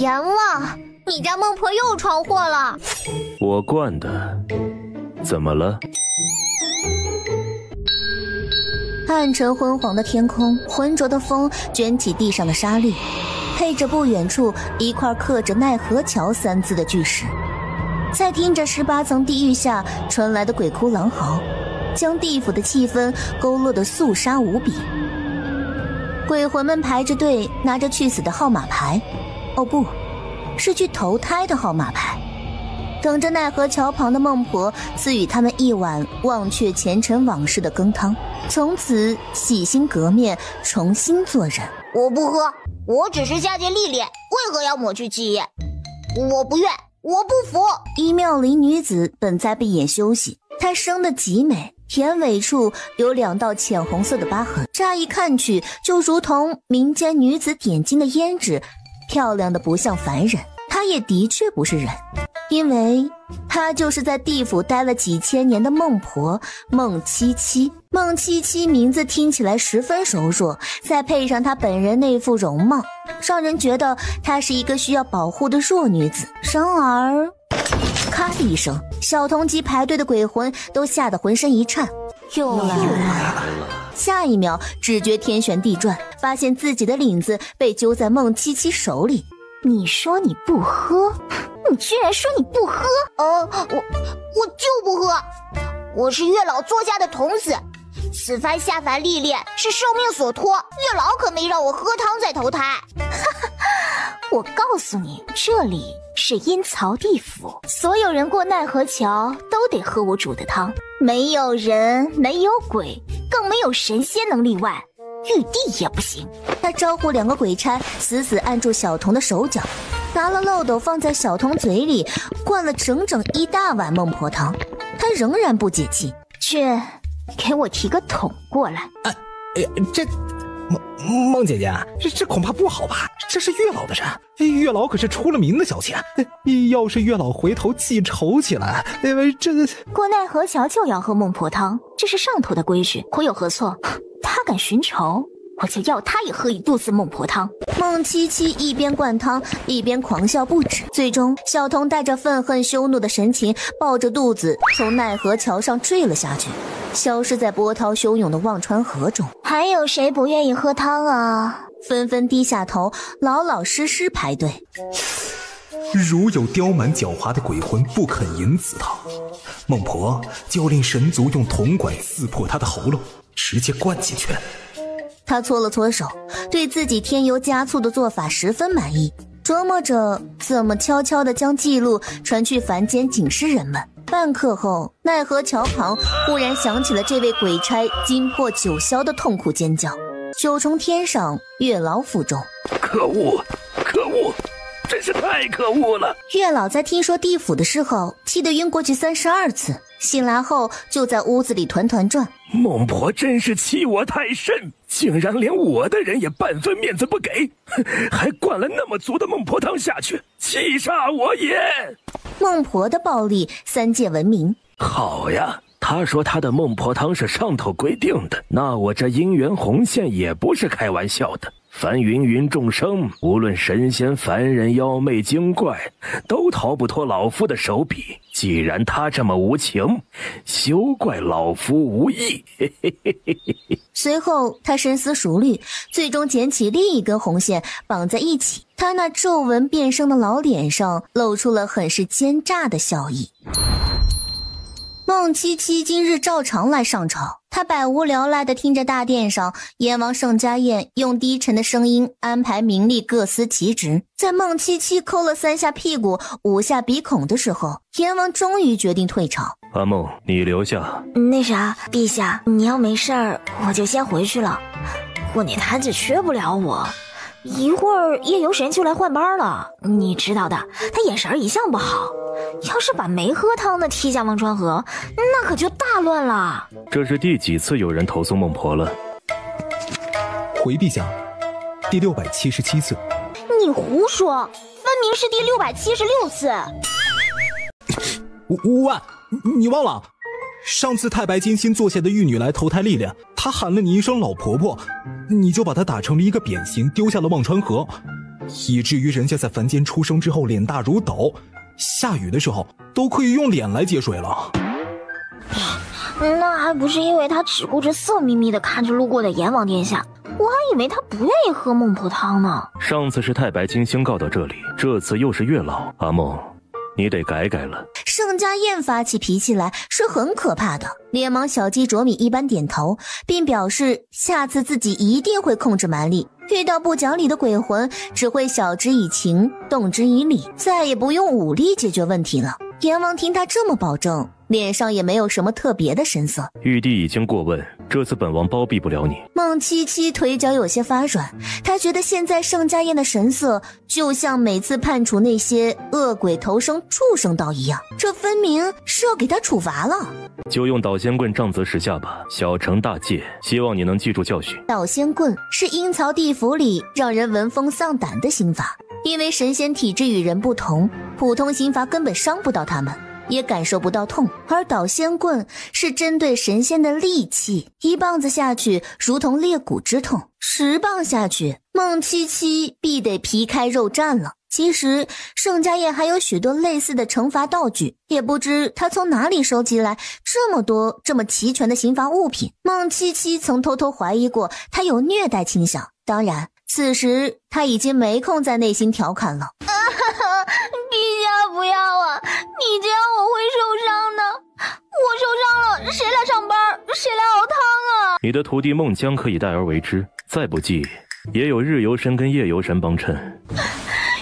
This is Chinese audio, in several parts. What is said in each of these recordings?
阎王，你家孟婆又闯祸了。我惯的，怎么了？暗沉昏黄的天空，浑浊的风卷起地上的沙粒，配着不远处一块刻着奈何桥3字的巨石，再听着18层地狱下传来的鬼哭狼嚎，将地府的气氛勾勒得肃杀无比。鬼魂们排着队，拿着去死的号码牌，哦不，是去投胎的号码牌，等着奈何桥旁的孟婆赐予他们一碗忘却前尘往事的羹汤，从此洗心革面，重新做人。我不喝，我只是下界历练，为何要抹去记忆？我不愿，我不服。一妙龄女子本在闭眼休息，她生得极美，田尾处有2道浅红色的疤痕，乍一看去就如同民间女子点睛的胭脂，漂亮的不像凡人。她也的确不是人，因为她就是在地府待了几千年的孟婆孟七七。孟七七名字听起来十分熟络，再配上她本人那副容貌，让人觉得她是一个需要保护的弱女子。然而咔的一声，小童集排队的鬼魂都吓得浑身一颤，又来了。下一秒只觉天旋地转，发现自己的领子被揪在孟七七手里。你说你不喝，你居然说你不喝？我就不喝。我是月老作下的童子，此番下凡历练是受命所托，月老可没让我喝汤再投胎。我告诉你，这里是阴曹地府，所有人过奈何桥都得喝我煮的汤，没有人，没有鬼，更没有神仙能例外，玉帝也不行。他招呼2个鬼差死死按住小童的手脚，拿了漏斗放在小童嘴里，灌了整整1大碗孟婆汤。他仍然不解气，去给我提个桶过来。这孟姐姐，这恐怕不好吧？这是月老的人，月老可是出了名的小气，要是月老回头记仇起来，这过奈何桥就要喝孟婆汤，这是上头的规矩，我有何错？他敢寻仇，我就要他也喝一肚子孟婆汤。孟七七一边灌汤一边狂笑不止，最终小童带着愤恨羞怒的神情，抱着肚子从奈何桥上坠了下去，消失在波涛汹涌的忘川河中。还有谁不愿意喝汤啊？纷纷低下头，老老实实排队。如有刁蛮狡猾的鬼魂不肯饮此汤，孟婆就令神族用铜管刺破他的喉咙，直接灌进去。他搓了搓手，对自己添油加醋的做法十分满意，琢磨着怎么悄悄地将记录传去凡间警示人们。半刻后，奈何桥旁忽然响起了这位鬼差惊破九霄的痛苦尖叫。九重天上，月老府中，可恶，可恶，真是太可恶了！月老在听说地府的事后，气得晕过去32次，醒来后就在屋子里团团转。孟婆真是欺我太甚，竟然连我的人也半分面子不给，还灌了那么足的孟婆汤下去，气煞我也！孟婆的暴力3界闻名。好呀，他说他的孟婆汤是上头规定的，那我这姻缘红线也不是开玩笑的。凡芸芸众生，无论神仙凡人妖媚精怪，都逃不脱老夫的手笔。既然他这么无情，休怪老夫无义。随后他深思熟虑，最终捡起另一根红线绑在一起，他那皱纹遍生的老脸上露出了很是奸诈的笑意。孟七七今日照常来上朝，他百无聊赖地听着大殿上阎王盛家宴用低沉的声音安排名利各司其职。在孟七七抠了3下屁股5下鼻孔的时候，阎王终于决定退朝。阿孟，你留下。那啥，陛下，你要没事儿，我就先回去了。过年摊子缺不了我，一会儿夜游神就来换班了，你知道的，他眼神一向不好。要是把没喝汤的踢下忘川河，那可就大乱了。这是第几次有人投诉孟婆了？回陛下，第677次。你胡说，分明是第676次。吴万，你忘了上次太白金星坐下的玉女来投胎历练，她喊了你一声老婆婆，你就把她打成了一个扁形，丢下了忘川河。以至于人家在凡间出生之后脸大如斗，下雨的时候都可以用脸来接水了。那还不是因为他只顾着色眯眯地看着路过的阎王殿下，我还以为他不愿意喝孟婆汤呢。上次是太白金星告到这里，这次又是月老，阿梦，你得改改了。盛家燕发起脾气来是很可怕的，连忙小鸡啄米一般点头，并表示下次自己一定会控制蛮力，遇到不讲理的鬼魂只会晓之以情，动之以理，再也不用武力解决问题了。阎王听他这么保证，脸上也没有什么特别的神色。玉帝已经过问，这次本王包庇不了你。孟七七腿脚有些发软，他觉得现在盛家燕的神色就像每次判处那些恶鬼投生畜生道一样，这分明是要给他处罚了。就用导仙棍杖责时下吧，小惩大戒，希望你能记住教训。导仙棍是阴曹地府里让人闻风丧胆的刑罚，因为神仙体质与人不同，普通刑罚根本伤不到他们，也感受不到痛，而导仙棍是针对神仙的利器，一棒子下去如同裂骨之痛，10棒下去孟七七必得皮开肉绽了。其实盛家燕还有许多类似的惩罚道具，也不知他从哪里收集来这么多这么齐全的刑罚物品。孟七七曾偷偷怀疑过他有虐待倾向，当然此时他已经没空在内心调侃了。陛下不要啊，你这样我会受伤的，我受伤了谁来上班，谁来熬汤啊？你的徒弟孟姜可以代而为之，再不济也有日游神跟夜游神帮衬。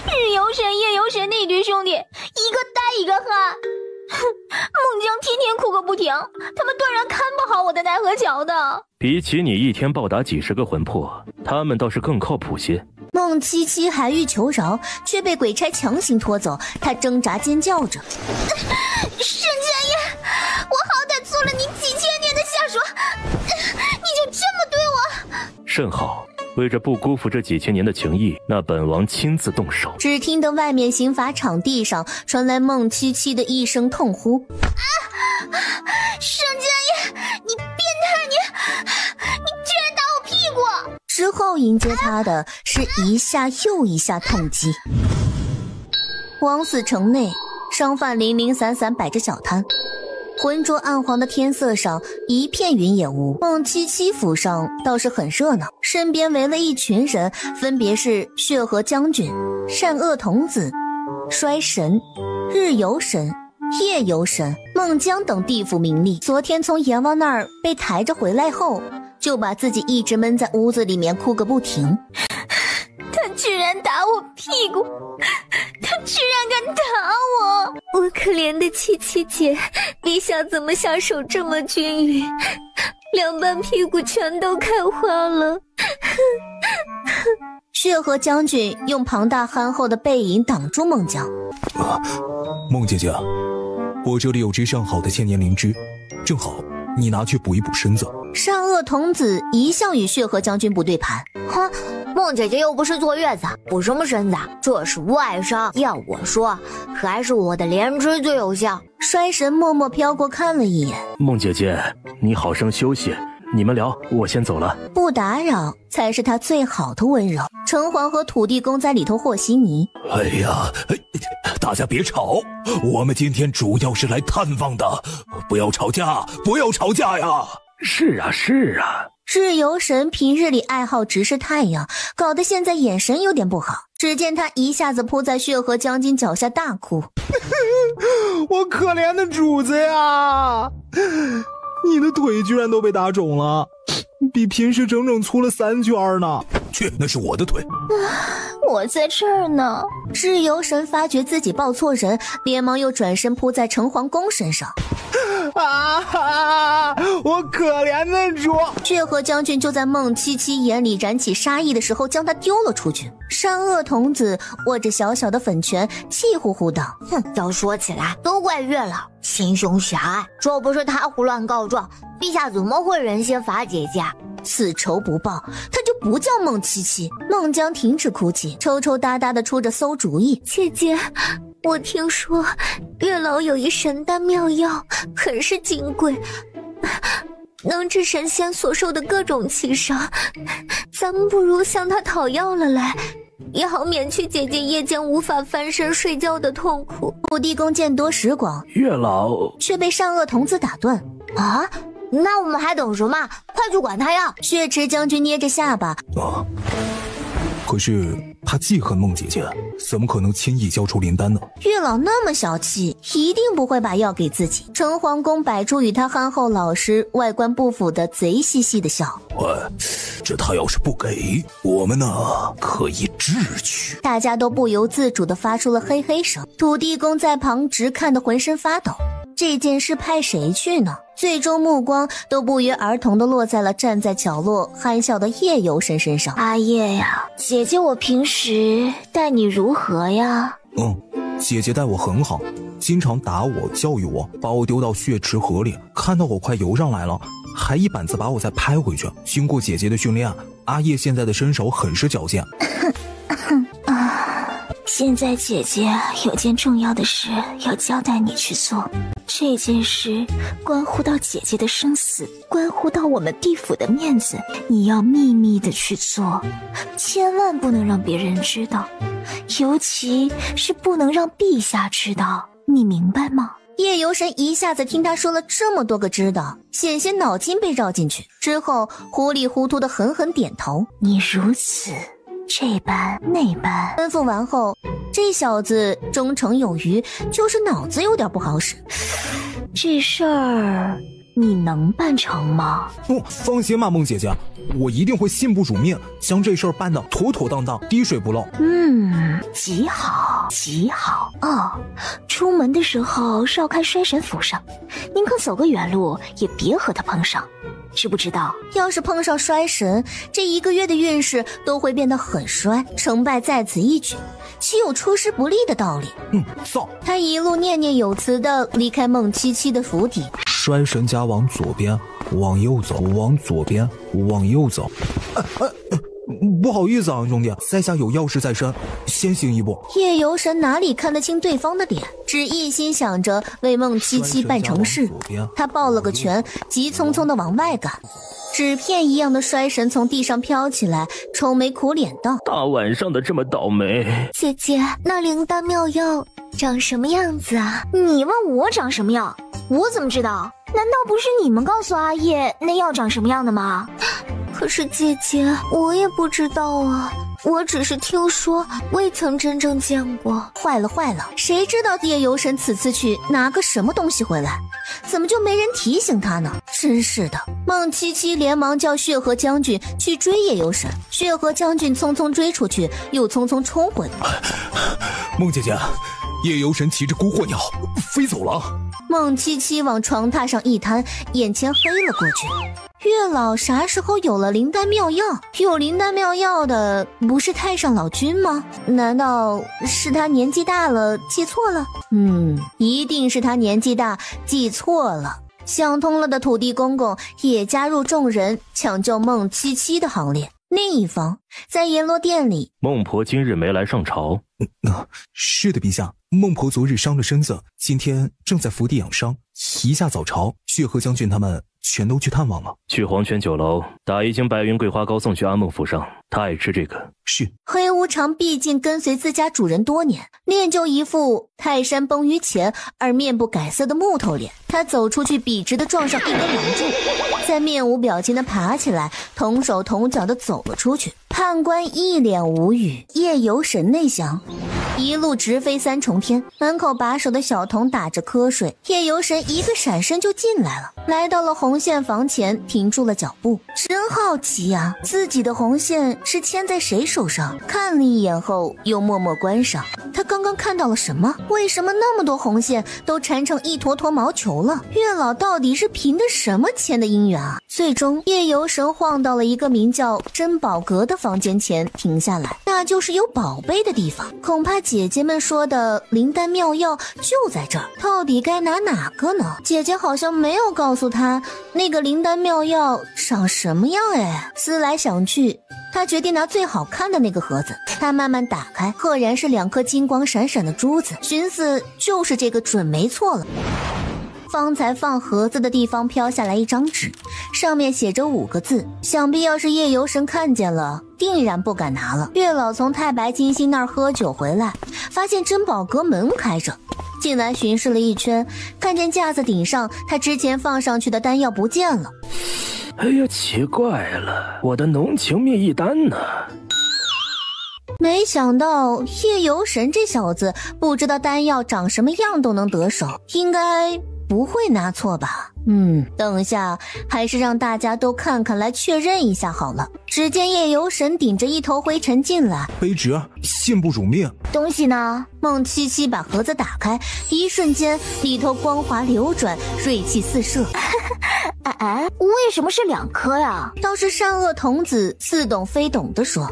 日游神夜游神那对兄弟，一个呆一个憨，孟姜天天哭个不停，他们断然看不好我的奈何桥的。比起你一天暴打几10个魂魄，他们倒是更靠谱些。孟七七还欲求饶，却被鬼差强行拖走，他挣扎尖叫着。沈家燕，我好歹做了你几千年的下属，你就这么对我？甚好，为着不辜负这几千年的情谊，那本王亲自动手。只听得外面刑罚场地上传来孟七七的一声痛呼。沈家燕，你变态，你居然打我屁股！之后迎接他的是一下又一下痛击。枉死城内，商贩零零散散摆着小摊，浑浊暗黄的天色上一片云也无。孟七七府上倒是很热闹，身边围了一群人，分别是血河将军、善恶童子、衰神、日游神、夜游神、孟姜等地府名吏。昨天从阎王那儿被抬着回来后，就把自己一直闷在屋子里面哭个不停。他居然打我屁股，他居然敢打我！我可怜的七七姐，你想怎么下手这么均匀？2半屁股全都开花了。血河将军用庞大憨厚的背影挡住孟姜。孟姐姐，我这里有只上好的千年灵芝，正好你拿去补一补身子。善恶童子一向与血河将军不对盘。哼，孟姐姐又不是坐月子，补什么身子？这是外伤，要我说，还是我的莲枝最有效。衰神默默飘过看了一眼。孟姐姐，你好生休息，你们聊，我先走了。不打扰才是他最好的温柔。城隍和土地公在里头和稀泥。哎呀，大家别吵，我们今天主要是来探望的，不要吵架，不要吵架呀。是啊是啊。日游神平日里爱好直视太阳，搞得现在眼神有点不好。只见他一下子扑在血河将军脚下大哭。我可怜的主子呀，你的腿居然都被打肿了，比平时整整粗了3圈呢。去，那是我的腿。我在这儿呢。日游神发觉自己抱错人，连忙又转身扑在城隍公身上。我可怜的主！血河将军就在孟七七眼里燃起杀意的时候将他丢了出去。善恶童子握着小小的粉拳，气呼呼道：哼，要说起来都怪月老心胸狭隘，若不是他胡乱告状，陛下怎么会忍心罚姐姐？此仇不报，他就不叫孟七七。孟姜停止哭泣，抽抽搭搭地出着馊主意。姐姐，我听说月老有一神丹妙药，很是金贵，能治神仙所受的各种气伤，咱们不如向他讨要了来，也好免去姐姐夜间无法翻身睡觉的痛苦。土地公见多识广，月老却被善恶童子打断。啊，那我们还等什么？快去管他呀！血池将军捏着下巴，可是他记恨孟姐姐，怎么可能轻易交出灵丹呢？月老那么小气，一定不会把药给自己。城隍公摆出与他憨厚老实、外观不符的贼兮兮的笑。这他要是不给我们呢，可以智取。大家都不由自主地发出了嘿嘿声。土地公在旁直看得浑身发抖。这件事派谁去呢？最终目光都不约而同地落在了站在角落憨笑的夜游神身上。阿叶呀，姐姐我平时待你如何呀？姐姐待我很好，经常打我教育我，把我丢到血池河里，看到我快游上来了，还一板子把我再拍回去。经过姐姐的训练，阿叶现在的身手很是矫健。现在姐姐有件重要的事要交代你去做，这件事关乎到姐姐的生死，关乎到我们地府的面子，你要秘密的去做，千万不能让别人知道，尤其是不能让陛下知道，你明白吗？夜游神一下子听他说了这么多个知道，险些脑筋被绕进去，之后糊里糊涂的狠狠点头。你如此这般那般吩咐完后，这小子忠诚有余，就是脑子有点不好使。这事儿你能办成吗？放心吧，孟姐姐，我一定会信不辱命，将这事儿办得妥妥当当，滴水不漏。极好极好。出门的时候绕开衰神府上，宁可走个远路也别和他碰上，知不知道？要是碰上衰神，这1个月的运势都会变得很衰，成败在此一举，岂有出师不利的道理？造！他一路念念有词地离开孟七七的府邸。衰神家往左边，往右走，往左边，往右走。不好意思啊，兄弟，在下有要事在身，先行一步。夜游神哪里看得清对方的脸，只一心想着为孟七七办成事。他抱了个拳，急匆匆地往外赶。纸片一样的衰神从地上飘起来，愁眉苦脸道：大晚上的这么倒霉。姐姐，那灵丹妙药长什么样子啊？你问我长什么样，我怎么知道？难道不是你们告诉阿叶那药长什么样的吗？可是姐姐，我也不知道啊，我只是听说，未曾真正见过。坏了，谁知道夜游神此次去拿个什么东西回来？怎么就没人提醒他呢？真是的。孟七七连忙叫血河将军去追夜游神，血河将军匆匆追出去，又匆匆冲回来。孟姐姐，夜游神骑着孤鹤鸟飞走了。孟七七往床榻上一瘫，眼前黑了过去。月老啥时候有了灵丹妙药？有灵丹妙药的不是太上老君吗？难道是他年纪大了记错了？一定是他年纪大记错了。想通了的土地公公也加入众人抢救孟七七的行列。另一方，在阎罗殿里，孟婆今日没来上朝。是的，陛下，孟婆昨日伤了身子，今天正在府邸养伤，一下早朝，血河将军他们全都去探望了。去黄泉酒楼打一斤白云桂花糕送去阿孟府上，他爱吃这个。是。黑无常毕竟跟随自家主人多年，练就一副泰山崩于前而面不改色的木头脸。他走出去笔直地撞上一根梁柱，再面无表情地爬起来，同手同脚地走了出去。判官一脸无语，夜游神内降，一路直飞3重天。门口把守的小童打着瞌睡，夜游神一个闪身就进来了，来到了红线房前，停住了脚步。真好奇呀，自己的红线是牵在谁手上？看了一眼后，又默默关上。他刚刚看到了什么？为什么那么多红线都缠成一坨坨毛球了？月老到底是凭的什么牵的姻缘啊？最终，夜游神晃到了一个名叫珍宝阁的房间前停下来，那就是有宝贝的地方。恐怕姐姐们说的灵丹妙药就在这儿，到底该拿哪个呢？姐姐好像没有告诉他那个灵丹妙药长什么样哎。思来想去，他决定拿最好看的那个盒子。他慢慢打开，赫然是2颗金光闪闪的珠子，寻思就是这个准没错了。方才放盒子的地方飘下来一张纸，上面写着5个字，想必要是夜游神看见了，定然不敢拿了。月老从太白金星那儿喝酒回来，发现珍宝阁门开着，进来巡视了一圈，看见架子顶上他之前放上去的丹药不见了。哎呀，奇怪了，我的浓情蜜意丹呢？没想到夜游神这小子不知道丹药长什么样都能得手，应该不会拿错吧？等下还是让大家都看看来确认一下好了。只见夜游神顶着一头灰尘进来，卑职信不辱命。东西呢？孟七七把盒子打开，一瞬间里头光华流转，锐气四射。为什么是2颗呀？倒是善恶童子似懂非懂地说，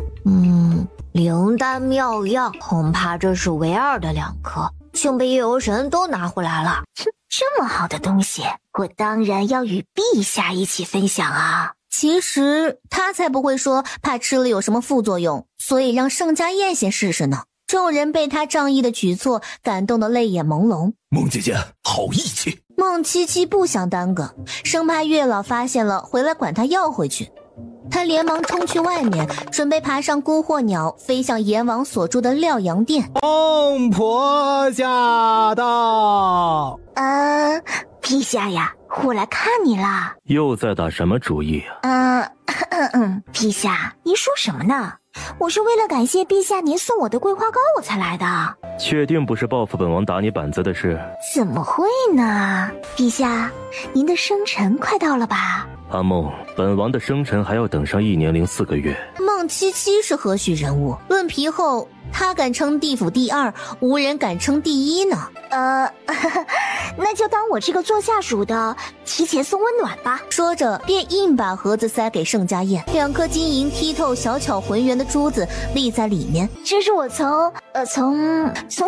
灵丹妙药，恐怕这是唯2的2颗，竟被夜游神都拿回来了。这么好的东西，我当然要与陛下一起分享啊！其实他才不会说怕吃了有什么副作用，所以让盛家燕先试试呢。众人被他仗义的举措感动得泪眼朦胧。孟姐姐好义气。孟七七不想耽搁，生怕月老发现了回来管他要回去。他连忙冲去外面，准备爬上孤惑鸟，飞向阎王所住的廖阳殿。孟婆驾到！陛下呀，我来看你啦。又在打什么主意啊？陛下，您说什么呢？我是为了感谢陛下您送我的桂花糕我才来的。确定不是报复本王打你板子的事？怎么会呢？陛下，您的生辰快到了吧？阿梦，本王的生辰还要等上1年0.4个月。孟七七是何许人物？论皮厚，他敢称地府第2，无人敢称第1呢。那就当我这个做下属的提前送温暖吧。说着便硬把盒子塞给盛家燕，2颗晶莹剔透、小巧浑圆的珠子立在里面。这是我从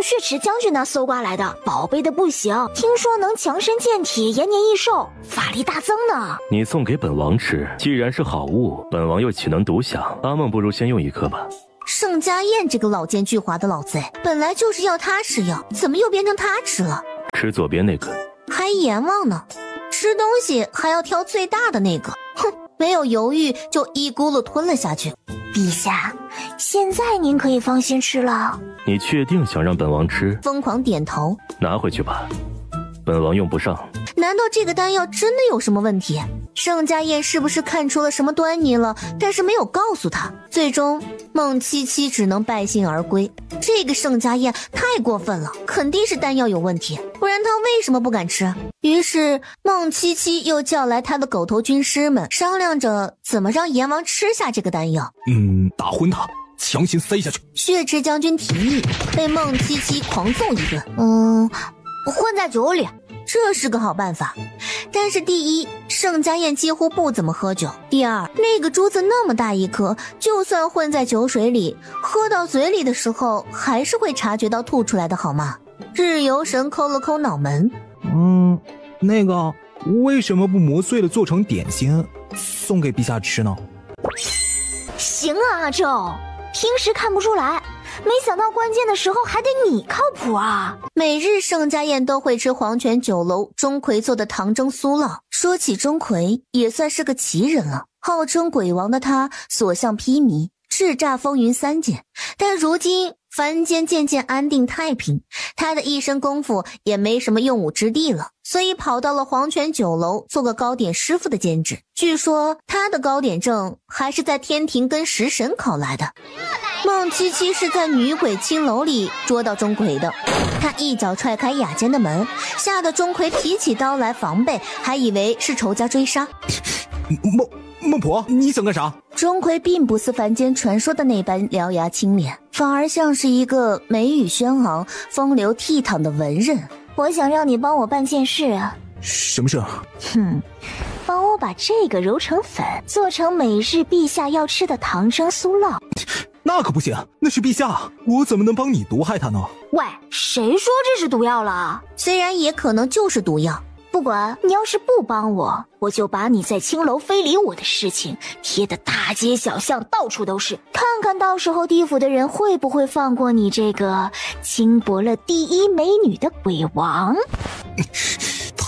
血池将军那搜刮来的，宝贝的不行，听说能强身健体、延年益寿、法力大增呢。你送给本王吃，既然是好物，本王又岂能独享？阿梦不如先用1颗吧。盛家燕这个老奸巨猾的老贼，本来就是要他吃药，怎么又变成他吃了？吃左边那个，还阎王呢？吃东西还要挑最大的那个，哼！没有犹豫就一咕噜吞了下去。陛下，现在您可以放心吃了。你确定想让本王吃？疯狂点头。拿回去吧，本王用不上。难道这个丹药真的有什么问题？盛家燕是不是看出了什么端倪了，但是没有告诉他？最终孟七七只能败兴而归。这个盛家燕太过分了，肯定是丹药有问题，不然他为什么不敢吃？于是孟七七又叫来他的狗头军师们，商量着怎么让阎王吃下这个丹药。打昏他，强行塞下去。血池将军提议，被孟七七狂揍一顿。混在酒里，这是个好办法。但是第一，盛家燕几乎不怎么喝酒；第二，那个珠子那么大一颗，就算混在酒水里，喝到嘴里的时候还是会察觉到吐出来的好吗？日游神抠了抠脑门，那个为什么不磨碎了做成点心送给陛下吃呢？行啊，阿宙，平时看不出来，没想到关键的时候还得你靠谱啊！每日盛家燕都会吃黄泉酒楼钟馗做的糖蒸酥酪。说起钟馗，也算是个奇人了。号称鬼王的他，所向披靡，叱咤风云3剑。但如今凡间渐渐安定太平，他的一身功夫也没什么用武之地了，所以跑到了黄泉酒楼做个糕点师傅的兼职。据说他的糕点证还是在天庭跟食神考来的。孟七七是在女鬼青楼里捉到钟馗的，他一脚踹开雅间的门，吓得钟馗提起刀来防备，还以为是仇家追杀。孟婆，你想干啥？钟馗并不似凡间传说的那般獠牙青脸，反而像是一个眉宇轩昂、风流倜傥的文人。我想让你帮我办件事啊。什么事？帮我把这个揉成粉，做成每日陛下要吃的糖蒸酥酪。那可不行，那是陛下，我怎么能帮你毒害他呢？喂，谁说这是毒药了？虽然也可能就是毒药。不管你要是不帮我，我就把你在青楼非礼我的事情贴得大街小巷到处都是，看看到时候地府的人会不会放过你这个轻薄了第一美女的鬼王。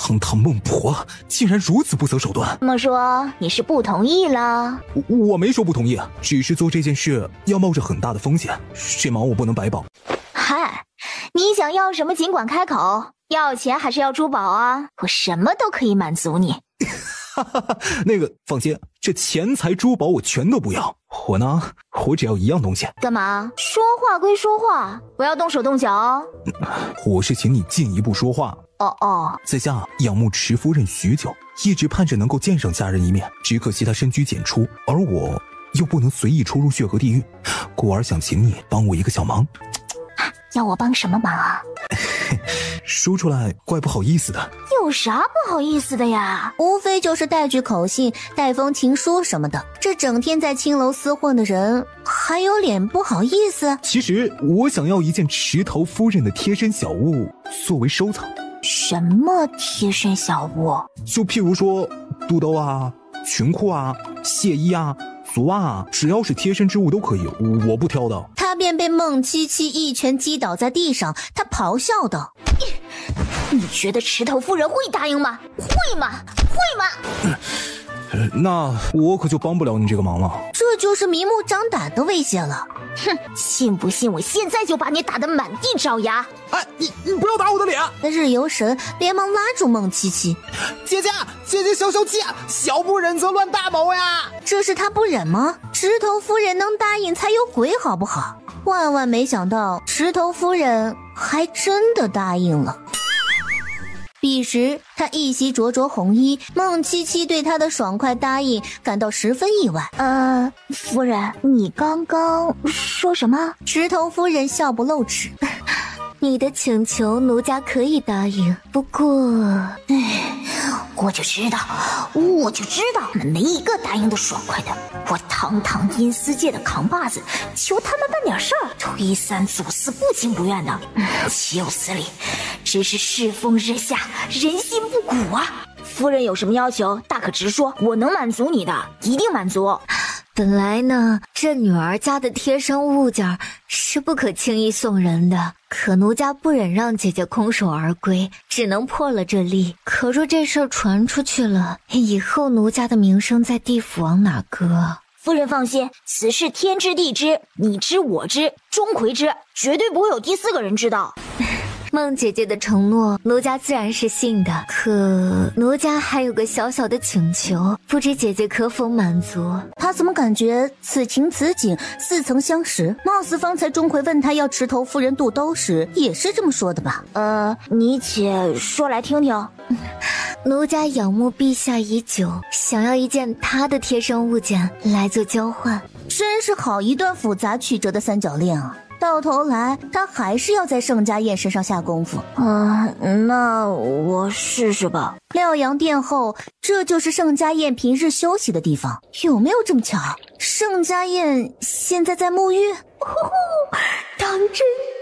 堂堂孟婆竟然如此不择手段。这么说你是不同意了？我没说不同意，只是做这件事要冒着很大的风险，这忙我不能白帮。嗨，你想要什么尽管开口，要钱还是要珠宝啊？我什么都可以满足你。那个放心，这钱财珠宝我全都不要，我只要一样东西。干嘛？说话归说话，不要动手动脚哦。我是请你进一步说话。哦，在下仰慕池夫人许久，一直盼着能够见上家人一面，只可惜她深居简出，而我又不能随意出入血河地狱，故而想请你帮我一个小忙。要我帮什么忙啊？说出来怪不好意思的。有啥不好意思的呀？无非就是带句口信，带封情书什么的。这整天在青楼厮混的人，还有脸不好意思？其实我想要一件池头夫人的贴身小物作为收藏。什么贴身小物？就譬如说肚兜啊、裙裤啊、亵衣啊、足袜啊，只要是贴身之物都可以，我不挑的。他便被孟七七一拳击倒在地上，他咆哮道：你觉得池头夫人会答应吗？会吗？那我可就帮不了你这个忙了。这就是明目张胆的威胁了。哼，信不信我现在就把你打得满地找牙？哎，你不要打我的脸！日游神连忙拉住孟七七：姐姐消气，小不忍则乱大谋呀！这是他不忍吗？池头夫人能答应才有鬼好不好？万万没想到，池头夫人还真的答应了。彼时他一袭灼灼红衣，孟七七对他的爽快答应感到十分意外。夫人，你刚刚说什么？池头夫人笑不露齿。你的请求奴家可以答应，不过，我就知道，他们没一个答应的爽快的。我堂堂阴司界的扛把子，求他们办点事儿，推三阻四，不情不愿的，岂有此理！真是世风日下，人心不古啊！夫人有什么要求，大可直说，我能满足你的，一定满足。本来呢，这女儿家的贴身物件是不可轻易送人的，可奴家不忍让姐姐空手而归，只能破了这例。可若这事儿传出去了，以后奴家的名声在地府往哪搁？夫人放心，此事天知地知，你知我知，钟馗知，绝对不会有第四个人知道。孟姐姐的承诺，奴家自然是信的。可奴家还有个小小的请求，不知姐姐可否满足？他怎么感觉此情此景似曾相识？貌似方才钟馗问他要池头夫人肚兜时，也是这么说的吧？你且说来听听。奴家仰慕陛下已久，想要一件他的贴身物件来做交换。真是好一段复杂曲折的三角恋啊！到头来，他还是要在盛家燕身上下功夫。那我试试吧。廖阳殿后，这就是盛家燕平日休息的地方。有没有这么巧？盛家燕现在在沐浴？当真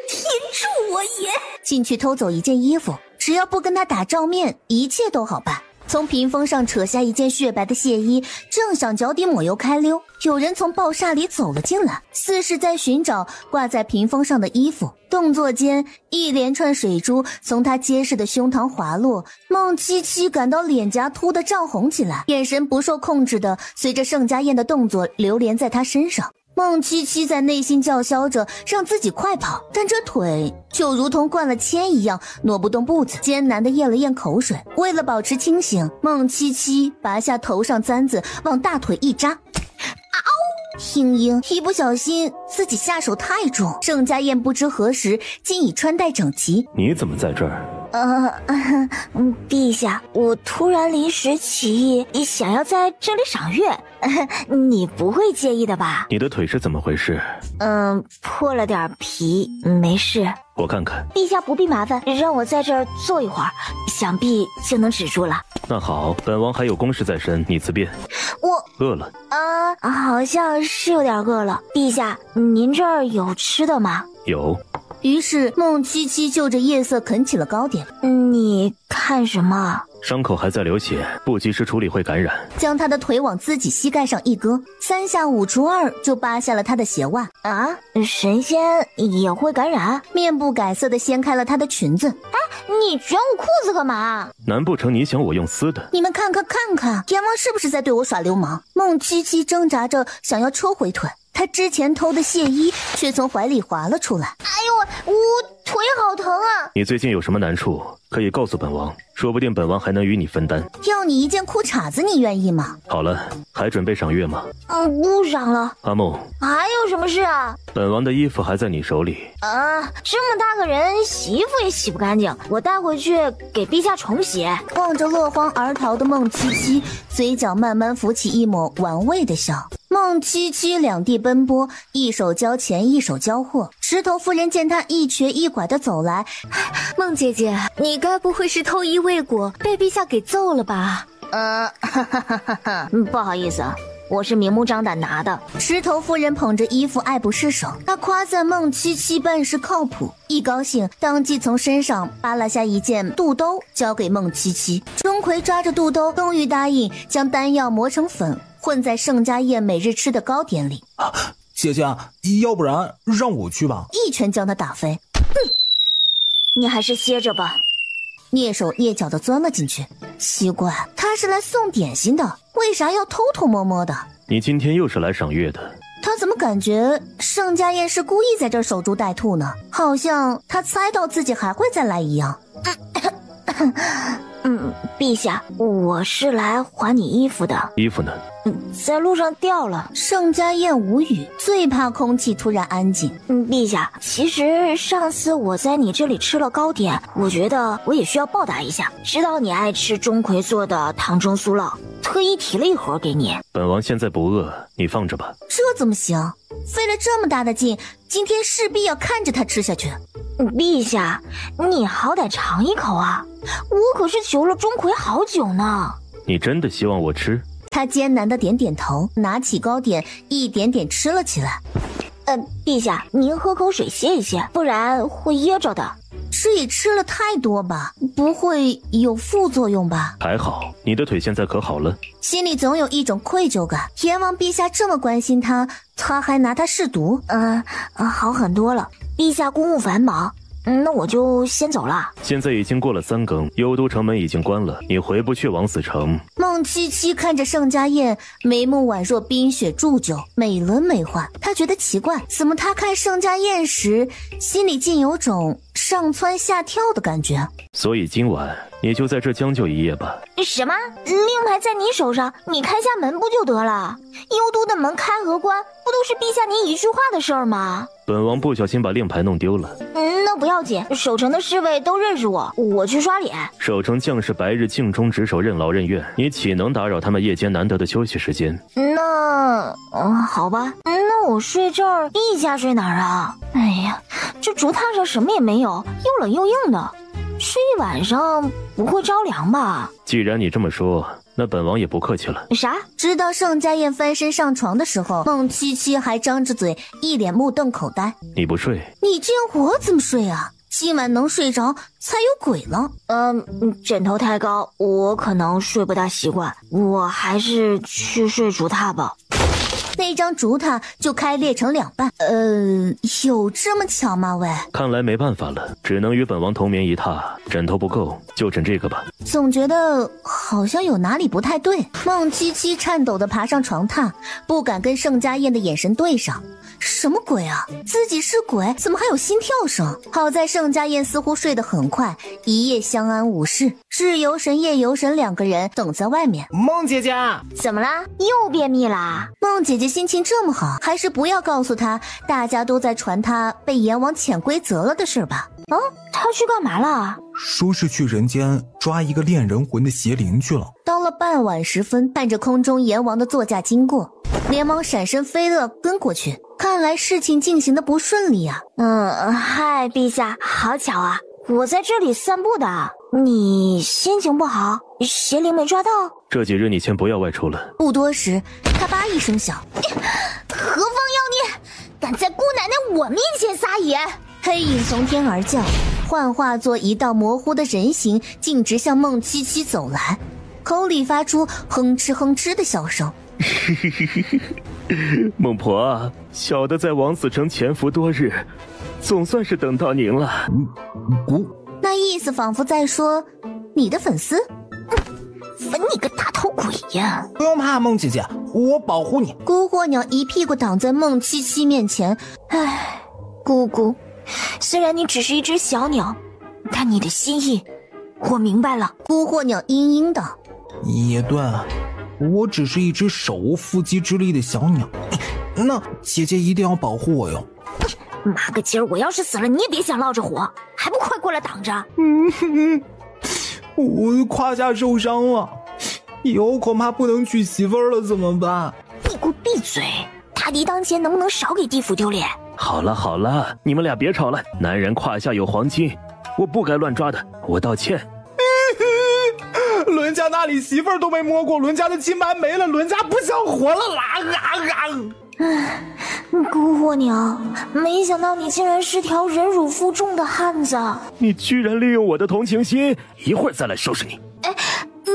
天助我也！进去偷走一件衣服，只要不跟他打照面，一切都好办。从屏风上扯下一件雪白的亵衣，正想脚底抹油开溜，有人从爆煞里走了进来，似是在寻找挂在屏风上的衣服。动作间，一连串水珠从他结实的胸膛滑落，孟七七感到脸颊突地涨红起来，眼神不受控制的随着盛家燕的动作流连在他身上。孟七七在内心叫嚣着让自己快跑，但这腿就如同灌了铅一样挪不动步子，艰难地咽了咽口水。为了保持清醒，孟七七拔下头上簪子往大腿一扎，听音一不小心自己下手太重，盛家燕不知何时竟已穿戴整齐。你怎么在这儿？陛下，我突然临时起意，想要在这里赏月，你不会介意的吧？你的腿是怎么回事？破了点皮，没事。我看看。陛下不必麻烦，让我在这儿坐一会儿，想必就能止住了。那好，本王还有公事在身，你自便。我饿了？好像是有点饿了。陛下，您这儿有吃的吗？有。于是孟七七就着夜色啃起了糕点。你看什么？伤口还在流血，不及时处理会感染。将他的腿往自己膝盖上一搁，3下5除2就扒下了他的鞋袜。啊，神仙也会感染？面不改色的掀开了他的裙子。你卷我裤子干嘛？难不成你想我用撕的？你们看看，阎王是不是在对我耍流氓？孟七七挣扎着想要抽回腿，他之前偷的亵衣却从怀里滑了出来。哎呦，我腿好疼啊！你最近有什么难处，可以告诉本王，说不定本王还能与你分担。要你一件裤衩子，你愿意吗？好了，还准备赏月吗？不赏了。阿梦，还有什么事啊？本王的衣服还在你手里。这么大个人，洗衣服也洗不干净，我带回去给陛下重洗。望着落荒而逃的孟七七，嘴角慢慢浮起一抹玩味的笑。孟七七两地奔波，一手交钱一手交货。石头夫人见他一瘸一拐的走来，孟姐姐，你该不会是偷衣未果被陛下给揍了吧？不好意思，我是明目张胆拿的。石头夫人捧着衣服爱不释手，她夸赞孟七七办事靠谱，一高兴当即从身上扒拉下一件肚兜交给孟七七。钟馗抓着肚兜，终于答应将丹药磨成粉，混在盛家宴每日吃的糕点里。姐姐，要不然让我去吧。一拳将他打飞。你还是歇着吧。蹑手蹑脚地钻了进去。奇怪，他是来送点心的，为啥要偷偷摸摸的？你今天又是来赏月的。他怎么感觉盛家宴是故意在这儿守株待兔呢？好像他猜到自己还会再来一样。陛下，我是来还你衣服的。衣服呢？在路上掉了。盛家宴无语，最怕空气突然安静。陛下，其实上次我在你这里吃了糕点，我觉得我也需要报答一下。知道你爱吃钟馗做的糖蒸酥酪，特意提了一盒给你。本王现在不饿，你放着吧。这怎么行？费了这么大的劲，今天势必要看着他吃下去。陛下，你好歹尝一口啊！我可是求了钟馗好久呢。你真的希望我吃？他艰难的点点头，拿起糕点一点点吃了起来。陛下，您喝口水歇一歇，不然会噎着的。这也吃了太多吧？不会有副作用吧？还好，你的腿现在可好了？心里总有一种愧疚感。阎王陛下这么关心他，他还拿他试毒。好很多了。陛下公务繁忙，那我就先走了。现在已经过了3更，幽都城门已经关了，你回不去王死城。孟七七看着盛家宴，眉目宛若冰雪铸就，美轮美奂。他觉得奇怪，怎么他看盛家宴时，心里竟有种上蹿下跳的感觉。所以今晚你就在这将就一夜吧。什么？令牌在你手上，你开下门不就得了？幽都的门开和关，不都是陛下您一句话的事儿吗？本王不小心把令牌弄丢了。那不要紧，守城的侍卫都认识我，我去刷脸。守城将士白日尽忠职守，任劳任怨，你岂能打扰他们夜间难得的休息时间？那好吧，那我睡这儿，陛下睡哪儿啊？哎呀，这竹榻上什么也没有，又冷又硬的，睡一晚上不会着凉吧？既然你这么说，那本王也不客气了。啥？直到盛家宴翻身上床的时候，孟七七还张着嘴，一脸目瞪口呆。你不睡？你这样我怎么睡啊？今晚能睡着才有鬼了。枕头太高，我可能睡不大习惯，我还是去睡竹榻吧。那张竹榻就开裂成2半。有这么巧吗？喂，看来没办法了，只能与本王同眠一榻。枕头不够，就枕这个吧。总觉得好像有哪里不太对。孟七七颤抖地爬上床榻，不敢跟盛家宴的眼神对上。什么鬼啊？自己是鬼，怎么还有心跳声？好在盛家宴似乎睡得很快，一夜相安无事。日游神夜游神2个人等在外面。孟姐姐，怎么啦？又便秘啦？孟姐姐心情这么好，还是不要告诉她大家都在传她被阎王潜规则了的事吧。她去干嘛了？说是去人间抓一个恋人魂的邪灵去了。到了傍晚时分，看着空中阎王的座驾经过，连忙闪身飞了跟过去。看来事情进行的不顺利啊。嗨，陛下，好巧啊，我在这里散步的。你心情不好，邪灵没抓到？这几日你先不要外出了。不多时，他叭一声响，何方妖孽，敢在姑奶奶我面前撒野！黑影从天而降，幻化作一道模糊的人形，径直向孟七七走来，口里发出哼哧哼哧的笑声。孟婆，小的在王子城潜伏多日，总算是等到您了。那意思仿佛在说，你的粉丝？粉你个大头鬼呀！不用怕，孟姐姐，我保护你。孤惑鸟一屁股挡在孟七七面前。唉，姑姑，虽然你只是一只小鸟，但你的心意我明白了。孤惑鸟阴阴道：也对，我只是一只手无缚鸡之力的小鸟，那姐姐一定要保护我哟。妈个今儿我要是死了，你也别想落着火，还不快过来挡着。我胯下受伤了，以后恐怕不能娶媳妇儿了，怎么办？你给我闭嘴！大敌当前，能不能少给地府丢脸？好了好了，你们俩别吵了。男人胯下有黄金，我不该乱抓的，我道歉。伦家那里媳妇儿都没摸过，伦家的清白没了，伦家不想活了孤惑鸟，没想到你竟然是条忍辱负重的汉子。你居然利用我的同情心，一会儿再来收拾你。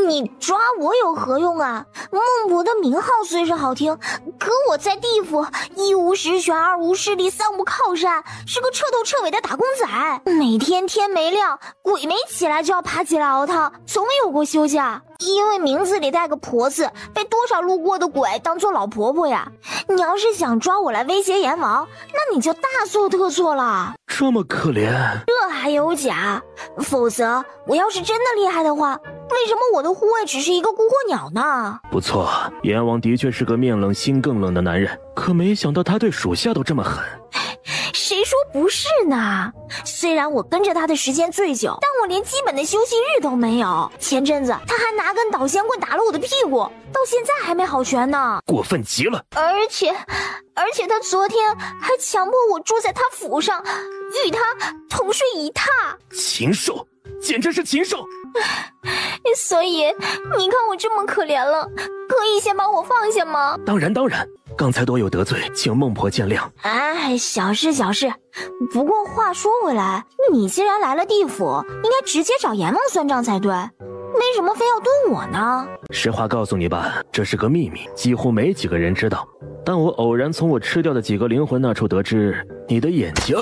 你抓我有何用啊？孟婆的名号虽是好听，可我在地府一无实权，二无势力，三无靠山，是个彻头彻尾的打工仔。每天天没亮，鬼没起来就要爬起来熬汤，从没有过休假。因为名字里带个婆字，被多少路过的鬼当做老婆婆呀！你要是想抓我来威胁阎王，那你就大错特错了。这么可怜，这还有假？否则我要是真的厉害的话，为什么我的护卫只是一个孤惑鸟呢？不错，阎王的确是个面冷心更冷的男人，可没想到他对属下都这么狠。谁说不是呢？虽然我跟着他的时间最久，但我连基本的休息日都没有。前阵子他还拿根导线棍打了我的屁股，到现在还没好全呢。过分极了！而且他昨天还强迫我住在他府上，与他同睡一榻。禽兽，简直是禽兽！所以你看我这么可怜了，可以先把我放下吗？当然，刚才多有得罪，请孟婆见谅。哎，小事。不过话说回来，你既然来了地府，应该直接找阎王算账才对，为什么非要蹲我呢？实话告诉你吧，这是个秘密，几乎没几个人知道。但我偶然从我吃掉的几个灵魂那处得知，你的眼睛……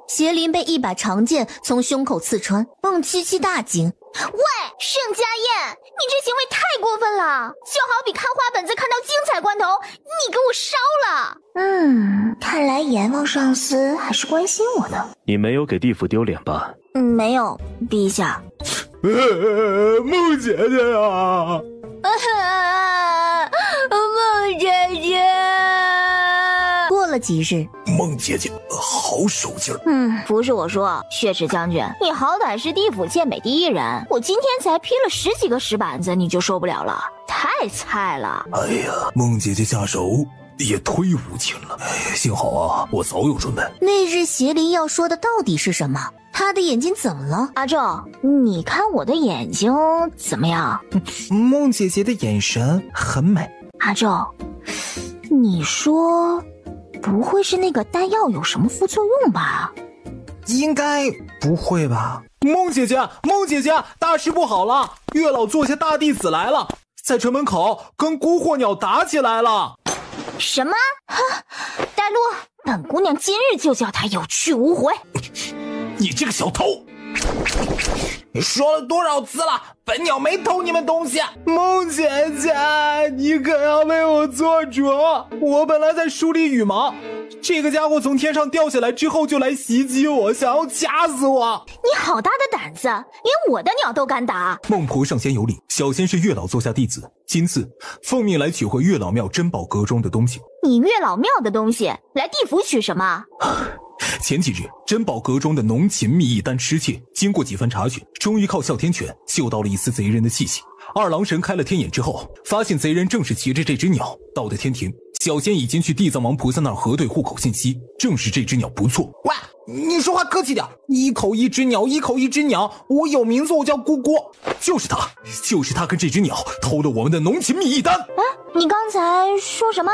邪灵被一把长剑从胸口刺穿，孟七七大惊。喂，盛家燕，你这行为太过分了，就好比看花本子看到精彩关头，你给我烧了。看来阎王上司还是关心我的。你没有给地府丢脸吧？没有，陛下。孟姐姐啊！孟姐姐。过了几日，孟姐姐好手劲儿。不是我说，血池将军，你好歹是地府健美第一人，我今天才劈了10几个石板子，你就受不了了？太菜了！哎呀，孟姐姐下手也忒无情了。幸好啊，我早有准备。那日邪灵要说的到底是什么？他的眼睛怎么了？阿宙，你看我的眼睛怎么样？孟姐姐的眼神很美。阿宙，你说不会是那个丹药有什么副作用吧？应该不会吧？孟姐姐，大事不好了！月老座下大弟子来了，在城门口跟孤惑鸟打起来了。什么？带路！本姑娘今日就叫他有去无回。你这个小偷！你说了多少次了？本鸟没偷你们东西。孟姐姐，你可要为我做主！我本来在梳理羽毛，这个家伙从天上掉下来之后就来袭击我，想要掐死我。你好大的胆子，连我的鸟都敢打！孟婆上仙有礼，小仙是月老座下弟子，今次奉命来取回月老庙珍宝阁中的东西。你月老庙的东西来地府取什么？前几日珍宝阁中的浓情蜜意丹失窃，经过几番查询，终于靠哮天犬嗅到了一丝贼人的气息。二郎神开了天眼之后，发现贼人正是骑着这只鸟到的天庭。小仙已经去地藏王菩萨那儿核对户口信息，证实这只鸟不错。喂，你说话客气点，一口一只鸟，我有名字，我叫姑姑。就是他跟这只鸟偷了我们的浓情蜜意丹。你刚才说什么？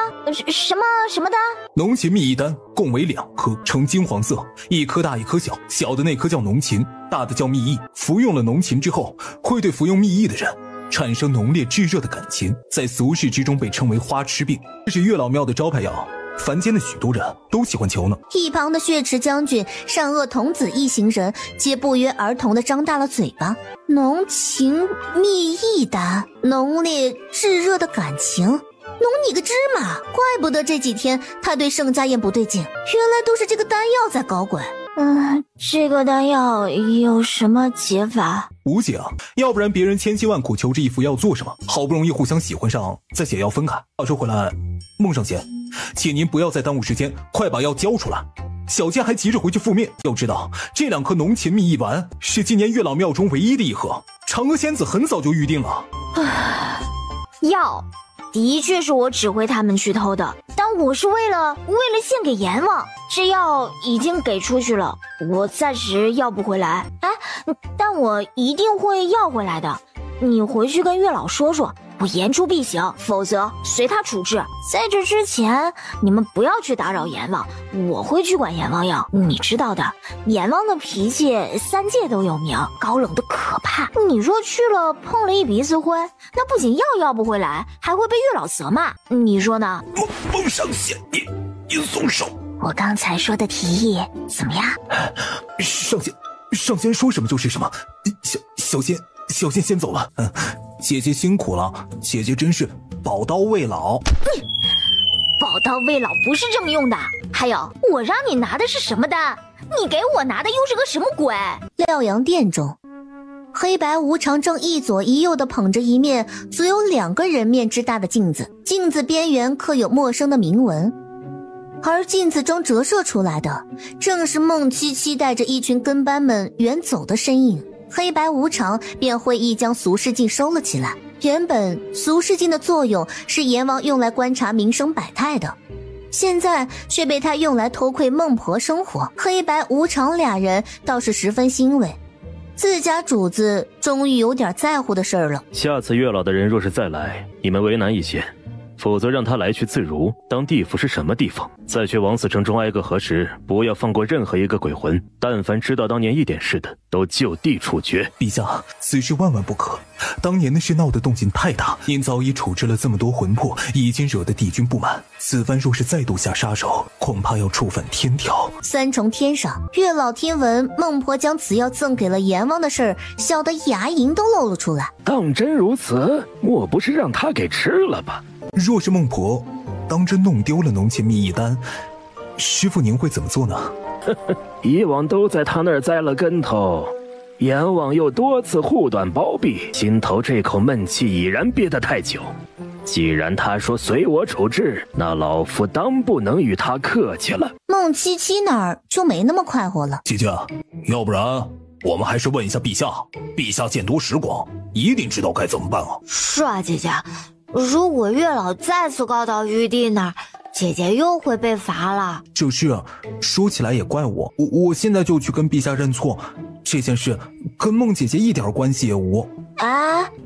什么丹？浓情蜜意丹共为2颗，呈金黄色，一颗大一颗小，小的那颗叫浓情，大的叫蜜意。服用了浓情之后，会对服用蜜意的人产生浓烈炙热的感情，在俗世之中被称为花痴病，这是月老庙的招牌药，凡间的许多人都喜欢求呢。一旁的血池将军、善恶童子一行人皆不约而同地张大了嘴巴。浓情蜜意丹，浓烈炙热的感情，浓你个芝麻！怪不得这几天他对盛家宴不对劲，原来都是这个丹药在搞鬼。这个丹药有什么解法？无解啊，要不然别人千辛万苦求这一副药做什么？好不容易互相喜欢上，再解药分开。话说回来，孟上仙，请您不要再耽误时间，快把药交出来。小剑还急着回去覆灭。要知道，这2颗浓情蜜意丸是今年月老庙中唯一的一盒，嫦娥仙子很早就预定了。药的确是我指挥他们去偷的，但我是为了献给阎王，这药已经给出去了，我暂时要不回来。但我一定会要回来的。你回去跟月老说说，我言出必行，否则随他处置。在这之前，你们不要去打扰阎王，我会去管阎王药。你知道的，阎王的脾气3界都有名，高冷的可怕。你若去了碰了一鼻子灰，那不仅药要不回来，还会被月老责骂。你说呢？孟上仙，你松手！我刚才说的提议怎么样？上仙说什么就是什么。小仙先走了。姐姐辛苦了，姐姐真是宝刀未老。宝刀未老不是这么用的。还有，我让你拿的是什么丹？你给我拿的又是个什么鬼？廖阳殿中，黑白无常正一左一右地捧着一面足有2个人面之大的镜子，镜子边缘刻有陌生的铭文，而镜子中折射出来的正是孟七七带着一群跟班们远走的身影。黑白无常便会意将俗世镜收了起来。原本俗世镜的作用是阎王用来观察民生百态的，现在却被他用来偷窥孟婆生活。黑白无常2人倒是十分欣慰，自家主子终于有点在乎的事儿了。下次月老的人若是再来，你们为难一些，否则让他来去自如。当地府是什么地方？在去王死城中挨个核实，不要放过任何一个鬼魂。但凡知道当年一点事的，都就地处决。陛下，此事万万不可。当年的事闹得动静太大，您早已处置了这么多魂魄，已经惹得帝君不满。此番若是再度下杀手，恐怕要触犯天条。3重天上，月老听闻孟婆将此药赠给了阎王的事儿，笑得牙龈都露了出来。当真如此，莫不是让他给吃了吧？若是孟婆当真弄丢了浓情蜜意丹，师父您会怎么做呢？以往都在他那儿栽了跟头，阎王又多次护短包庇，心头这口闷气已然憋得太久。既然他说随我处置，那老夫当不能与他客气了。孟七七哪儿就没那么快活了。姐姐，要不然我们还是问一下陛下，陛下见多识广，一定知道该怎么办啊。是啊，姐姐，如果月老再次告到玉帝那儿，姐姐又会被罚了。就是说起来也怪我现在就去跟陛下认错，这件事跟孟姐姐一点关系也无。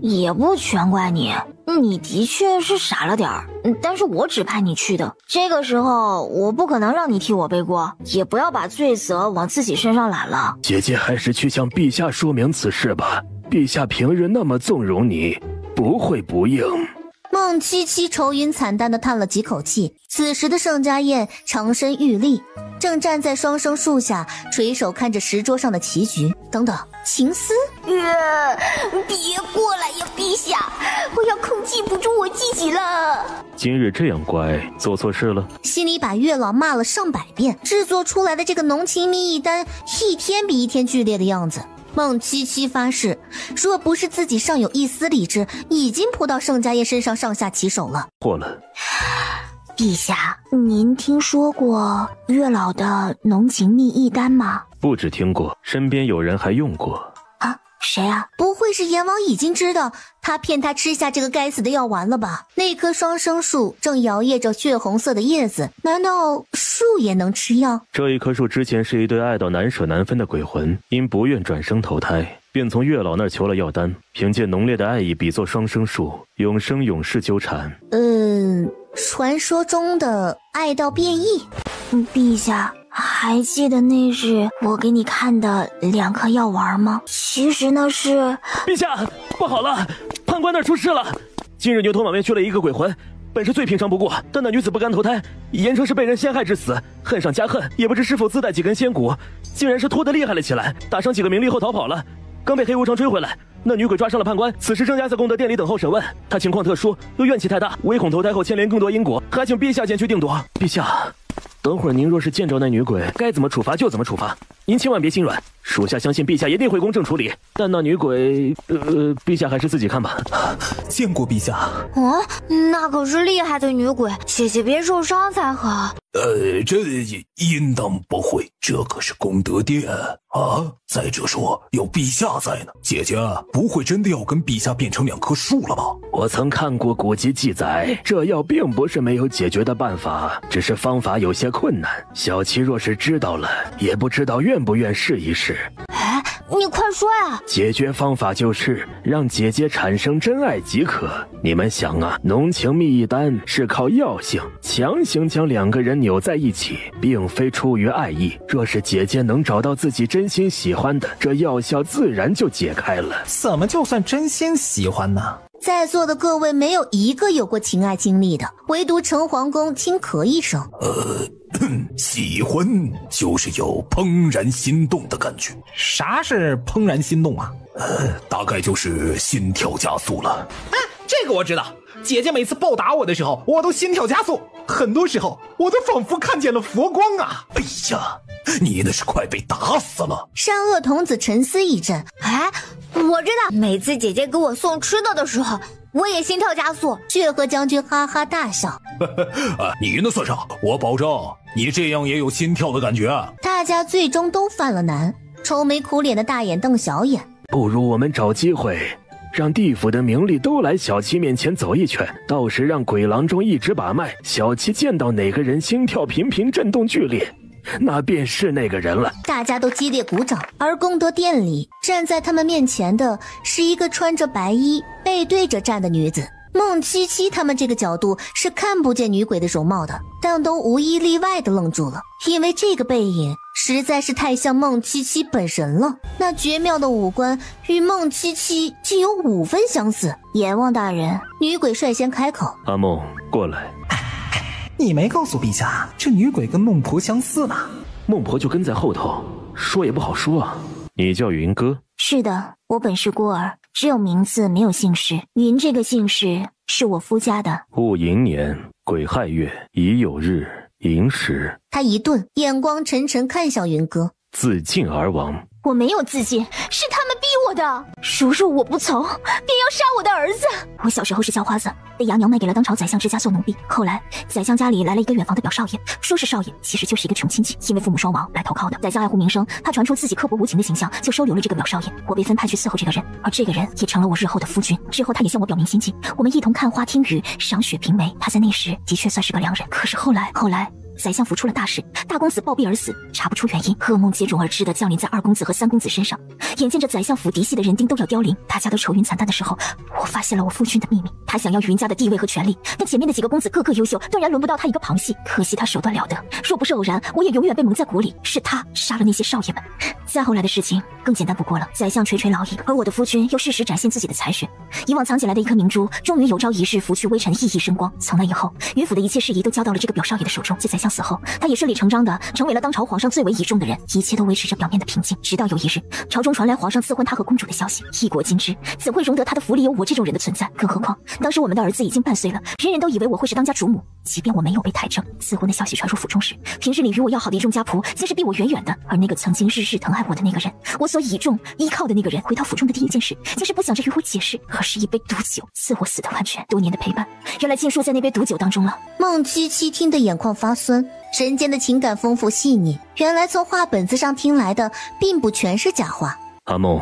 也不全怪你，你的确是傻了点儿，但是我指派你去的，这个时候我不可能让你替我背锅，也不要把罪责往自己身上揽了。姐姐还是去向陛下说明此事吧，陛下平日那么纵容你，不会不应。孟七七愁云惨淡地叹了几口气。此时的盛家燕长身玉立，正站在双生树下，垂手看着石桌上的棋局。等等，情思？别过来呀，陛下，我要控制不住我自己了。今日这样乖，做错事了？心里把月老骂了上百遍，制作出来的这个浓情蜜意丹，一天比一天剧烈的样子。孟七七发誓，若不是自己尚有一丝理智，已经扑到盛家燕身上上下其手了。错了。陛下，您听说过月老的浓情蜜意丹吗？不只听过，身边有人还用过。谁啊？不会是阎王已经知道他骗他吃下这个该死的药丸了吧？那棵双生树正摇曳着血红色的叶子，难道树也能吃药？这一棵树之前是一对爱到难舍难分的鬼魂，因不愿转生投胎，便从月老那儿求了药丹，凭借浓烈的爱意比作双生树，永生永世纠缠。传说中的爱到变异。陛下，还记得那日我给你看的2颗药丸吗？其实那是……陛下，不好了，判官那儿出事了。今日牛头马面去了一个鬼魂，本是最平常不过，但那女子不甘投胎，言称是被人陷害致死，恨上加恨，也不知是否自带几根仙骨，竟然是拖得厉害了起来，打伤几个名利后逃跑了，刚被黑无常追回来。那女鬼抓伤了判官，此时正押在功德殿里等候审问。她情况特殊，又怨气太大，唯恐投胎后牵连更多因果，还请陛下前去定夺。陛下，等会儿您若是见着那女鬼，该怎么处罚就怎么处罚，您千万别心软，属下相信陛下一定会公正处理。但那女鬼，陛下还是自己看吧。见过陛下。哦，那可是厉害的女鬼，姐姐别受伤才好。这应当不会，这可是功德殿啊！再者说，有陛下在呢，姐姐不会真的要跟陛下变成2棵树了吧？我曾看过古籍记载，这药并不是没有解决的办法，只是方法有些困难。小七若是知道了，也不知道愿不愿试一试。哎，你快说呀！解决方法就是让姐姐产生真爱即可。你们想啊，浓情蜜意丹是靠药性强行将2个人扭在一起，并非出于爱意。若是姐姐能找到自己真心喜欢的，这药效自然就解开了。怎么就算真心喜欢呢？在座的各位没有一个有过情爱经历的，唯独陈皇公轻咳一声。喜欢就是有怦然心动的感觉。啥是怦然心动啊？大概就是心跳加速了。这个我知道，姐姐每次暴打我的时候，我都心跳加速，很多时候我都仿佛看见了佛光啊！哎呀，你那是快被打死了。善恶童子沉思一阵，哎，我知道，每次姐姐给我送吃的的时候，我也心跳加速。血鹤将军哈哈大笑。你呢，算上，我保证你这样也有心跳的感觉。大家最终都犯了难，愁眉苦脸的大眼瞪小眼。不如我们找机会让地府的名利都来小七面前走一圈，到时让鬼郎中一直把脉，小七见到哪个人心跳频频震动剧烈，那便是那个人了。大家都激烈鼓掌，而功德殿里站在他们面前的是一个穿着白衣背对着站的女子。孟七七他们这个角度是看不见女鬼的容貌的，但都无一例外的愣住了，因为这个背影实在是太像孟七七本人了。那绝妙的五官与孟七七竟有5分相似。阎王大人，女鬼率先开口：阿梦，过来。你没告诉陛下，这女鬼跟孟婆相似呢？孟婆就跟在后头，说也不好说啊。你叫云歌？是的，我本是孤儿，只有名字没有姓氏。云这个姓氏是我夫家的。戊寅年癸亥月乙酉日寅时。他一顿，眼光沉沉看向云歌，自尽而亡。我没有自尽，是他们逼我的。如若我不从，便要杀我的儿子。我小时候是叫花子，被杨娘卖给了当朝宰相之家做奴婢。后来宰相家里来了一个远房的表少爷，说是少爷，其实就是一个穷亲戚，因为父母双亡来投靠的。宰相爱护名声，怕传出自己刻薄无情的形象，就收留了这个表少爷。我被分派去伺候这个人，而这个人也成了我日后的夫君。之后他也向我表明心迹，我们一同看花听雨，赏雪评梅。他在那时的确算是个良人，可是后来宰相府出了大事，大公子暴毙而死，查不出原因，噩梦接踵而至的降临在2公子和3公子身上。眼见着宰相府嫡系的人丁都要凋零，大家都愁云惨淡的时候，我发现了我夫君的秘密。他想要云家的地位和权力，但前面的几个公子个个优秀，断然轮不到他一个旁系。可惜他手段了得，若不是偶然，我也永远被蒙在鼓里。是他杀了那些少爷们。再后来的事情更简单不过了，宰相垂垂老矣，而我的夫君又适时展现自己的才学，以往藏起来的一颗明珠，终于有朝一日拂去微尘，熠熠生光。从那以后，云府的一切事宜都交到了这个表少爷的手中。在宰相死后，他也顺理成章的成为了当朝皇上最为倚重的人，一切都维持着表面的平静。直到有一日，朝中传来皇上赐婚他和公主的消息，一国今之怎会容得他的府里有我这种人的存在？更何况当时我们的儿子已经半岁了，人人都以为我会是当家主母。即便我没有被抬正，赐婚的消息传入府中时，平日里与我要好的一众家仆竟是避我远远的。而那个曾经日日疼爱我的那个人，我所倚重依靠的那个人，回到府中的第一件事竟是不想着与我解释，而是一杯毒酒赐我死的完全。多年的陪伴，原来尽数在那杯毒酒当中了。孟七七听得眼眶发酸，人间的情感丰富细腻，原来从话本子上听来的并不全是假话。阿梦，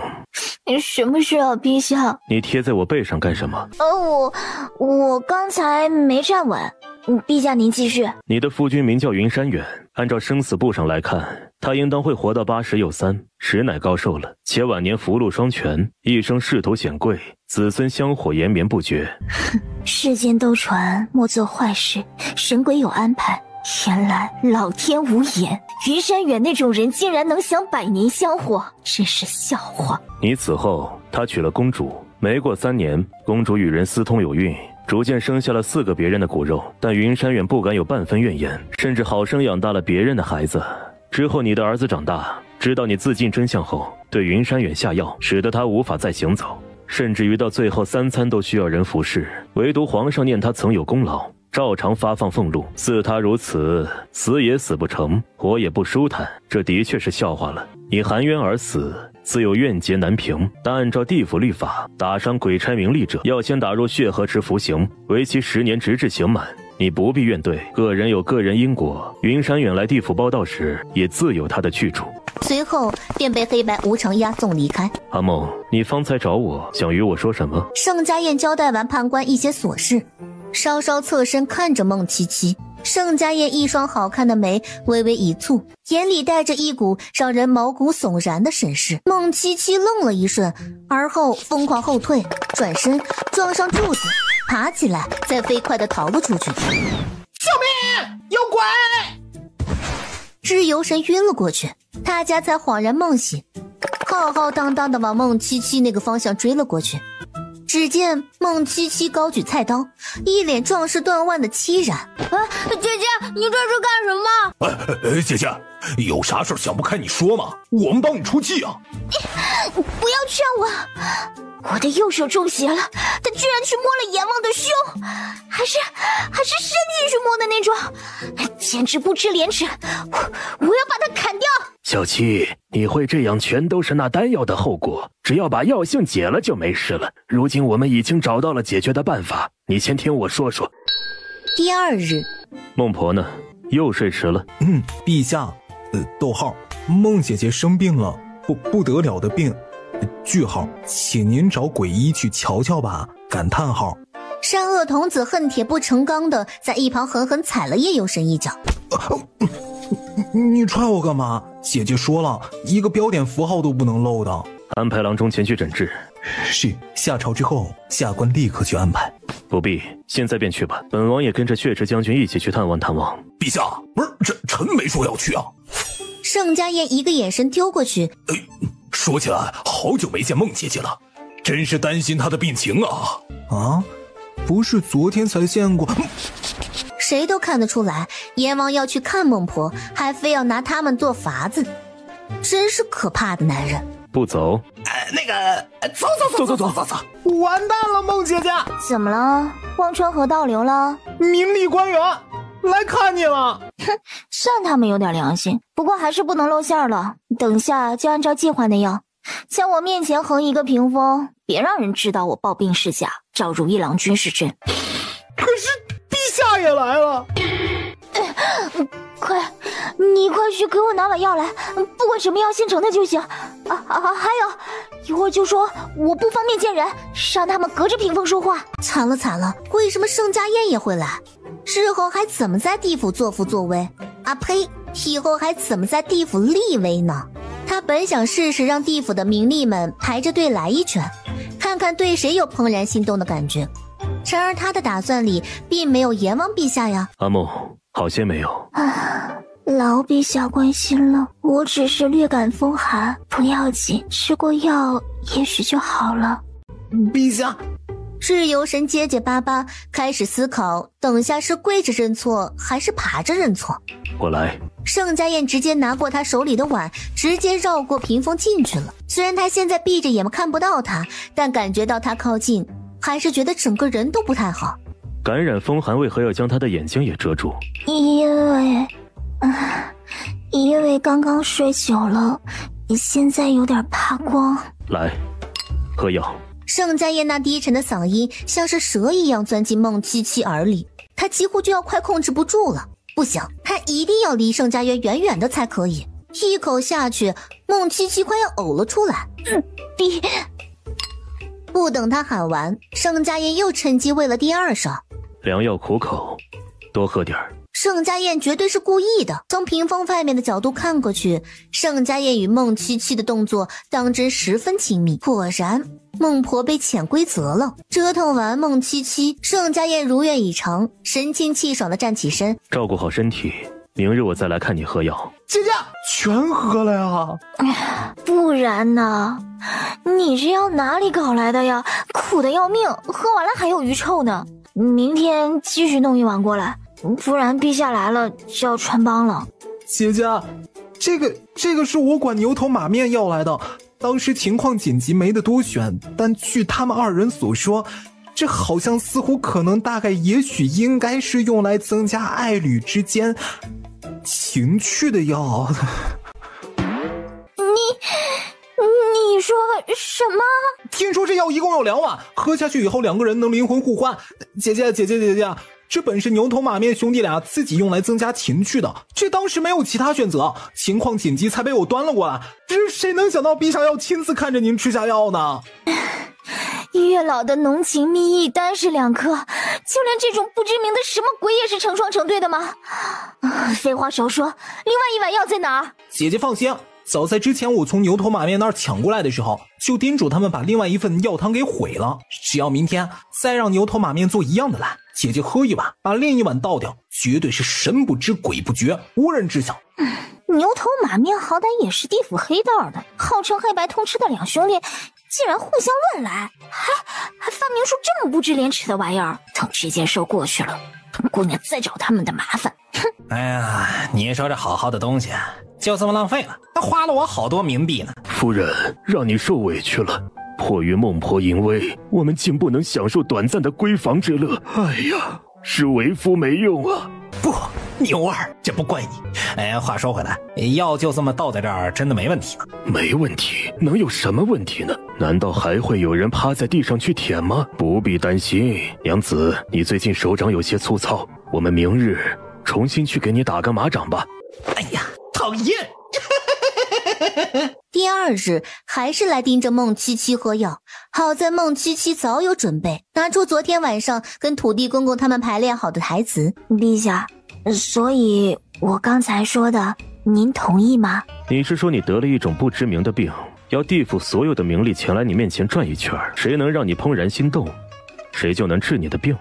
什么事啊，陛下？你贴在我背上干什么？我刚才没站稳。陛下您继续。你的夫君名叫云山远，按照生死簿上来看，他应当会活到80有3，实乃高寿了，且晚年福禄双全，一生仕途显贵，子孙香火延绵不绝。世间都传莫做坏事，神鬼有安排。原来老天无眼，云山远那种人竟然能享100年香火，真是笑话。你死后，他娶了公主，没过3年，公主与人私通有孕，逐渐生下了4个别人的骨肉，但云山远不敢有半分怨言，甚至好生养大了别人的孩子。之后你的儿子长大，知道你自尽真相后，对云山远下药，使得他无法再行走，甚至于到最后3餐都需要人服侍，唯独皇上念他曾有功劳，照常发放俸禄，似他如此，死也死不成，活也不舒坦，这的确是笑话了。你含冤而死，自有怨结难平，但按照地府律法，打伤鬼差名利者，要先打入血河池服刑，为期10年，直至刑满。你不必怨怼，个人有个人因果。云山远来地府报道时，也自有他的去处。随后便被黑白无常押送离开。阿梦，你方才找我，想与我说什么？盛家燕交代完判官一些琐事，稍稍侧身看着孟七七。盛家燕一双好看的眉微微一蹙，眼里带着一股让人毛骨悚然的审视。孟七七愣了一瞬，而后疯狂后退，转身撞上柱子，爬起来，再飞快地逃了出去。救命！有鬼！日游神晕了过去，大家才恍然梦醒，浩浩荡荡地往孟七七那个方向追了过去。只见孟七七高举菜刀，一脸壮士断腕的凄然。姐姐，你这是干什么？姐姐，有啥事想不开你说嘛，我们帮你出气啊！不要劝我，我的右手中邪了，他居然去摸了阎王的胸，还是伸进去摸的那种，简直不知廉耻！我要把他砍掉！小七，你会这样全都是那丹药的后果，只要把药性解了就没事了。如今我们已经找到了解决的办法，你先听我说说。第2日，孟婆呢？又睡迟了。陛下，逗号，孟姐姐生病了，不得了的病，句号，请您找鬼医去瞧瞧吧，感叹号。善恶童子恨铁不成钢的在一旁狠狠踩了叶有神一脚。你踹我干嘛？姐姐说了，一个标点符号都不能漏的。安排郎中前去诊治。是，下朝之后，下官立刻去安排。不必，现在便去吧。本王也跟着血池将军一起去探望探望。陛下，不是，臣没说要去啊。盛家燕一个眼神丢过去。说起来，好久没见孟姐姐了，真是担心她的病情啊。啊，不是昨天才见过。谁都看得出来，阎王要去看孟婆，还非要拿他们做法子，真是可怕的男人。不走？走！完蛋了，孟姐姐！怎么了？忘川河倒流了？民力官员来看你了。算他们有点良心，不过还是不能露馅了。等下就按照计划那样，在我面前横一个屏风，别让人知道我抱病逝假，赵如意郎君是真。可是陛下也来了。你快去给我拿碗药来，不管什么药现成的就行。还有，一会儿就说我不方便见人，让他们隔着屏风说话。惨了，为什么盛家燕也会来？日后还怎么在地府作福作威？啊呸！以后还怎么在地府立威呢？他本想试试让地府的名吏们排着队来一拳，看看对谁有怦然心动的感觉。然而他的打算里并没有阎王陛下呀。阿梦，好些没有？劳陛下关心了，我只是略感风寒，不要紧，吃过药也许就好了。陛下，日游神结结巴巴开始思考，等下是跪着认错还是爬着认错。我来。盛家燕直接拿过他手里的碗，直接绕过屏风进去了。虽然他现在闭着眼看不到他，但感觉到他靠近，还是觉得整个人都不太好。感染风寒为何要将他的眼睛也遮住？因为刚刚睡久了，现在有点怕光。来，喝药。盛家燕那低沉的嗓音像是蛇一样钻进孟七七耳里，他几乎就要快控制不住了。不行，他一定要离盛家燕远远的才可以。一口下去，孟七七快要呕了出来。不等他喊完，盛家燕又趁机喂了第2勺。良药苦口，多喝点儿。盛家燕绝对是故意的。从屏风外面的角度看过去，盛家燕与孟七七的动作当真十分亲密。果然，孟婆被潜规则了。折腾完孟七七，盛家燕如愿以偿，神清气爽地站起身，照顾好身体，明日我再来看你喝药。姐姐，全喝了呀？不然呢？你这药哪里搞来的呀？苦得要命，喝完了还有余臭呢。明天继续弄一碗过来，不然陛下来了就要穿帮了。姐姐，这个是我管牛头马面要来的，当时情况紧急没得多选，但据他们二人所说，这好像似乎可能大概也许应该是用来增加爱侣之间情趣的药。你说什么？听说这药一共有2碗，喝下去以后2个人能灵魂互换。姐姐，这本是牛头马面兄弟俩自己用来增加情趣的，这当时没有其他选择，情况紧急才被我端了过来。这谁能想到陛下要亲自看着您吃下药呢？月老的浓情蜜意单是2颗，就连这种不知名的什么鬼也是成双成对的吗？废话少说，另外1碗药在哪儿？姐姐放心，早在之前我从牛头马面那儿抢过来的时候，就叮嘱他们把另外1份药汤给毁了，只要明天再让牛头马面做一样的来，姐姐喝1碗，把另1碗倒掉，绝对是神不知鬼不觉，无人知晓。牛头马面好歹也是地府黑道的，号称黑白通吃的2兄弟，竟然互相乱来，还发明出这么不知廉耻的玩意儿。等这件事过去了，本姑娘再找他们的麻烦。哼！哎呀，你说这好好的东西就这么浪费了，那花了我好多冥币呢。夫人，让你受委屈了。迫于孟婆淫威，我们竟不能享受短暂的闺房之乐。哎呀，是为夫没用啊！不，牛儿，这不怪你。话说回来，药就这么倒在这儿，真的没问题吗？没问题，能有什么问题呢？难道还会有人趴在地上去舔吗？不必担心，娘子，你最近手掌有些粗糙，我们明日重新去给你打个马掌吧。哎呀，讨厌！第2日还是来盯着孟七七喝药，好在孟七七早有准备，拿出昨天晚上跟土地公公他们排练好的台词。陛下，所以我刚才说的，您同意吗？你是说你得了一种不知名的病，要地府所有的名利前来你面前转一圈，谁能让你怦然心动，谁就能治你的病。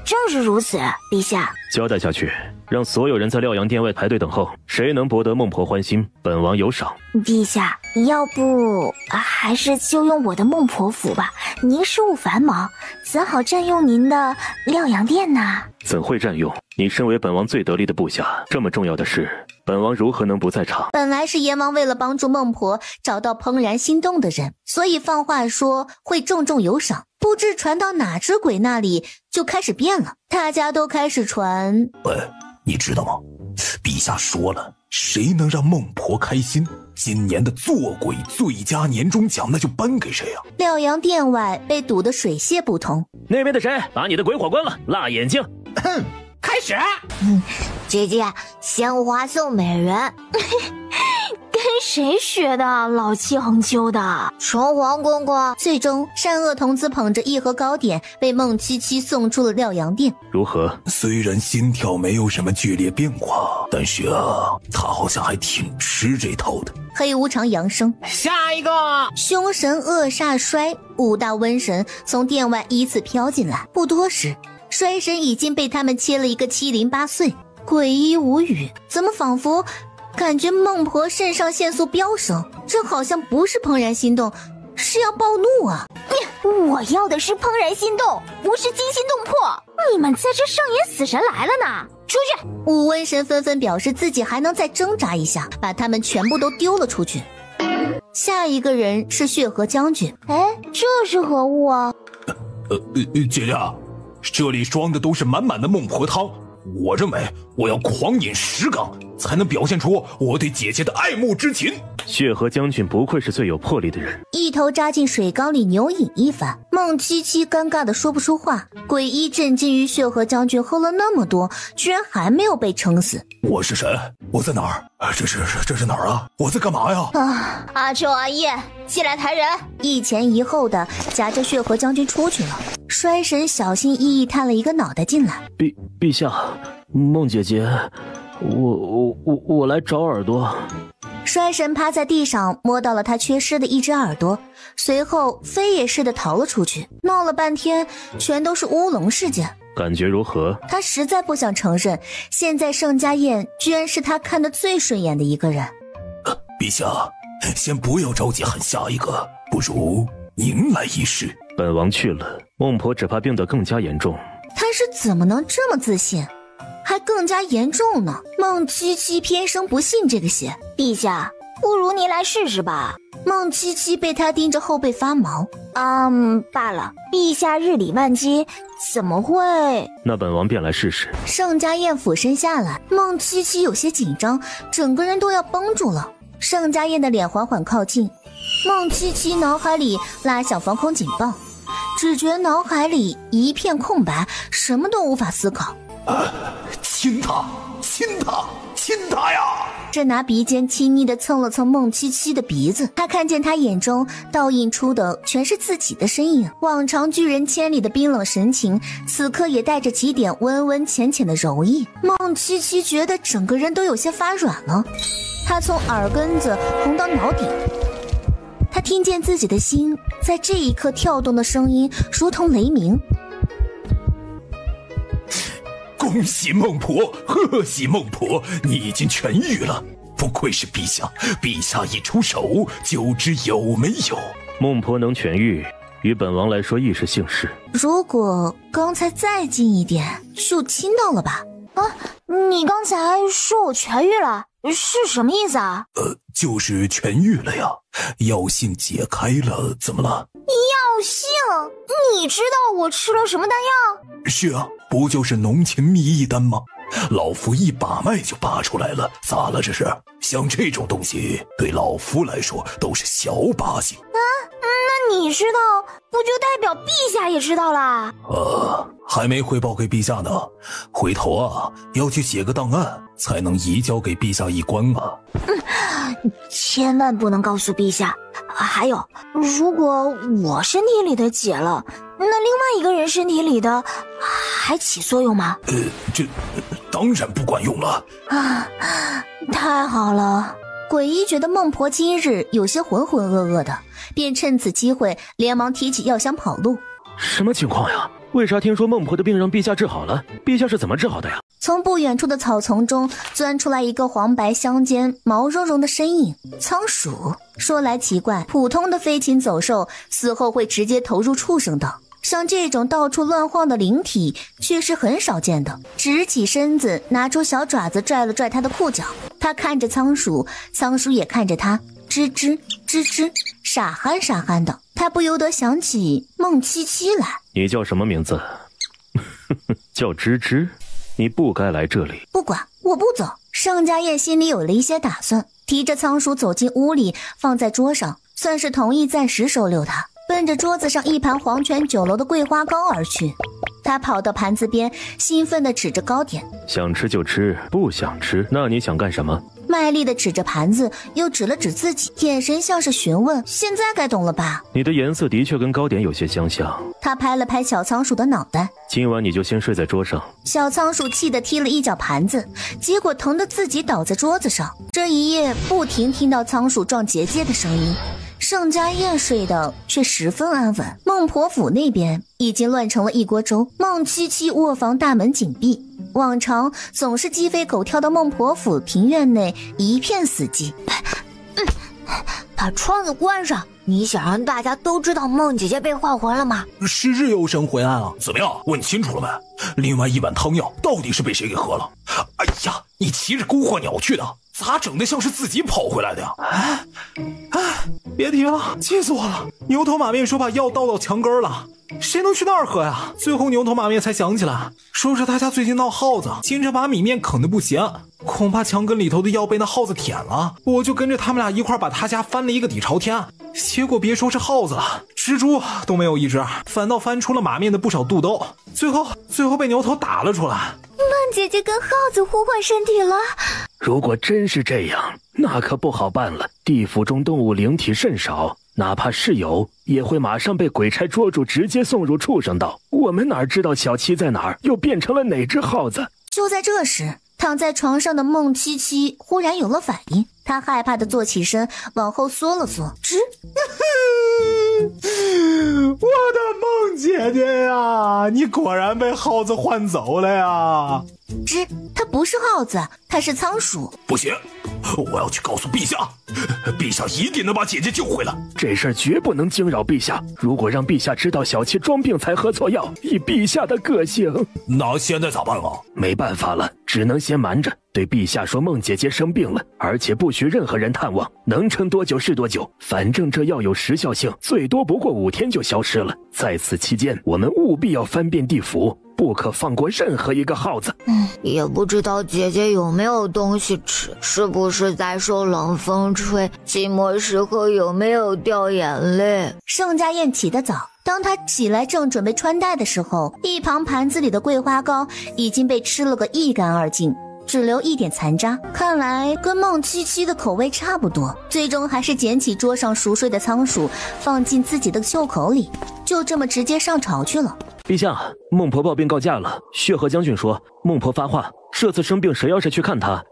正是如此，陛下。交代下去，让所有人在廖阳殿外排队等候，谁能博得孟婆欢心，本王有赏。陛下，要不还是就用我的孟婆符吧，您事务繁忙，怎好占用您的廖阳殿呢？怎会占用？你身为本王最得力的部下，这么重要的事，本王如何能不在场？本来是阎王为了帮助孟婆找到怦然心动的人，所以放话说会重重有赏，不知传到哪只鬼那里就开始变了，大家都开始传。喂，你知道吗？陛下说了，谁能让孟婆开心，今年的做鬼最佳年终奖那就颁给谁啊！廖阳殿外被堵得水泄不通。那边的谁把你的鬼火关了？辣眼睛！开始。姐姐，鲜花送美人。跟谁学的？老气横秋的。崇皇公公。最终，善恶童子捧着1盒糕点被孟七七送出了廖阳殿。如何？虽然心跳没有什么剧烈变化，但是他好像还挺吃这套的。黑无常扬声。下一个。凶神恶煞衰5大瘟神从殿外依次飘进来，不多时，衰神已经被他们切了一个7零8碎，诡异无语。怎么仿佛感觉孟婆肾上腺素飙升，这好像不是怦然心动，是要暴怒啊！我要的是怦然心动，不是惊心动魄。你们在这上演死神来了呢！出去！5瘟神纷纷表示自己还能再挣扎一下，把他们全部都丢了出去。下一个人是血河将军。这是何物啊？姐姐，这里装的都是满满的孟婆汤，我认为我要狂饮10缸，才能表现出我对姐姐的爱慕之情。血河将军不愧是最有魄力的人，一头扎进水缸里扭饮一番。孟七七尴尬的说不出话，诡异震惊于血河将军喝了那么多，居然还没有被撑死。我是谁？我在哪儿？这是哪儿啊？我在干嘛呀？阿秋阿叶，进来抬人。一前一后的夹着血河将军出去了。衰神小心翼翼探了一个脑袋进来。陛下，梦姐姐，我来找耳朵。衰神趴在地上摸到了他缺失的一只耳朵，随后飞也似的逃了出去。闹了半天全都是乌龙事件，感觉如何？他实在不想承认，现在盛家燕居然是他看得最顺眼的一个人。陛下，先不要着急喊下一个，不如您来一试。本王去了，孟婆只怕病得更加严重。他是怎么能这么自信？还更加严重呢。孟七七偏生不信这个邪。陛下，不如你来试试吧。孟七七被他盯着后背发毛。罢了，陛下日理万机，怎么会？那本王便来试试。盛家燕俯身下来，孟七七有些紧张，整个人都要绷住了。盛家燕的脸缓缓靠近，孟七七脑海里拉响防空警报，只觉脑海里一片空白，什么都无法思考。亲他，亲他，亲他呀！这拿鼻尖亲昵地蹭了蹭孟七七的鼻子，他看见他眼中倒映出的全是自己的身影，往常拒人千里的冰冷神情，此刻也带着几点温温浅浅的柔意。孟七七觉得整个人都有些发软了，他从耳根子红到脑顶，他听见自己的心在这一刻跳动的声音如同雷鸣。恭喜孟婆，贺喜孟婆，你已经痊愈了，不愧是陛下，陛下一出手就知有没有。孟婆能痊愈，于本王来说亦是幸事。如果刚才再近一点，就亲到了吧？你刚才说我痊愈了，是什么意思啊？就是痊愈了呀，药性解开了，怎么了？药性？你知道我吃了什么丹药？是啊，不就是浓情蜜意丹吗？老夫一把脉就拔出来了，咋了这是？像这种东西对老夫来说都是小把戏。那你知道，不就代表陛下也知道啦？还没汇报给陛下呢，回头啊要去写个档案，才能移交给陛下一关啊。千万不能告诉陛下。还有，如果我身体里的解了，那另外一个人身体里的还起作用吗？这当然不管用了。太好了。鬼医觉得孟婆今日有些浑浑噩噩的，便趁此机会连忙提起药箱跑路。什么情况呀？为啥听说孟婆的病让陛下治好了？陛下是怎么治好的呀？从不远处的草丛中钻出来一个黄白相间、毛茸茸的身影，仓鼠。说来奇怪，普通的飞禽走兽死后会直接投入畜生道，像这种到处乱晃的灵体却是很少见的。直起身子，拿出小爪子拽了拽他的裤脚。他看着仓鼠，仓鼠也看着他，吱吱吱吱，傻憨傻憨的。他不由得想起孟七七来。你叫什么名字？叫芝芝。你不该来这里。不管，我不走。盛家燕心里有了一些打算，提着仓鼠走进屋里，放在桌上，算是同意暂时收留他。奔着桌子上一盘黄泉酒楼的桂花糕而去。他跑到盘子边，兴奋地指着糕点，想吃就吃，不想吃，那你想干什么？卖力地指着盘子，又指了指自己，眼神像是询问。现在该懂了吧？你的颜色的确跟糕点有些相像。他拍了拍小仓鼠的脑袋，今晚你就先睡在桌上。小仓鼠气得踢了一脚盘子，结果疼得自己倒在桌子上。这一夜不停听到仓鼠撞结界的声音。盛家燕睡的却十分安稳。孟婆府那边已经乱成了一锅粥。孟七七卧房大门紧闭，往常总是鸡飞狗跳的孟婆府庭院内一片死寂。把窗子关上，你想让大家都知道孟姐姐被唤回了吗？是日游神回来了，怎么样？问清楚了没？另外一碗汤药到底是被谁给喝了？哎呀，你骑着孤鹤鸟去的，咋整的像是自己跑回来的呀？别提了，气死我了！牛头马面说把药倒到墙根了，谁能去那儿喝呀？最后牛头马面才想起来，说是他家最近闹耗子，经常把米面啃得不行，恐怕墙根里头的药被那耗子舔了。我就跟着他们俩一块把他家翻了一个底朝天，结果别说是耗子了，蜘蛛都没有一只，反倒翻出了马面的不少肚兜，最后被牛头打了出来。孟姐姐跟耗子互换身体了。如果真是这样，那可不好办了。地府中动物灵体甚少，哪怕是有，也会马上被鬼差捉住，直接送入畜生道。我们哪知道小七在哪儿，又变成了哪只耗子？就在这时，躺在床上的孟七七忽然有了反应，她害怕地坐起身，往后缩了缩。我的孟姐姐呀，你果然被耗子换走了呀！它不是耗子，它是仓鼠。不行，我要去告诉陛下，陛下一定能把姐姐救回来。这事儿绝不能惊扰陛下，如果让陛下知道小妾装病才喝错药，以陛下的个性，那现在咋办啊？没办法了，只能先瞒着，对陛下说孟姐姐生病了，而且不许任何人探望，能撑多久是多久，反正这药有时效性，最多不过5天就消失了。在此期间，我们务必要翻遍地府，不可放过任何一个耗子。也不知道姐姐有没有东西吃，是不是在受冷风吹，寂寞时候有没有掉眼泪。盛家燕起得早，当她起来正准备穿戴的时候，一旁盘子里的桂花糕已经被吃了个一干二净，只留一点残渣，看来跟孟七七的口味差不多。最终还是捡起桌上熟睡的仓鼠，放进自己的袖口里，就这么直接上朝去了。陛下，孟婆抱病告假了。血河将军说，孟婆发话，这次生病谁要是去看她，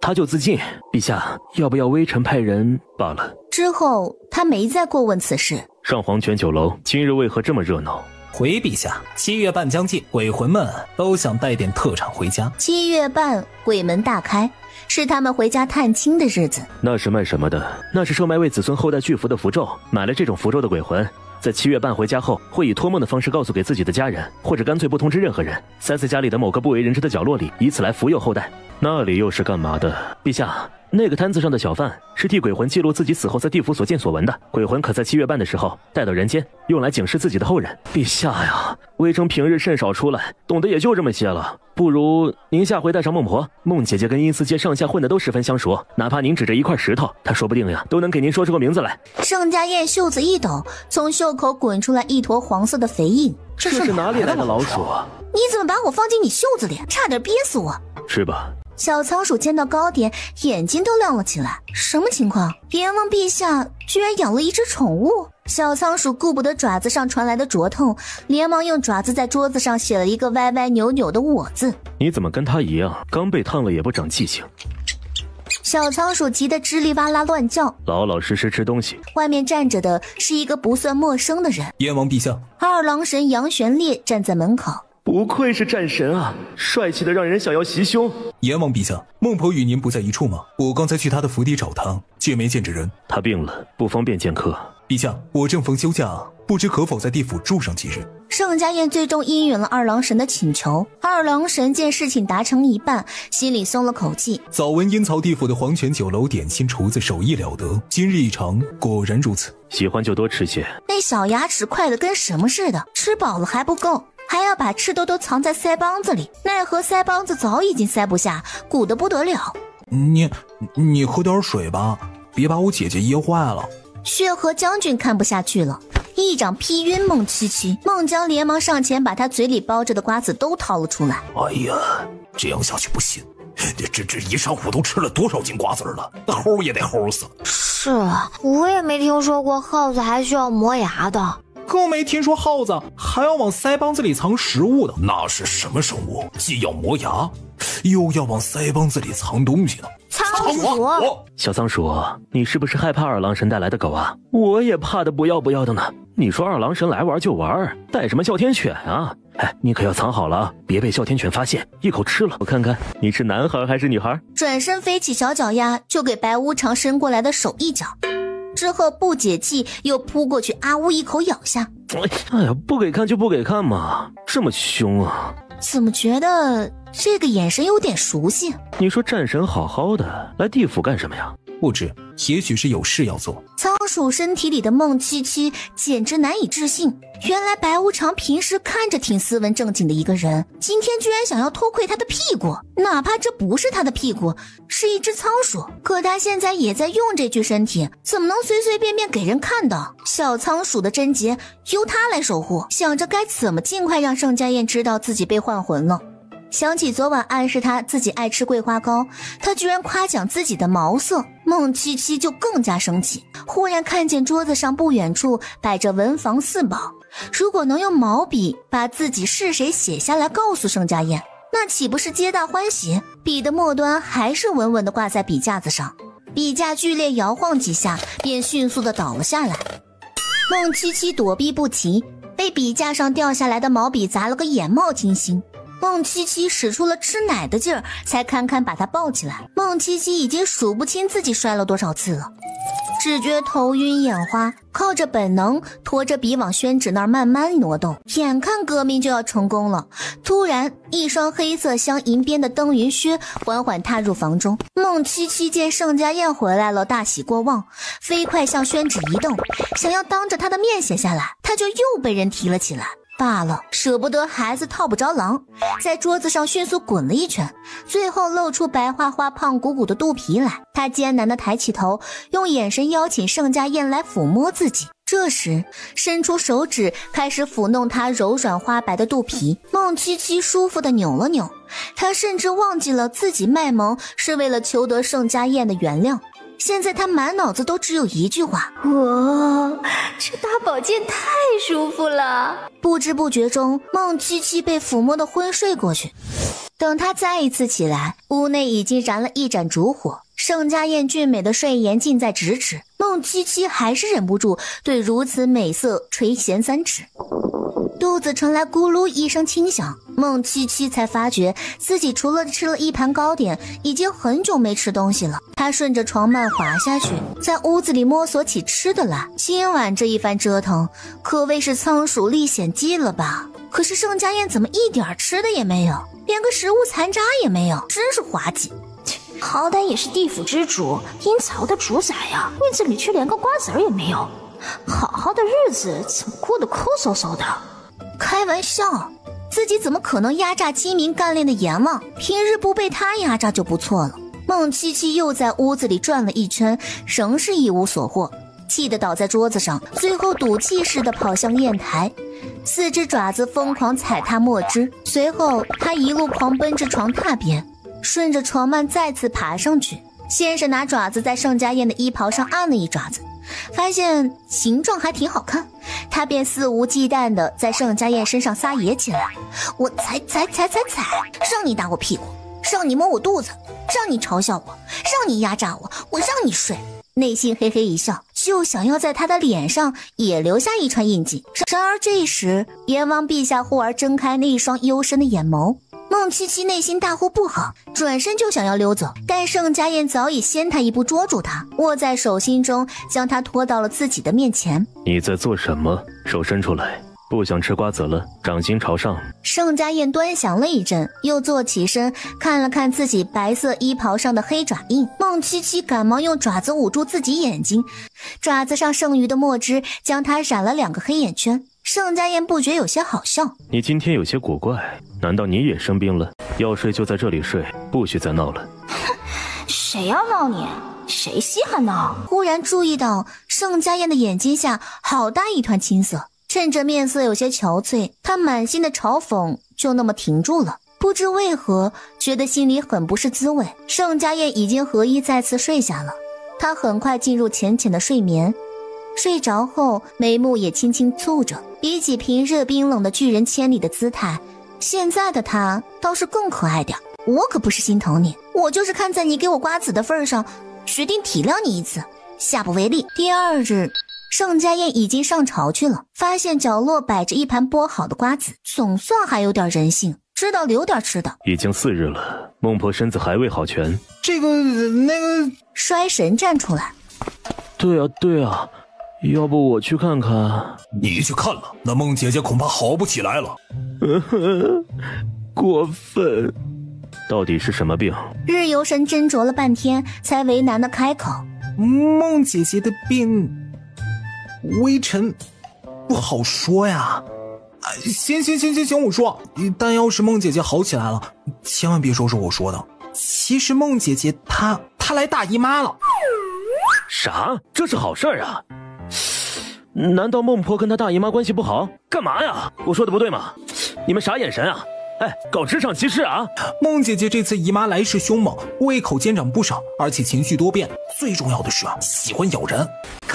她就自尽。陛下，要不要微臣派人罢了？之后他没再过问此事。上黄泉酒楼，今日为何这么热闹？回陛下，7月半将近，鬼魂们都想带点特产回家。7月半，鬼门大开，是他们回家探亲的日子。那是卖什么的？那是售卖为子孙后代巨福的符咒。买了这种符咒的鬼魂，在7月半回家后，会以托梦的方式告诉给自己的家人，或者干脆不通知任何人，塞在家里的某个不为人知的角落里，以此来福佑后代。那里又是干嘛的？陛下，那个摊子上的小贩是替鬼魂记录自己死后在地府所见所闻的，鬼魂可在7月半的时候带到人间，用来警示自己的后人。陛下呀，微臣平日甚少出来，懂得也就这么些了。不如您下回带上孟婆，孟姐姐跟阴司街上下混的都十分相熟，哪怕您指着一块石头，她说不定呀都能给您说出个名字来。盛家燕袖子一抖，从袖口滚出来一坨黄色的肥印。这是哪里来的老鼠啊？你怎么把我放进你袖子里？差点憋死我！吃吧。小仓鼠见到糕点，眼睛都亮了起来。什么情况？阎王陛下居然养了一只宠物？小仓鼠顾不得爪子上传来的灼痛，连忙用爪子在桌子上写了一个歪歪扭扭的我字。你怎么跟他一样，刚被烫了也不长记性？小仓鼠急得吱哩哇啦乱叫，老老实实吃东西。外面站着的是一个不算陌生的人。燕王陛下，二郎神杨玄烈站在门口。不愧是战神啊，帅气的让人想要袭胸。阎王陛下，孟婆与您不在一处吗？我刚才去她的府邸找她，却没见着人。她病了，不方便见客。陛下，我正逢休假，不知可否在地府住上几日。盛家燕最终应允了二郎神的请求。二郎神见事情达成一半，心里松了口气。早闻阴曹地府的黄泉酒楼点心厨子手艺了得，今日一尝，果然如此。喜欢就多吃些。那小牙齿快得跟什么似的，吃饱了还不够，还要把吃的都藏在腮帮子里，奈何腮帮子早已经塞不下，鼓得不得了。你喝点水吧，别把我姐姐噎坏了。血河将军看不下去了，一掌劈晕孟七七。孟姜连忙上前把他嘴里包着的瓜子都掏了出来。哎呀，这样下去不行，这一上午都吃了多少斤瓜子了，齁也得齁死。是啊，我也没听说过耗子还需要磨牙的。更没听说耗子还要往腮帮子里藏食物的。那是什么生物？既要磨牙，又要往腮帮子里藏东西呢？仓鼠，小仓鼠，你是不是害怕二郎神带来的狗啊？我也怕得不要不要的呢。你说二郎神来玩就玩，带什么哮天犬啊？哎，你可要藏好了啊，别被哮天犬发现，一口吃了。我看看你是男孩还是女孩？转身飞起小脚丫，就给白无常伸过来的手一脚。之后不解气，又扑过去，啊呜一口咬下。哎呀，不给看就不给看嘛，这么凶啊！怎么觉得这个眼神有点熟悉？你说战神好好的，来地府干什么呀？不知，也许是有事要做。仓鼠身体里的孟七七简直难以置信，原来白无常平时看着挺斯文正经的一个人，今天居然想要偷窥他的屁股，哪怕这不是他的屁股，是一只仓鼠，可他现在也在用这具身体，怎么能随随便便给人看到？小仓鼠的贞洁由他来守护，想着该怎么尽快让盛家燕知道自己被换魂了。想起昨晚暗示他自己爱吃桂花糕，他居然夸奖自己的毛色，孟七七就更加生气。忽然看见桌子上不远处摆着文房四宝，如果能用毛笔把自己是谁写下来告诉盛家燕，那岂不是皆大欢喜？笔的末端还是稳稳地挂在笔架子上，笔架剧烈摇晃几下，便迅速地倒了下来。孟七七躲避不及，被笔架上掉下来的毛笔砸了个眼冒金星。孟七七使出了吃奶的劲儿，才堪堪把他抱起来。孟七七已经数不清自己摔了多少次了，只觉头晕眼花，靠着本能拖着笔往宣纸那儿慢慢挪动。眼看革命就要成功了，突然一双黑色镶银边的登云靴缓缓踏入房中。孟七七见盛家燕回来了，大喜过望，飞快向宣纸移动，想要当着他的面写下来，他就又被人提了起来。罢了，舍不得孩子套不着狼，在桌子上迅速滚了一圈，最后露出白花花胖鼓鼓的肚皮来。他艰难地抬起头，用眼神邀请盛家燕来抚摸自己。这时伸出手指开始抚弄他柔软花白的肚皮。孟七七舒服地扭了扭，他甚至忘记了自己卖萌是为了求得盛家燕的原谅。现在他满脑子都只有一句话：哇，这大保健太舒服了。不知不觉中，孟七七被抚摸得昏睡过去。等他再一次起来，屋内已经燃了一盏烛火，盛家燕俊美的睡颜近在咫尺。孟七七还是忍不住对如此美色垂涎三尺。肚子传来咕噜一声轻响，孟七七才发觉自己除了吃了一盘糕点，已经很久没吃东西了。他顺着床幔滑下去，在屋子里摸索起吃的来。今晚这一番折腾，可谓是仓鼠历险记了吧？可是盛家燕怎么一点吃的也没有，连个食物残渣也没有，真是滑稽。好歹也是地府之主，阴曹的主宰呀，院子里却连个瓜子儿也没有，好好的日子怎么过得抠搜搜的？开玩笑，自己怎么可能压榨精明干练的阎王？平日不被他压榨就不错了。孟七七又在屋子里转了一圈，仍是一无所获，气得倒在桌子上，最后赌气似的跑向砚台，四只爪子疯狂踩踏墨汁。随后他一路狂奔至床榻边，顺着床幔再次爬上去，先是拿爪子在盛家燕的衣袍上按了一爪子，发现形状还挺好看，他便肆无忌惮地在盛家燕身上撒野起来。我踩，让你打我屁股，让你摸我肚子，让你嘲笑我，让你压榨我，我让你睡。内心嘿嘿一笑，就想要在他的脸上也留下一串印记。然而这时阎王陛下忽而睁开那一双幽深的眼眸，孟七七内心大呼不好，转身就想要溜走，但盛家燕早已先他一步捉住他，握在手心中，将他拖到了自己的面前。你在做什么？手伸出来，不想吃瓜子了，掌心朝上。盛家燕端详了一阵，又坐起身，看了看自己白色衣袍上的黑爪印。孟七七赶忙用爪子捂住自己眼睛，爪子上剩余的墨汁将他染了2个黑眼圈。盛家燕不觉有些好笑，你今天有些古怪，难道你也生病了？要睡就在这里睡，不许再闹了。谁要闹你？谁稀罕闹？忽然注意到盛家燕的眼睛下好大一团青色，趁着面色有些憔悴，他满心的嘲讽就那么停住了。不知为何，觉得心里很不是滋味。盛家燕已经合衣再次睡下了，他很快进入浅浅的睡眠。睡着后，眉目也轻轻蹙着，比起平日冰冷的拒人千里的姿态，现在的他倒是更可爱点。我可不是心疼你，我就是看在你给我瓜子的份上，决定体谅你一次，下不为例。第二日，盛家燕已经上朝去了，发现角落摆着一盘剥好的瓜子，总算还有点人性，知道留点吃的。已经4日了，孟婆身子还未好全。那个衰神站出来，对啊，要不我去看看？你去看了，那孟姐姐恐怕好不起来了。过分！到底是什么病？日游神斟酌了半天，才为难地开口：孟姐姐的病，微臣不好说呀。行，我说，但要是孟姐姐好起来了，千万别说是我说的。其实孟姐姐她来大姨妈了。啥？这是好事啊？难道孟婆跟她大姨妈关系不好？干嘛呀？我说的不对吗？你们啥眼神啊？哎，搞职场歧视啊！孟姐姐这次姨妈来势凶猛，胃口见长不少，而且情绪多变，最重要的是喜欢咬人。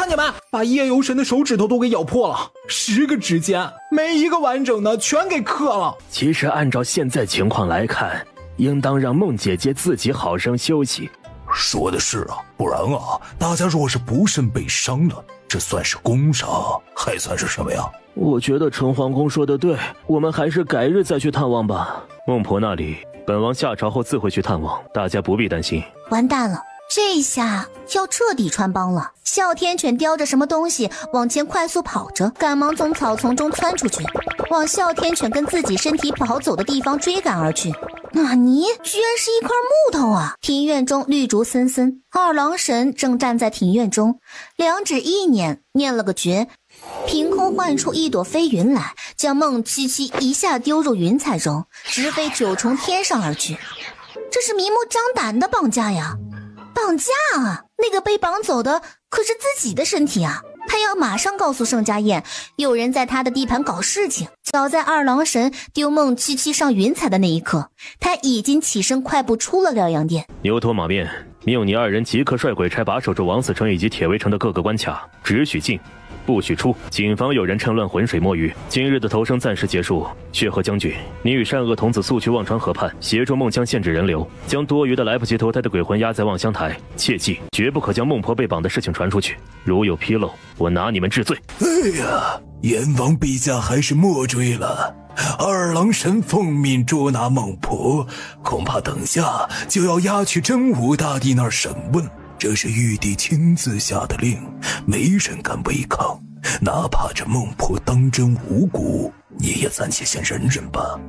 看见没？把夜游神的手指头都给咬破了，10个指尖，没一个完整的，全给刻了。其实按照现在情况来看，应当让梦姐姐自己好生休息。说的是啊，不然啊，大家若是不慎被伤了，这算是攻杀，还算是什么呀？我觉得陈皇公说的对，我们还是改日再去探望吧。孟婆那里，本王下朝后自会去探望，大家不必担心。完蛋了，这下要彻底穿帮了。哮天犬叼着什么东西往前快速跑着，赶忙从草丛中窜出去，往哮天犬跟自己身体跑走的地方追赶而去。纳尼？居然是一块木头啊！庭院中绿竹森森，二郎神正站在庭院中，两指一捻，念了个诀，凭空唤出一朵飞云来，将孟七七一下丢入云彩中，直飞9重天上而去。这是明目张胆的绑架呀！绑架啊！那个被绑走的可是自己的身体啊！他要马上告诉盛家燕，有人在他的地盘搞事情。早在二郎神丢孟七七上云彩的那一刻，他已经起身快步出了辽阳殿。牛头马面，命你2人即刻率鬼差把守住王死城以及铁围城的各个关卡，只许进不许出，谨防有人趁乱浑水摸鱼。今日的投生暂时结束，血河将军，你与善恶童子速去忘川河畔，协助孟羌限制人流，将多余的来不及投胎的鬼魂压在望乡台。切记，绝不可将孟婆被绑的事情传出去，如有纰漏，我拿你们治罪。哎呀，阎王陛下还是莫追了。二郎神奉命捉拿孟婆，恐怕等下就要押去真武大帝那儿审问。这是玉帝亲自下的令，没人敢违抗，哪怕这孟婆当真无辜，你也暂且先忍忍吧。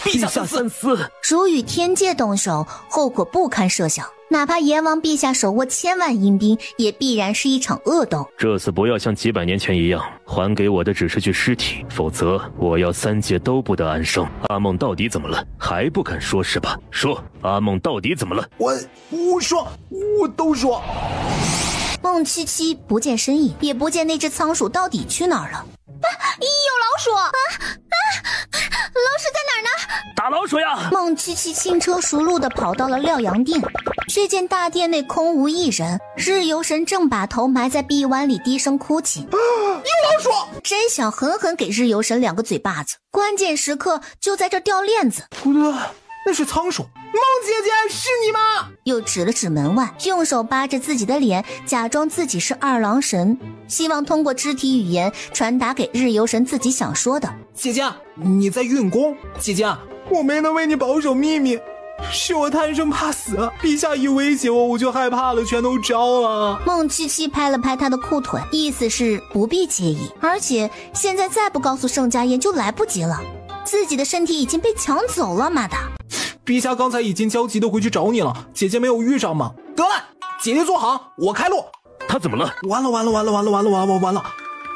陛下三思！如与天界动手，后果不堪设想。哪怕阎王陛下手握1000万阴兵，也必然是一场恶斗。这次不要像几百年前一样，还给我的只是具尸体，否则我要3界都不得安生。阿梦到底怎么了？还不敢说是吧？说，阿梦到底怎么了？我说，我都说。孟七七不见身影，也不见那只仓鼠到底去哪儿了。有老鼠啊！老鼠在哪儿呢？打老鼠呀！孟七七轻车熟路地跑到了辽阳殿，却见大殿内空无一人，日游神正把头埋在臂弯里低声哭泣。有老鼠！真想狠狠给日游神2个嘴巴子，关键时刻就在这掉链子。不对，那是仓鼠。孟姐姐，是你吗？又指了指门外，用手扒着自己的脸，假装自己是二郎神，希望通过肢体语言传达给日游神自己想说的。姐姐，你在运功。姐姐，我没能为你保守秘密，是我贪生怕死，陛下一威胁我就害怕了，全都招了。孟七七拍了拍他的裤腿，意思是不必介意，而且现在再不告诉盛家燕就来不及了，自己的身体已经被抢走了。妈的，陛下刚才已经焦急的回去找你了，姐姐没有遇上吗？得了，姐姐坐好，我开路。他怎么了？完了，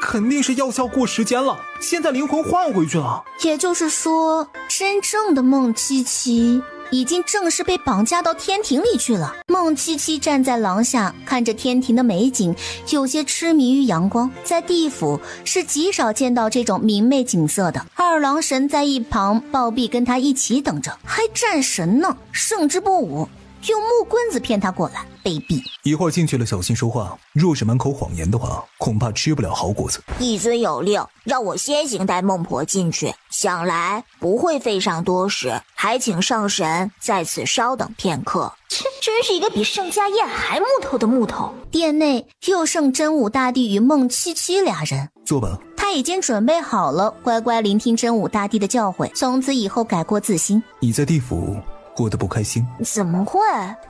肯定是药效过时间了，现在灵魂换回去了。也就是说，真正的孟七七已经正式被绑架到天庭里去了。孟七七站在廊下，看着天庭的美景，有些痴迷于阳光。在地府是极少见到这种明媚景色的。二郎神在一旁暴毙跟他一起等着，还战神呢，胜之不武，用木棍子骗他过来，卑鄙！一会儿进去了，小心说话，若是满口谎言的话，恐怕吃不了好果子。一尊有令，让我先行带孟婆进去，想来不会费上多时，还请上神在此稍等片刻。切，真是一个比盛家燕还木头的木头。殿内又剩真武大帝与孟七七2人。坐吧。他已经准备好了，乖乖聆听真武大帝的教诲，从此以后改过自新。你在地府过得不开心？怎么会？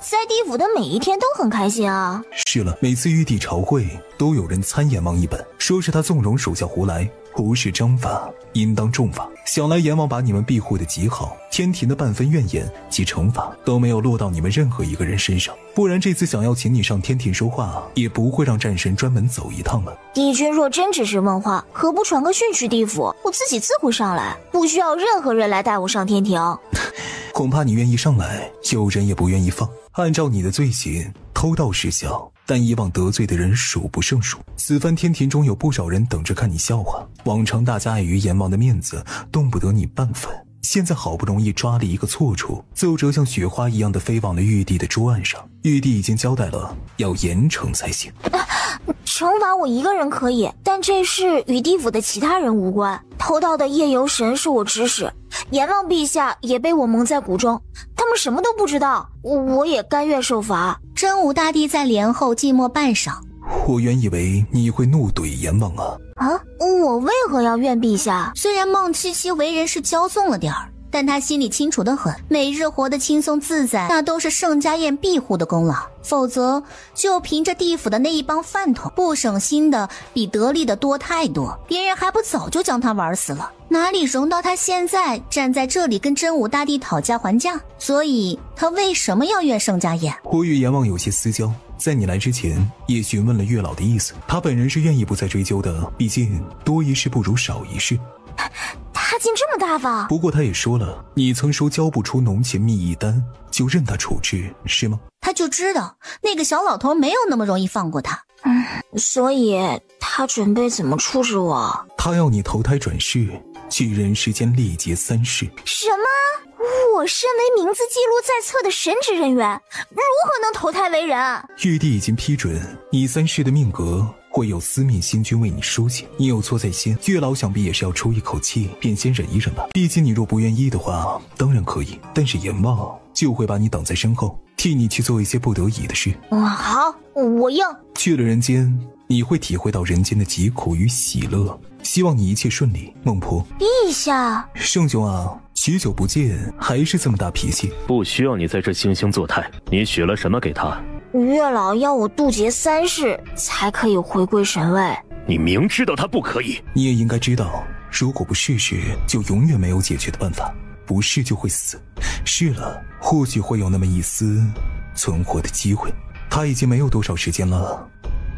在地府的每一天都很开心啊。是了，每次玉帝朝会都有人参阎王一本，说是他纵容手下胡来，无视章法，应当重罚。想来阎王把你们庇护得极好，天庭的半分怨言及惩罚都没有落到你们任何一个人身上，不然这次想要请你上天庭说话，也不会让战神专门走一趟了。帝君若真只是梦话，何不传个讯去地府，我自己自会上来，不需要任何人来带我上天庭。恐怕你愿意上来，有人也不愿意放。按照你的罪行，偷盗是小，但以往得罪的人数不胜数。此番天庭中有不少人等着看你笑话，往常大家碍于阎王的面子，动不得你半分，现在好不容易抓了一个错处，奏折像雪花一样的飞往了玉帝的桌案上。玉帝已经交代了，要严惩才行。惩罚我一个人可以，但这事与地府的其他人无关。偷盗的夜游神是我指使，阎王陛下也被我蒙在鼓中，他们什么都不知道，我也甘愿受罚。真武大帝在帘后静默半晌。我原以为你会怒怼阎王啊！我为何要怨陛下？虽然孟七七为人是骄纵了点儿，但他心里清楚得很，每日活得轻松自在，那都是盛家宴庇护的功劳。否则，就凭着地府的那一帮饭桶，不省心的比得力的多太多，别人还不早就将他玩死了，哪里容到他现在站在这里跟真武大帝讨价还价？所以，他为什么要怨盛家宴？我与阎王有些私交。在你来之前也询问了月老的意思，他本人是愿意不再追究的，毕竟多一事不如少一事。他竟这么大方。不过他也说了，你曾说交不出浓情蜜意丹就任他处置，是吗？他就知道那个小老头没有那么容易放过他。所以他准备怎么处置我？他要你投胎转世，去人世间历劫3世。什么？我身为名字记录在册的神职人员，如何能投胎为人？玉帝已经批准你3世的命格会有司命星君为你书写，你有错在先，月老想必也是要出一口气，便先忍一忍吧。毕竟你若不愿意的话，当然可以，但是阎王就会把你挡在身后，替你去做一些不得已的事。好，我应。去了人间，你会体会到人间的疾苦与喜乐。希望你一切顺利，孟婆。陛下，圣兄啊，许久不见，还是这么大脾气。不需要你在这惺惺作态。你许了什么给他？月老要我渡劫3世才可以回归神位。你明知道他不可以。你也应该知道，如果不试试，就永远没有解决的办法。不试就会死，试了或许会有那么一丝存活的机会。他已经没有多少时间了，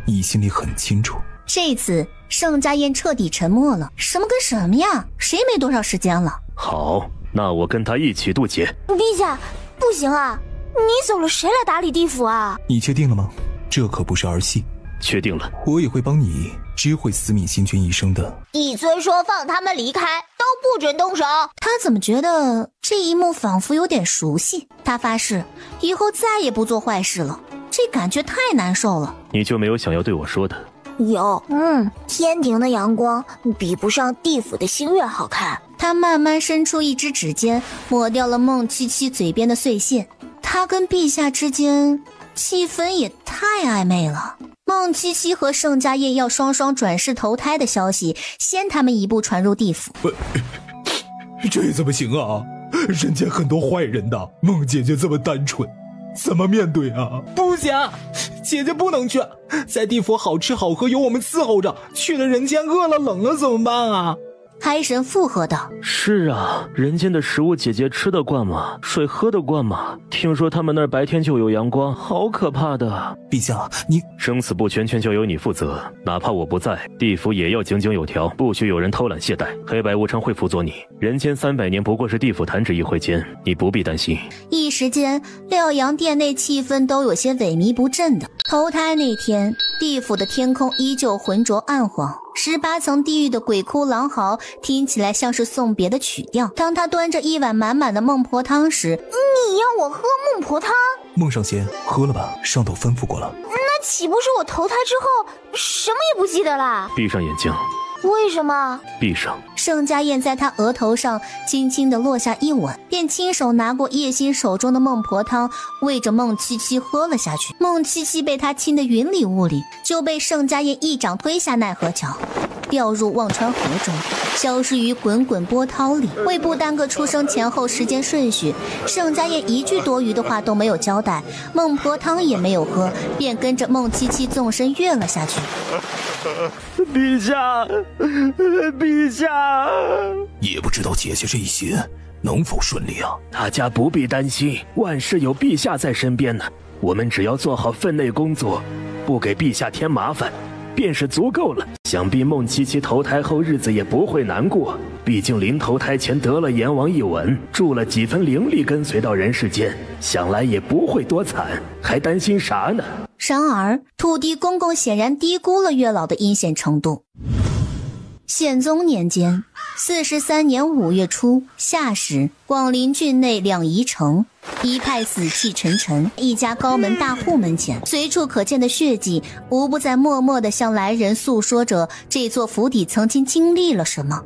你心里很清楚。这次盛家宴彻底沉默了，什么跟什么呀？谁没多少时间了？好，那我跟他一起渡劫。陛下，不行啊！你走了，谁来打理地府啊？你确定了吗？这可不是儿戏。确定了，我也会帮你知会司命星君一声的。帝尊说放他们离开，都不准动手。他怎么觉得这一幕仿佛有点熟悉？他发誓以后再也不做坏事了，这感觉太难受了。你就没有想要对我说的？有，天庭的阳光比不上地府的星月好看。他慢慢伸出一只指尖，抹掉了孟七七嘴边的碎屑。他跟陛下之间气氛也太暧昧了。孟七七和盛家宴要双双转世投胎的消息，先他们一步传入地府。这怎么行啊？人间很多坏人的，孟姐姐这么单纯，怎么面对啊？不行，姐姐不能去，在地府好吃好喝有我们伺候着，去了人间饿了冷了怎么办啊？海神附和道：是啊，人间的食物姐姐吃得惯吗？水喝得惯吗？听说他们那儿白天就有阳光，好可怕的。陛下，你生死不全就由你负责，哪怕我不在，地府也要井井有条，不许有人偷懒懈怠。黑白无常会辅佐你，人间300年不过是地府弹指一挥间，你不必担心。一时间，廖阳殿内气氛都有些萎靡不振的。投胎那天，地府的天空依旧浑浊暗黄。18层地狱的鬼哭狼嚎听起来像是送别的曲调。当他端着一碗满满的孟婆汤时，你要我喝孟婆汤？孟上仙，喝了吧，上头吩咐过了。那岂不是我投胎之后什么也不记得啦？闭上眼睛。为什么？闭上。盛家宴在他额头上轻轻地落下一吻，便亲手拿过叶心手中的孟婆汤，喂着孟七七喝了下去。孟七七被他亲得云里雾里，就被盛家宴一掌推下奈何桥，掉入忘川河中，消失于滚滚波涛里。为不耽搁出生前后时间顺序，盛家宴一句多余的话都没有交代，孟婆汤也没有喝，便跟着孟七七纵身跃了下去。陛下，陛下，也不知道姐姐这一行能否顺利啊？大家不必担心，万事有陛下在身边呢。我们只要做好分内工作，不给陛下添麻烦，便是足够了。想必孟七七投胎后日子也不会难过，毕竟临投胎前得了阎王一吻，注了几分灵力跟随到人世间，想来也不会多惨，还担心啥呢？然而土地公公显然低估了月老的阴险程度。宪宗年间， 43年5月初夏时，广陵郡内两仪城，一派死气沉沉，一家高门大户门前，随处可见的血迹，无不在默默地向来人诉说着这座府邸曾经经历了什么。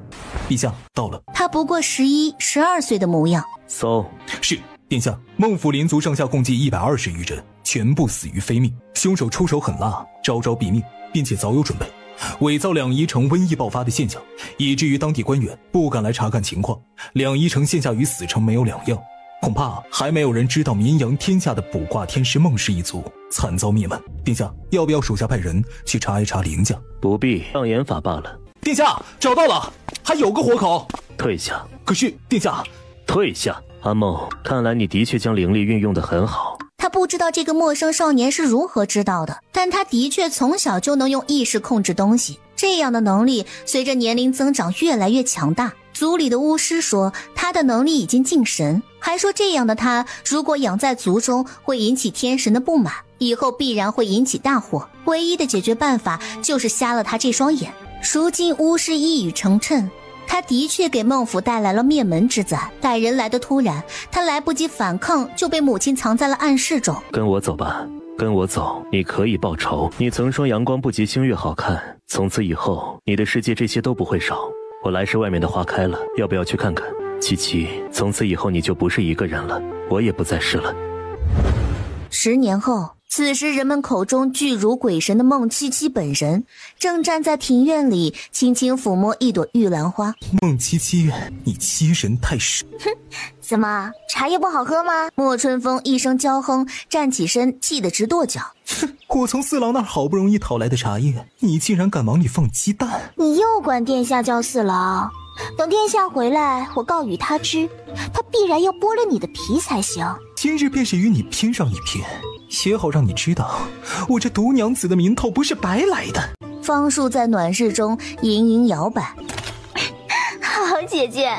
陛下，到了。他不过11、12岁的模样。搜，是殿下。孟府林族上下共计120余人，全部死于非命。凶手出手狠辣，招招毙命，并且早有准备，伪造两仪城瘟疫爆发的现象，以至于当地官员不敢来查看情况。两仪城现下与死城没有两样，恐怕还没有人知道名扬天下的卜卦天师孟氏一族惨遭灭门。殿下，要不要属下派人去查一查林家？不必，障眼法罢了。殿下，找到了，还有个活口。退下。可是殿下，退下。阿梦，看来你的确将灵力运用得很好。他不知道这个陌生少年是如何知道的，但他的确从小就能用意识控制东西，这样的能力随着年龄增长越来越强大。族里的巫师说他的能力已经进神，还说这样的他如果养在族中会引起天神的不满，以后必然会引起大祸，唯一的解决办法就是瞎了他这双眼。如今巫师一语成谶，他的确给孟府带来了灭门之灾，待人来的突然，他来不及反抗就被母亲藏在了暗室中。跟我走吧，跟我走，你可以报仇。你曾说阳光不及星月好看，从此以后你的世界这些都不会少。我来时外面的花开了，要不要去看看？七七，从此以后你就不是一个人了，我也不再是了。10年后，此时人们口中巨如鬼神的孟七七本人正站在庭院里轻轻抚摸一朵玉兰花。孟七七，你欺人太甚。哼，怎么茶叶不好喝吗？莫春风一声娇哼，站起身气得直跺脚。哼，我从四郎那儿好不容易讨来的茶叶，你竟然敢往里放鸡蛋！你又管殿下叫四郎，等殿下回来我告与他知，他必然要剥了你的皮才行。今日便是与你拼上一拼，也好让你知道我这毒娘子的名头不是白来的。方树在暖室中盈盈摇摆。好姐姐，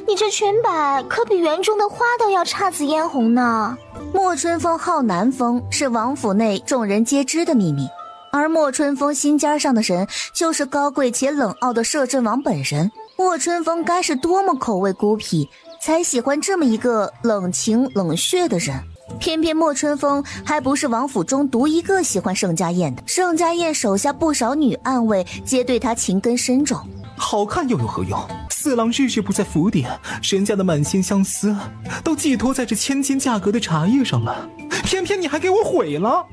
你这裙摆可比园中的花都要姹紫嫣红呢。莫春风好南风是王府内众人皆知的秘密，而莫春风心尖上的人就是高贵且冷傲的摄政王本人。莫春风该是多么口味孤僻，才喜欢这么一个冷情冷血的人。偏偏莫春风还不是王府中独一个喜欢盛家燕的，盛家燕手下不少女暗卫皆对他情根深重。好看又有何用？四郎日日不在府邸，人家的满心相思都寄托在这千金价格的茶叶上了，偏偏你还给我毁了。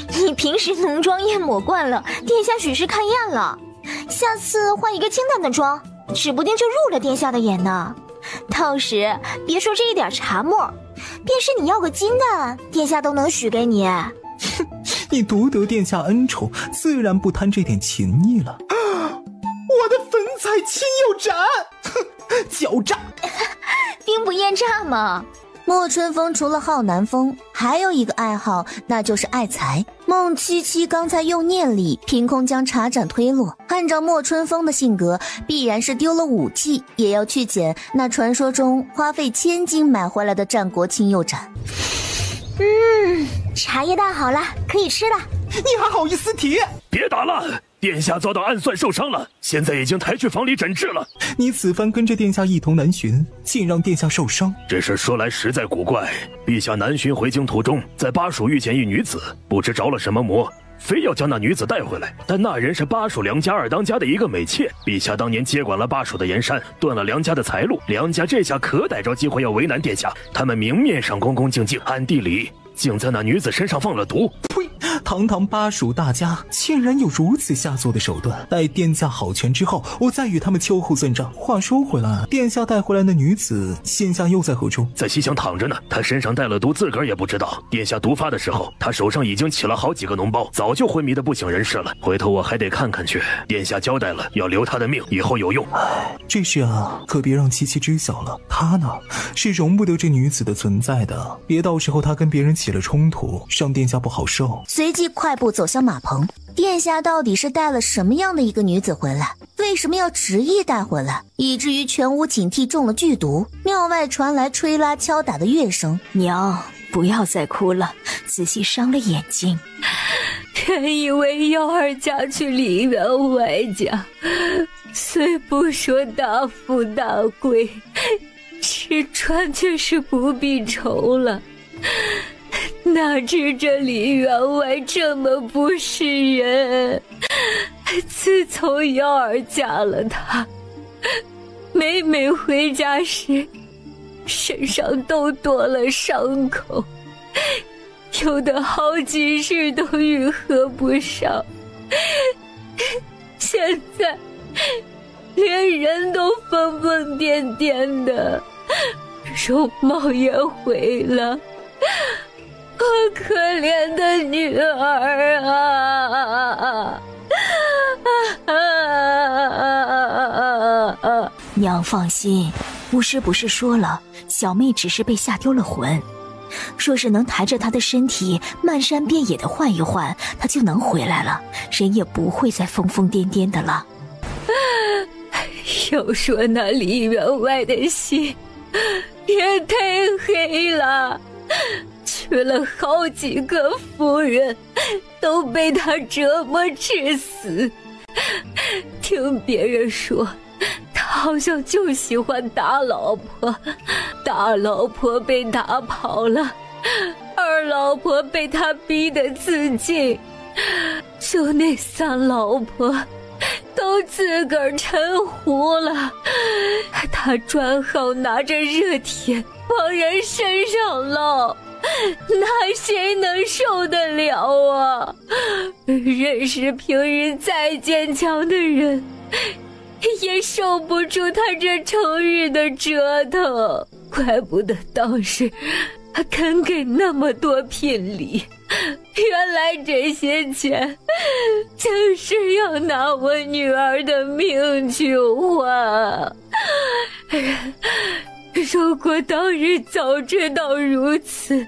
你平时浓妆艳抹惯了，殿下许是看厌了，下次换一个清淡的妆，指不定就入了殿下的眼呢。到时别说这一点茶沫，便是你要个金蛋，殿下都能许给你。你独得殿下恩宠，自然不贪这点情谊了。我的粉彩亲友斩，狡诈，兵不厌诈嘛。莫春风除了好南风，还有一个爱好，那就是爱财。孟七七刚才用念力凭空将茶盏推落，按照莫春风的性格，必然是丢了武器也要去捡那传说中花费1000金买回来的战国青釉盏。茶叶蛋好了，可以吃了。你还好意思提？别打了，殿下遭到暗算受伤了，现在已经抬去房里诊治了。你此番跟着殿下一同南巡，竟让殿下受伤，这事说来实在古怪。陛下南巡回京途中，在巴蜀遇见一女子，不知着了什么魔，非要将那女子带回来。但那人是巴蜀梁家二当家的一个美妾，陛下当年接管了巴蜀的盐山，断了梁家的财路，梁家这下可逮着机会要为难殿下。他们明面上恭恭敬敬，暗地里竟在那女子身上放了毒。呸！堂堂巴蜀大家竟然有如此下作的手段。待殿下好全之后，我再与他们秋后算账。话说回来，殿下带回来的女子现下又在何处？在西厢躺着呢，她身上带了毒，自个儿也不知道。殿下毒发的时候，她手上已经起了好几个脓包，早就昏迷的不省人事了。回头我还得看看去。殿下交代了，要留她的命，以后有用。这事啊，可别让七七知晓了。她呢，是容不得这女子的存在的，别到时候她跟别人起了冲突，让殿下不好受。随即快步走向马棚。殿下到底是带了什么样的一个女子回来？为什么要执意带回来，以至于全屋警惕中了剧毒？庙外传来吹拉敲打的乐声。娘，不要再哭了，仔细伤了眼睛。臣以为幺儿嫁去梨园外家，虽不说大富大贵，吃穿却是不必愁了。哪知这李员外这么不是人，自从幺儿嫁了他，每每回家时身上都多了伤口，有的好几日都愈合不上，现在连人都疯疯癫癫的，容貌也毁了。我可怜的女儿啊！娘放心，巫师不是说了，小妹只是被吓丢了魂，若是能抬着她的身体漫山遍野的换一换，她就能回来了，人也不会再疯疯癫癫的了。要说那李员外的心也太黑了，娶了好几个夫人，都被他折磨致死。听别人说，他好像就喜欢打老婆，大老婆被打跑了，二老婆被他逼得自尽，就那三老婆都自个儿沉湖了，他专好拿着热铁往人身上烙，那谁能受得了啊？认识平日再坚强的人，也受不住他这成日的折腾，怪不得当时他肯给那么多聘礼，原来这些钱就是要拿我女儿的命去换。如果当日早知道如此，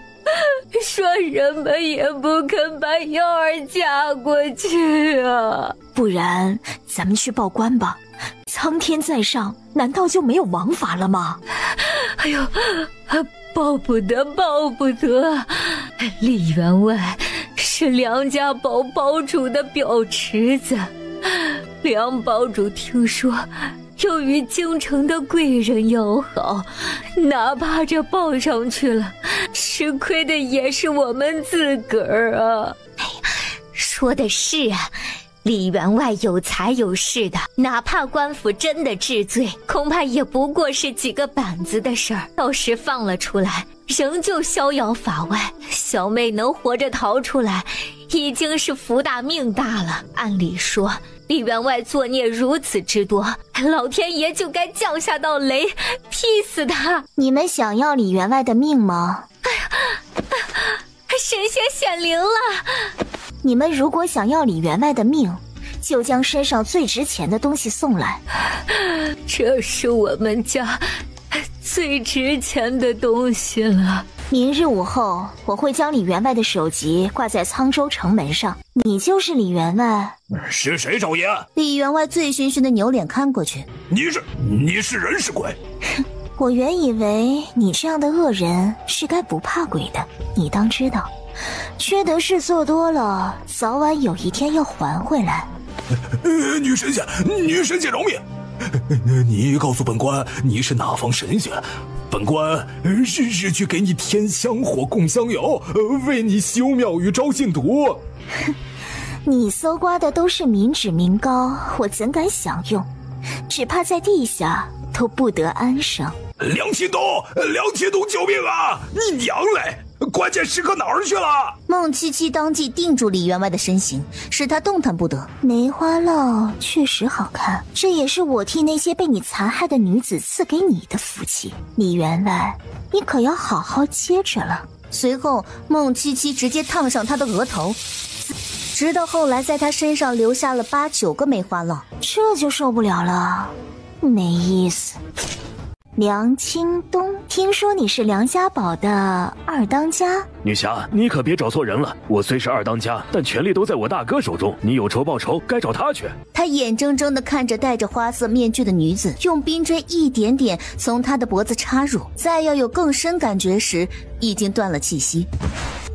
说什么也不肯把幺儿嫁过去啊！不然咱们去报官吧，苍天在上，难道就没有王法了吗？哎呦，报不得，报不得！李员外是梁家堡堡主的表侄子，梁堡主听说又与京城的贵人友好，哪怕这报上去了，吃亏的也是我们自个儿啊！哎呀，说的是啊，李员外有才有势的，哪怕官府真的治罪，恐怕也不过是几个板子的事儿，到时放了出来，仍旧逍遥法外。小妹能活着逃出来，已经是福大命大了。按理说，李员外作孽如此之多，老天爷就该降下道雷，劈死他。你们想要李员外的命吗？哎呀，神仙显灵了！你们如果想要李员外的命，就将身上最值钱的东西送来。这是我们家最值钱的东西了。明日午后，我会将李员外的首级挂在沧州城门上。你就是李员外？是谁，少爷？李员外醉醺醺的扭脸看过去。你是人是鬼？我原以为你这样的恶人是该不怕鬼的，你当知道，缺德事做多了，早晚有一天要还回来。女神仙饶命！你告诉本官你是哪方神仙，本官日日去给你添香火供香油，为你修庙宇招信徒。你搜刮的都是民脂民膏，我怎敢享用？只怕在地下都不得安生。梁启东，救命啊！你娘嘞！关键时刻哪儿去了？孟七七当即定住李员外的身形，使他动弹不得。梅花烙确实好看，这也是我替那些被你残害的女子赐给你的福气。李员外，你可要好好接着了。随后，孟七七直接烫上他的额头，直到后来在他身上留下了8、9个梅花烙，这就受不了了。没意思。梁清东，听说你是梁家堡的二当家。女侠，你可别找错人了，我虽是二当家，但权力都在我大哥手中，你有仇报仇，该找他去。他眼睁睁地看着戴着花色面具的女子用冰锥一点点从他的脖子插入，在要有更深感觉时已经断了气息。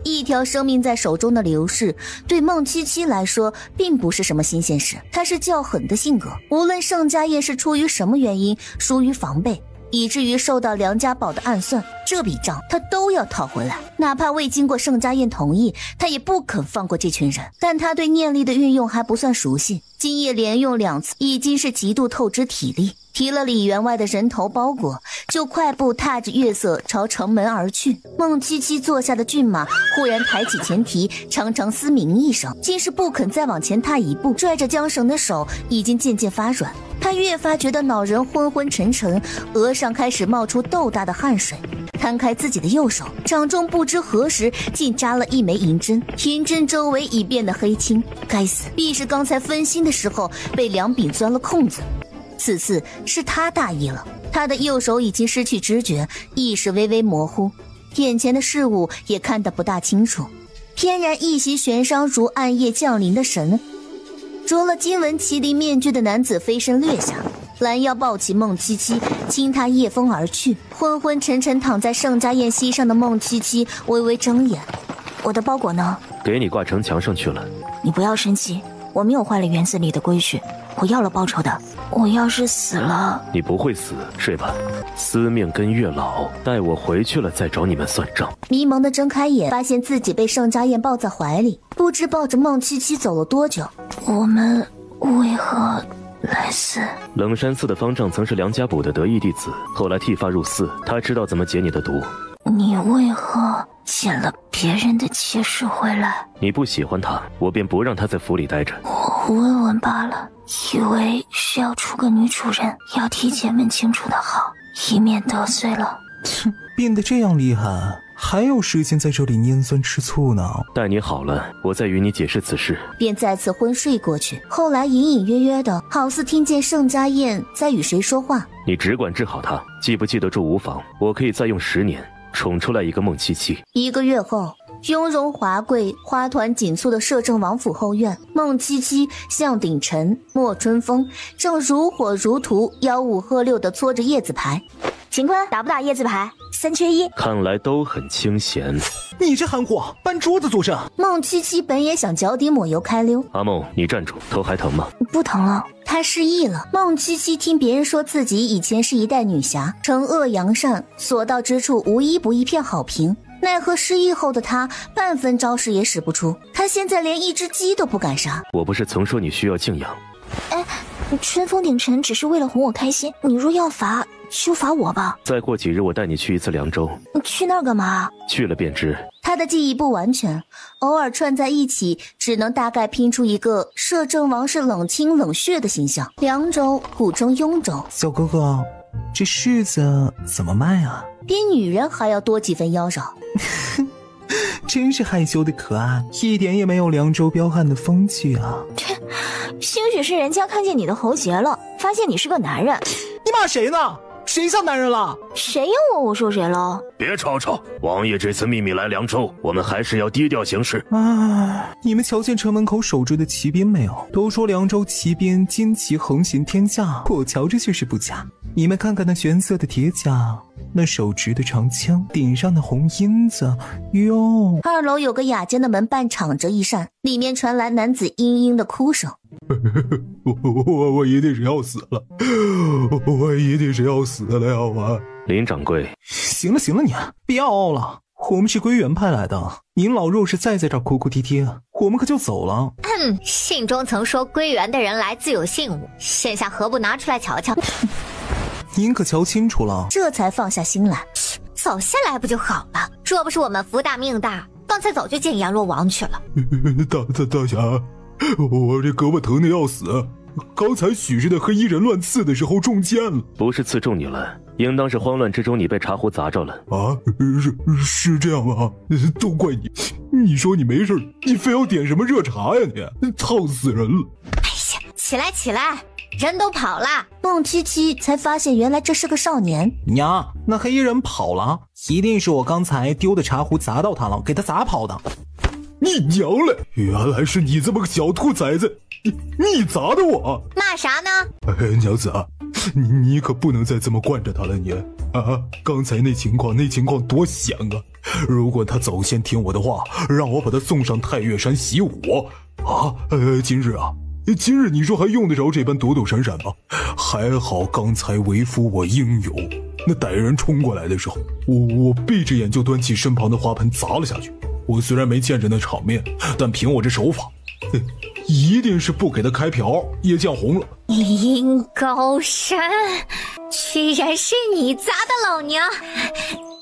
一条生命在手中的流逝，对孟七七来说并不是什么新鲜事。她是较狠的性格，无论盛家宴是出于什么原因疏于防备，以至于受到梁家宝的暗算，这笔账他都要讨回来。哪怕未经过盛家宴同意，他也不肯放过这群人。但他对念力的运用还不算熟悉，今夜连用2次，已经是极度透支体力。提了李员外的人头包裹，就快步踏着月色朝城门而去。孟七七坐下的骏马忽然抬起前蹄，长长嘶鸣一声，竟是不肯再往前踏一步，拽着缰绳的手已经渐渐发软。他越发觉得脑仁昏昏沉沉，额上开始冒出豆大的汗水。摊开自己的右手，掌中不知何时竟扎了一枚银针，银针周围已变得黑青。该死，必是刚才分心的时候被梁炳钻了空子。此次是他大意了，他的右手已经失去知觉，意识微微模糊，眼前的事物也看得不大清楚。翩然一袭悬伤如暗夜降临的神，着了金纹麒麟面具的男子飞身掠下，拦腰抱起孟七七，轻踏夜风而去。昏昏沉沉躺在盛家宴席上的孟七七微微睁眼，我的包裹呢？给你挂城墙上去了。你不要生气，我没有坏了园子里的规矩，我要了报酬的。我要是死了，你不会死，睡吧。司命跟月老，待我回去了再找你们算账。迷蒙的睁开眼，发现自己被盛家燕抱在怀里，不知抱着孟七七走了多久。我们为何来此？冷山寺的方丈曾是梁家卜的得意弟子，后来剃发入寺，他知道怎么解你的毒。你为何捡了别人的妾室回来？你不喜欢他，我便不让他在府里待着。我问问罢了，以为是要出个女主人，要提前问清楚的好，以免得罪了。变得这样厉害，还有时间在这里拈酸吃醋呢？待你好了，我再与你解释此事。便再次昏睡过去。后来隐隐约约的，好似听见盛家燕在与谁说话。你只管治好他，记不记得住无妨，我可以再用10年宠出来一个孟七七。1个月后，雍容华贵、花团锦簇的摄政王府后院，孟七七、向鼎臣、莫春风正如火如荼、吆五喝六地搓着叶子牌。秦坤，打不打叶子牌？3缺1。看来都很清闲。你这憨货，搬桌子作甚？孟七七本也想脚底抹油开溜。阿梦，你站住，头还疼吗？不疼了。他失忆了。孟七七听别人说自己以前是一代女侠，惩恶扬善，所到之处无一不一片好评。奈何失忆后的他半分招式也使不出，他现在连一只鸡都不敢杀。我不是曾说你需要敬仰？春风鼎臣只是为了哄我开心，你若要罚就罚我吧。再过几日我带你去一次凉州。去那儿干嘛？去了便知。他的记忆不完全，偶尔串在一起，只能大概拼出一个摄政王是冷清冷血的形象。凉州古称雍州。小哥哥，这柿子怎么卖啊？比女人还要多几分妖娆。真是害羞的可爱，一点也没有凉州彪悍的风气啊！兴许是人家看见你的喉结了，发现你是个男人。你骂谁呢？谁像男人了？谁要我说谁了？别吵吵，王爷这次秘密来凉州，我们还是要低调行事。你们瞧见城门口守着的骑兵没有？都说凉州骑兵旌旗横行天下，我瞧着就是不假。你们看看那玄色的铁甲，那手执的长枪，顶上的红缨子，哟！2楼有个雅间的门半敞着一扇，里面传来男子嘤嘤的哭声。我一定是要死了，我一定是要死了呀！我林掌柜，行了你别嗷嗷了，我们是归元派来的，您老若是再在这儿哭哭啼啼，我们可就走了。信中曾说归元的人来自有信物，现下何不拿出来瞧瞧？您可瞧清楚了。这才放下心来，走下来不就好了？若不是我们福大命大，刚才早就见阎罗王去了。大侠，我这胳膊疼得要死，刚才许是那黑衣人乱刺的时候中箭了。不是刺中你了，应当是慌乱之中你被茶壶砸着了。啊，是这样吗？都怪你！你说你没事，你非要点什么热茶呀你，烫死人了！哎呀，起来，人都跑了。孟七七才发现原来这是个少年。娘，那黑衣人跑了，一定是我刚才丢的茶壶砸到他了，给他砸跑的。你娘嘞！原来是你这么个小兔崽子，你砸的我！骂啥呢？娘子，你可不能再这么惯着他了，你啊！刚才那情况多险啊！如果他早先听我的话，让我把他送上太岳山习武啊！今日你说还用得着这般躲躲闪闪吗？还好刚才为夫我英勇，那歹人冲过来的时候，我闭着眼就端起身旁的花盆砸了下去。我虽然没见着那场面，但凭我这手法，一定是不给他开瓢也见红了。林高山，居然是你砸的老娘！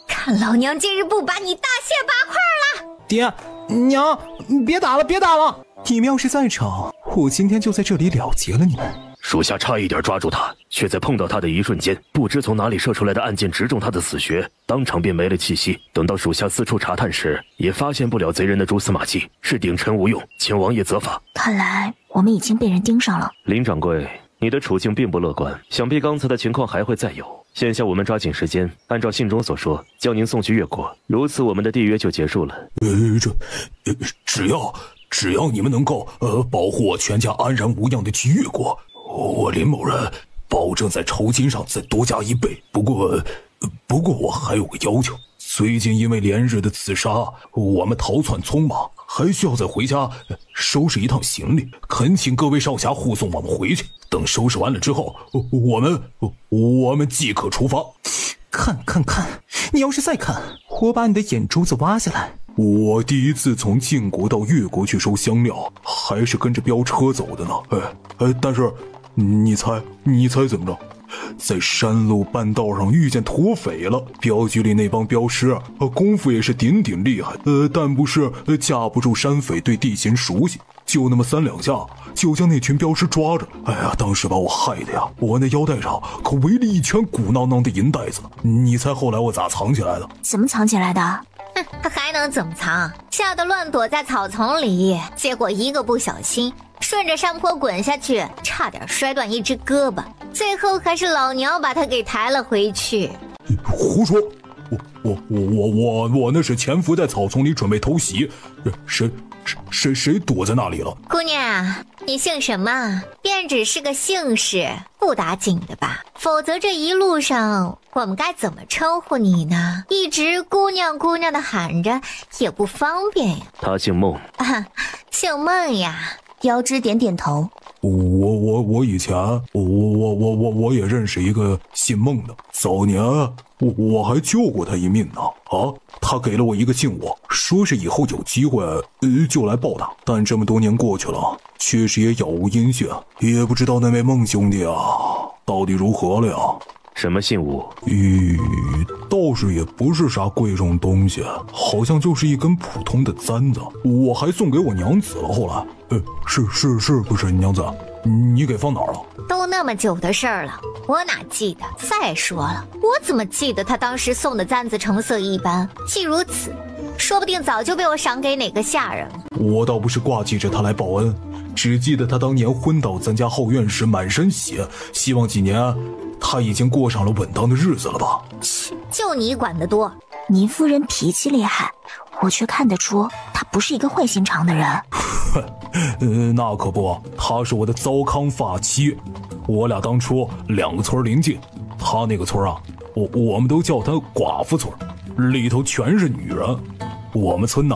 看老娘今日不把你大卸八块了！爹娘，别打了！你们要是再吵，我今天就在这里了结了你们。属下差一点抓住他，却在碰到他的一瞬间，不知从哪里射出来的暗箭直中他的死穴，当场便没了气息。等到属下四处查探时，也发现不了贼人的蛛丝马迹，是顶臣无用，请王爷责罚。看来我们已经被人盯上了。林掌柜，你的处境并不乐观，想必刚才的情况还会再有。现下我们抓紧时间，按照信中所说，将您送去越国，如此我们的缔约就结束了。只要你们能够保护我全家安然无恙的去越国，我林某人保证在酬金上再多加1倍。不过我还有个要求，最近因为连日的刺杀，我们逃窜匆忙，还需要再回家收拾一趟行李，恳请各位少侠护送我们回去。等收拾完了之后，我们即可出发。看，你要是再看，我把你的眼珠子挖下来。我第一次从晋国到越国去收香料，还是跟着飙车走的呢。但是你猜怎么着？在山路半道上遇见土匪了。镖局里那帮镖师功夫也是顶厉害，但不是架不住山匪对地形熟悉，就那么3、2下就将那群镖师抓着。当时把我害的呀，我那腰带上可围了一圈鼓囊囊的银带子。你猜后来我咋藏起来的？怎么藏起来的？他还能怎么藏？吓得乱躲在草丛里，结果一个不小心顺着山坡滚下去，差点摔断一只胳膊，最后还是老娘把他给抬了回去。胡说！我那是潜伏在草丛里准备偷袭，谁躲在那里了？姑娘，你姓什么？便只是个姓氏，不打紧的吧？否则这一路上我们该怎么称呼你呢？一直姑娘的喊着也不方便呀。他姓孟姓孟呀。标之点点头。我以前我也认识一个姓孟的，早年我还救过他一命呢。他给了我一个信物，说是以后有机会就来报答。但这么多年过去了，确实也杳无音讯，也不知道那位孟兄弟到底如何了呀？什么信物？倒是也不是啥贵重东西，好像就是一根普通的簪子，我还送给我娘子了。后来，是不是娘子？你给放哪儿了？都那么久的事儿了，我哪记得？再说了，我怎么记得他当时送的簪子成色一般？既如此，说不定早就被我赏给哪个下人了。我倒不是挂记着他来报恩，只记得他当年昏倒咱家后院时满身血，希望几年他已经过上了稳当的日子了吧？就你管得多。您夫人脾气厉害，我却看得出她不是一个坏心肠的人。那可不，她是我的糟糠发妻，我俩当初2个村邻近，她那个村我们都叫她寡妇村，里头全是女人，我们村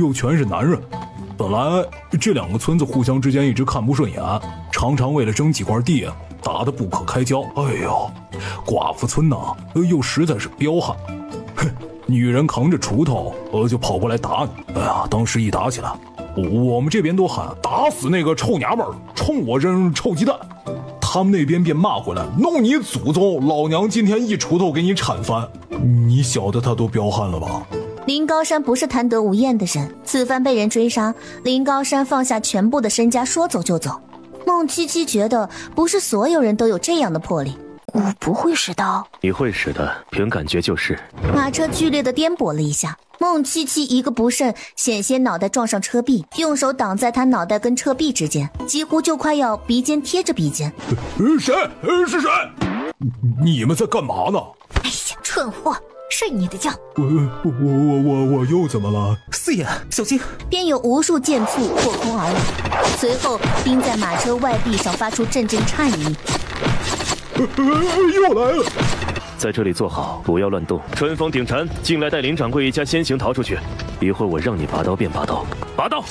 又全是男人。本来这2个村子互相之间一直看不顺眼，常常为了争几块地打得不可开交。寡妇村又实在是彪悍，女人扛着锄头就跑过来打你。当时一打起来，我们这边都喊打死那个臭娘们儿，冲我扔臭鸡蛋，他们那边便骂回来，弄你祖宗，老娘今天一锄头给你铲翻。你晓得他多彪悍了吧？林高山不是贪得无厌的人，此番被人追杀，林高山放下全部的身家，说走就走。孟七七觉得不是所有人都有这样的魄力。我不会使刀。你会使的，凭感觉就是。马车剧烈的颠簸了一下，孟七七一个不慎，险些脑袋撞上车壁，用手挡在他脑袋跟车壁之间，几乎就快要鼻尖贴着鼻尖。谁？是谁？你们在干嘛呢？哎呀，蠢货！睡你的觉。我又怎么了？四爷，小心！便有无数箭簇破空而来，随后钉在马车外壁上发出阵阵颤音。又来了！在这里坐好，不要乱动。春风顶禅，进来带林掌柜一家先行逃出去。一会儿我让你拔刀便拔刀，拔刀！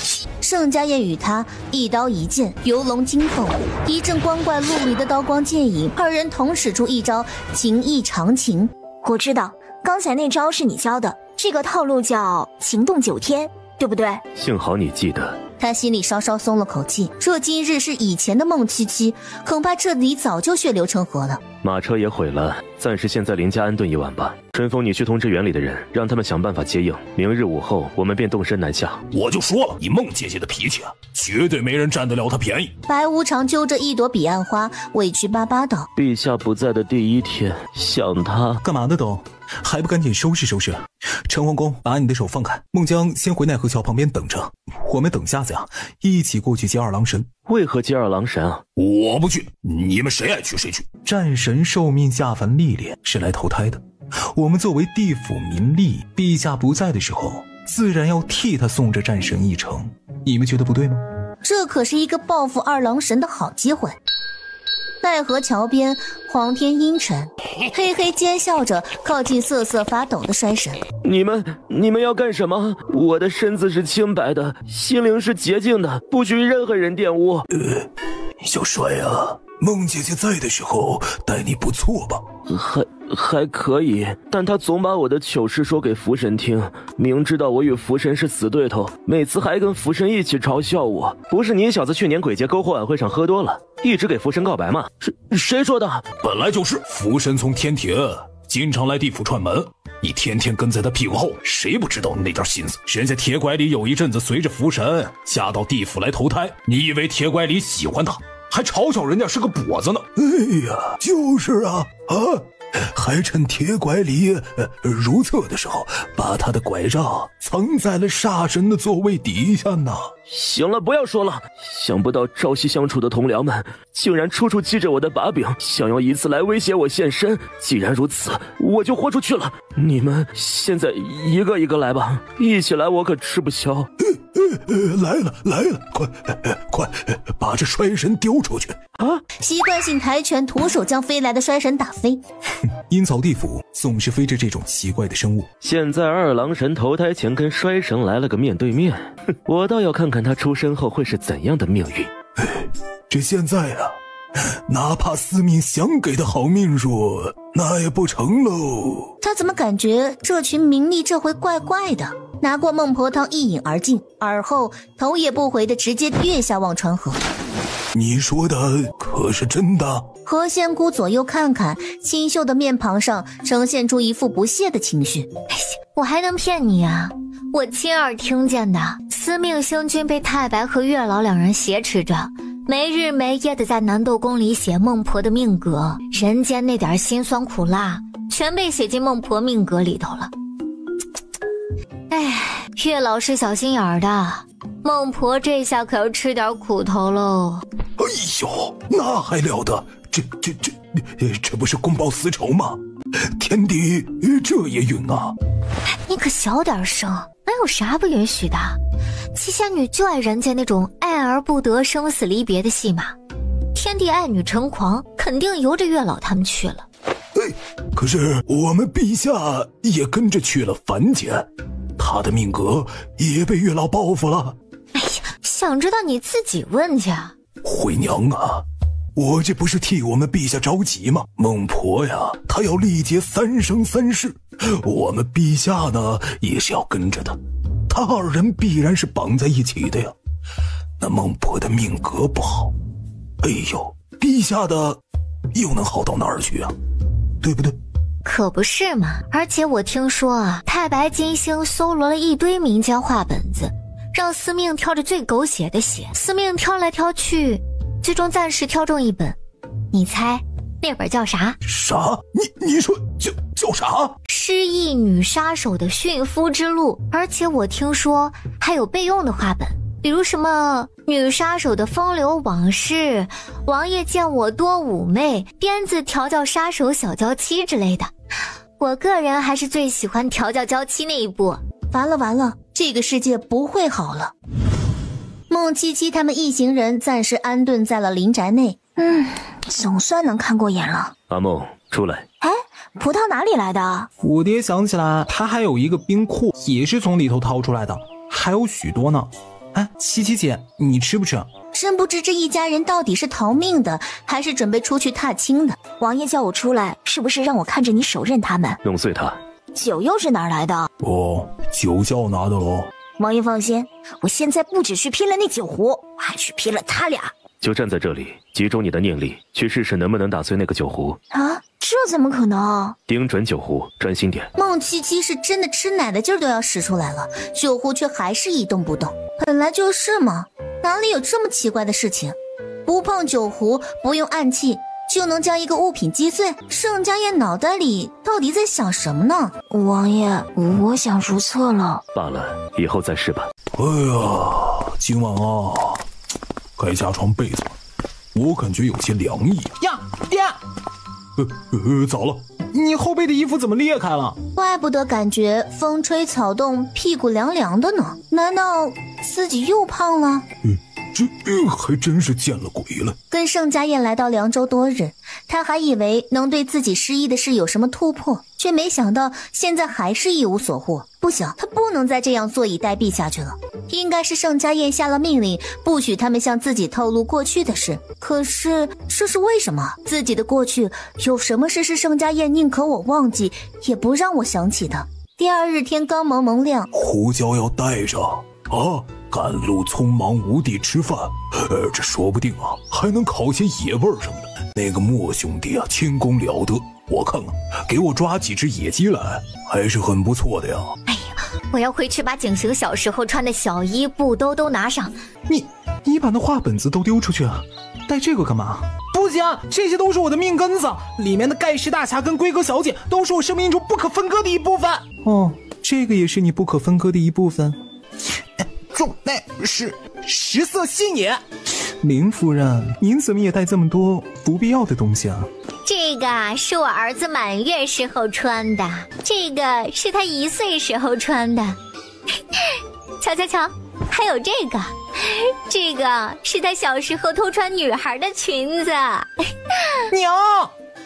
盛家燕与他一刀一剑，游龙金凤，一阵光怪陆离的刀光剑影，二人同使出一招情意长情。我知道，刚才那招是你教的，这个套路叫情动9天，对不对？幸好你记得。他心里稍稍松了口气，若今日是以前的孟七七，恐怕这里早就血流成河了。马车也毁了，暂时先在林家安顿一晚吧。春风，你去通知园里的人，让他们想办法接应。明日午后，我们便动身南下。我就说了，以孟姐姐的脾气啊，绝对没人占得了她便宜。白无常揪着一朵彼岸花，委屈巴巴道：陛下不在的第一天，想他干嘛呢都？还不赶紧收拾收拾！陈皇公，把你的手放开。孟姜先回奈何桥旁边等着，我们等下子呀，一起过去接二郎神。为何接二郎神啊？我不去，你们谁爱去谁去。战神受命下凡历练，是来投胎的。我们作为地府民吏，陛下不在的时候，自然要替他送这战神一程。你们觉得不对吗？这可是一个报复二郎神的好机会。奈何桥边，黄天阴沉，嘿嘿奸笑着靠近瑟瑟发抖的衰神。你们要干什么？我的身子是清白的，心灵是洁净的，不许任何人玷污。小帅啊，孟姐姐在的时候待你不错吧？还可以，但他总把我的糗事说给福神听，明知道我与福神是死对头，每次还跟福神一起嘲笑我。不是你小子去年鬼节篝火晚会上喝多了，一直给福神告白吗？谁说的？本来就是，福神从天铁经常来地府串门，你天天跟在他屁股后，谁不知道那点心思？人家铁拐李有一阵子随着福神下到地府来投胎，你以为铁拐李喜欢他，还嘲笑人家是个跛子呢？哎呀，就是啊，还趁铁拐李如厕的时候，把他的拐杖藏在了煞神的座位底下呢。行了，不要说了。想不到朝夕相处的同僚们，竟然处处记着我的把柄，想要以此来威胁我现身。既然如此，我就豁出去了。你们现在一个一个来吧，一起来我可吃不消。来了，快，把这衰神丢出去！啊！习惯性抬拳，徒手将飞来的衰神打飞。阴曹地府总是飞着这种奇怪的生物。现在二郎神投胎前跟衰神来了个面对面，我倒要看看他出生后会是怎样的命运。这现在啊，哪怕司命想给的好命数，那也不成喽。他怎么感觉这群民吏这回怪怪的？拿过孟婆汤一饮而尽，而后头也不回的直接跃下忘川河。你说的可是真的？何仙姑左右看看，清秀的面庞上呈现出一副不屑的情绪。我还能骗你啊？我亲耳听见的，司命星君被太白和月老两人挟持着，没日没夜的在南斗宫里写孟婆的命格，人间那点辛酸苦辣全被写进孟婆命格里头了。哎，月老是小心眼儿的，孟婆这下可要吃点苦头喽。哎呦，那还了得！这不是公报私仇吗？天帝这也允啊！你可小点声，哪有啥不允许的？七仙女就爱人家那种爱而不得、生死离别的戏码。天帝爱女成狂，肯定由着月老他们去了。可是我们陛下也跟着去了凡间，他的命格也被月老报复了。哎呀，想知道你自己问去。惠娘啊，我这不是替我们陛下着急吗？孟婆呀，她要历劫3生3世，我们陛下呢也是要跟着的，他二人必然是绑在一起的呀。那孟婆的命格不好，哎呦，陛下的又能好到哪儿去啊？对不对？可不是嘛！而且我听说啊，太白金星搜罗了一堆民间话本子，让司命挑着最狗血的写。司命挑来挑去，最终暂时挑中一本，你猜那本叫啥？啥？你说叫啥？失忆女杀手的驯夫之路。而且我听说还有备用的话本，比如什么女杀手的风流往事，王爷见我多妩媚，鞭子调教杀手小娇妻之类的。我个人还是最喜欢调教娇妻那一步。完了完了，这个世界不会好了。孟七七他们一行人暂时安顿在了林宅内。总算能看过眼了。阿梦，出来。哎，葡萄哪里来的？我爹想起来，他还有一个冰库，也是从里头掏出来的，还有许多呢。哎，七七姐，你吃不吃？真不知这一家人到底是逃命的，还是准备出去踏青的。王爷叫我出来，是不是让我看着你手刃他们？弄碎他。酒又是哪儿来的？哦，酒窖拿的喽。王爷放心，我现在不只去劈了那酒壶，我还去劈了他俩。就站在这里，集中你的念力，去试试能不能打碎那个酒壶。啊，这怎么可能？盯准酒壶，专心点。孟七七是真的吃奶的劲儿都要使出来了，酒壶却还是一动不动。本来就是嘛，哪里有这么奇怪的事情？不碰酒壶，不用暗器，就能将一个物品击碎？盛家燕脑袋里到底在想什么呢？王爷，我想如厕了。罢了，以后再试吧。哎呀，今晚啊，该加床被子了，我感觉有些凉意。呀，爹！咋了？你后背的衣服怎么裂开了？怪不得感觉风吹草动，屁股凉凉的呢。难道自己又胖了？这还真是见了鬼了。跟盛家燕来到凉州多日，他还以为能对自己失忆的事有什么突破，却没想到现在还是一无所获。不行，他不能再这样坐以待毙下去了。应该是盛家燕下了命令，不许他们向自己透露过去的事。可是这是为什么？自己的过去有什么事是盛家燕宁可我忘记，也不让我想起的？第二日天刚蒙蒙亮，胡椒要带上啊！赶路匆忙无地吃饭，这说不定啊还能烤些野味什么的。那个莫兄弟啊，轻功了得，我看啊，给我抓几只野鸡来，还是很不错的呀。哎呀，我要回去把景行小时候穿的小衣布兜都拿上。你把那画本子都丢出去啊，带这个干嘛？不行，这些都是我的命根子，里面的盖世大侠跟闺阁小姐都是我生命中不可分割的一部分。哦，这个也是你不可分割的一部分。重那是食色性也。林夫人，您怎么也带这么多不必要的东西啊？这个是我儿子满月时候穿的，这个是他1岁时候穿的。瞧瞧瞧，还有这个是他小时候偷穿女孩的裙子。娘，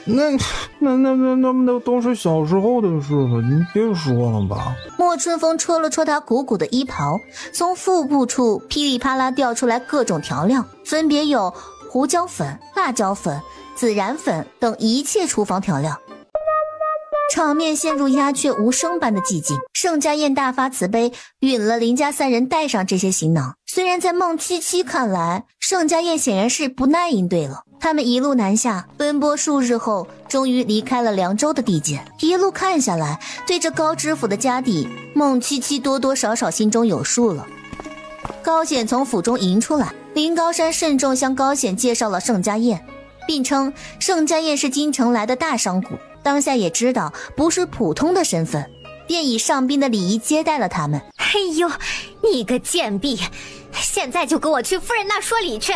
那都是小时候的事了，你别说了吧。莫春风戳了戳他鼓鼓的衣袍，从腹部处噼里啪啦掉出来各种调料，分别有胡椒粉、辣椒粉、孜然粉等一切厨房调料。场面陷入鸦雀无声般的寂静。盛家燕大发慈悲，允了林家3人带上这些行囊。虽然在孟七七看来，盛家燕显然是不耐应对了。他们一路南下，奔波数日后，终于离开了凉州的地界。一路看下来，对这高知府的家底，孟七七多多少少心中有数了。高显从府中迎出来，林高山慎重向高显介绍了盛家燕，并称盛家燕是京城来的大商贾。当下也知道不是普通的身份，便以上宾的礼仪接待了他们。哎呦，你个贱婢，现在就跟我去夫人那说理去！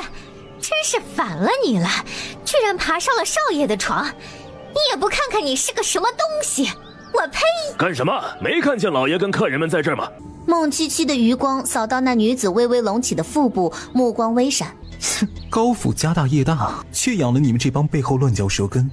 真是烦了你了，居然爬上了少爷的床，你也不看看你是个什么东西！我呸！干什么？没看见老爷跟客人们在这儿吗？孟七七的余光扫到那女子微微隆起的腹部，目光微闪。高府家大业大，却养了你们这帮背后乱嚼舌根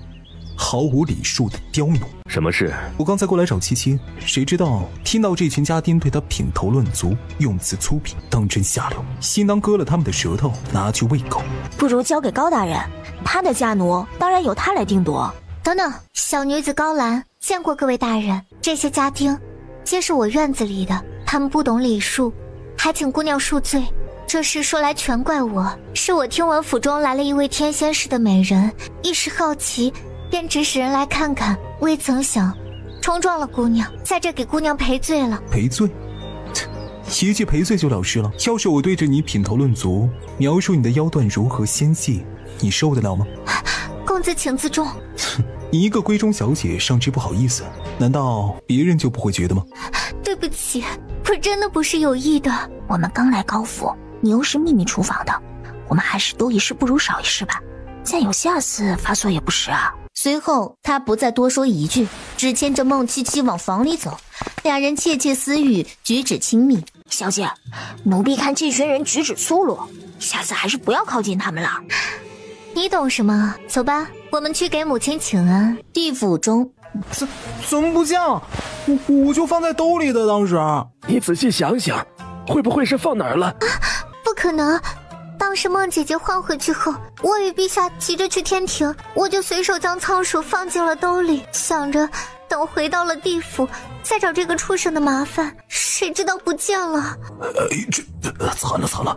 毫无礼数的刁奴。什么事？我刚才过来找七七，谁知道听到这群家丁对他品头论足，用词粗鄙，当真下流，心当割了他们的舌头拿去喂狗。不如交给高大人，他的家奴当然由他来定夺。等等，小女子高兰见过各位大人，这些家丁皆是我院子里的，他们不懂礼数，还请姑娘恕罪。这事说来全怪我，是我听闻府中来了一位天仙似的美人，一时好奇，便指使人来看看，未曾想冲撞了姑娘，在这给姑娘赔罪了。赔罪？一句赔罪就了事了？要是我对着你品头论足，描述你的腰段如何纤细，你受得了吗？公子请自重。你一个闺中小姐尚知不好意思，难道别人就不会觉得吗？对不起，我真的不是有意的。我们刚来高府，你又是秘密厨房的，我们还是多一事不如少一事吧，再有下次发错也不是啊。随后他不再多说一句，只牵着孟七七往房里走，俩人窃窃私语，举止亲密。小姐，奴婢看这群人举止粗鲁，下次还是不要靠近他们了。你懂什么？走吧，我们去给母亲请安。地府中，怎么不像？我就放在兜里的，当时。你仔细想想，会不会是放哪儿了？不可能。当时孟姐姐换回去后，我与陛下急着去天庭，我就随手将仓鼠放进了兜里，想着等回到了地府再找这个畜生的麻烦，谁知道不见了。惨了！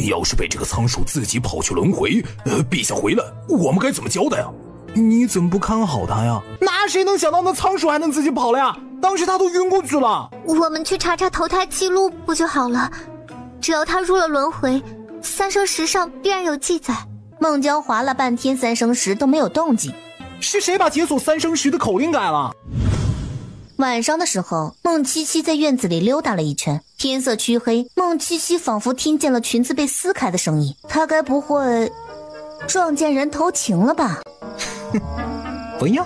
要是被这个仓鼠自己跑去轮回，陛下回来，我们该怎么交代啊？你怎么不看好他呀？那谁能想到那仓鼠还能自己跑了呀？当时他都晕过去了。我们去查查投胎记录不就好了？只要他入了轮回，三生石上必然有记载。孟郊划了半天三生石都没有动静，是谁把解锁三生石的口令改了？晚上的时候，孟七七在院子里溜达了一圈，天色黢黑，孟七七仿佛听见了裙子被撕开的声音，她该不会撞见人偷情了吧？不用，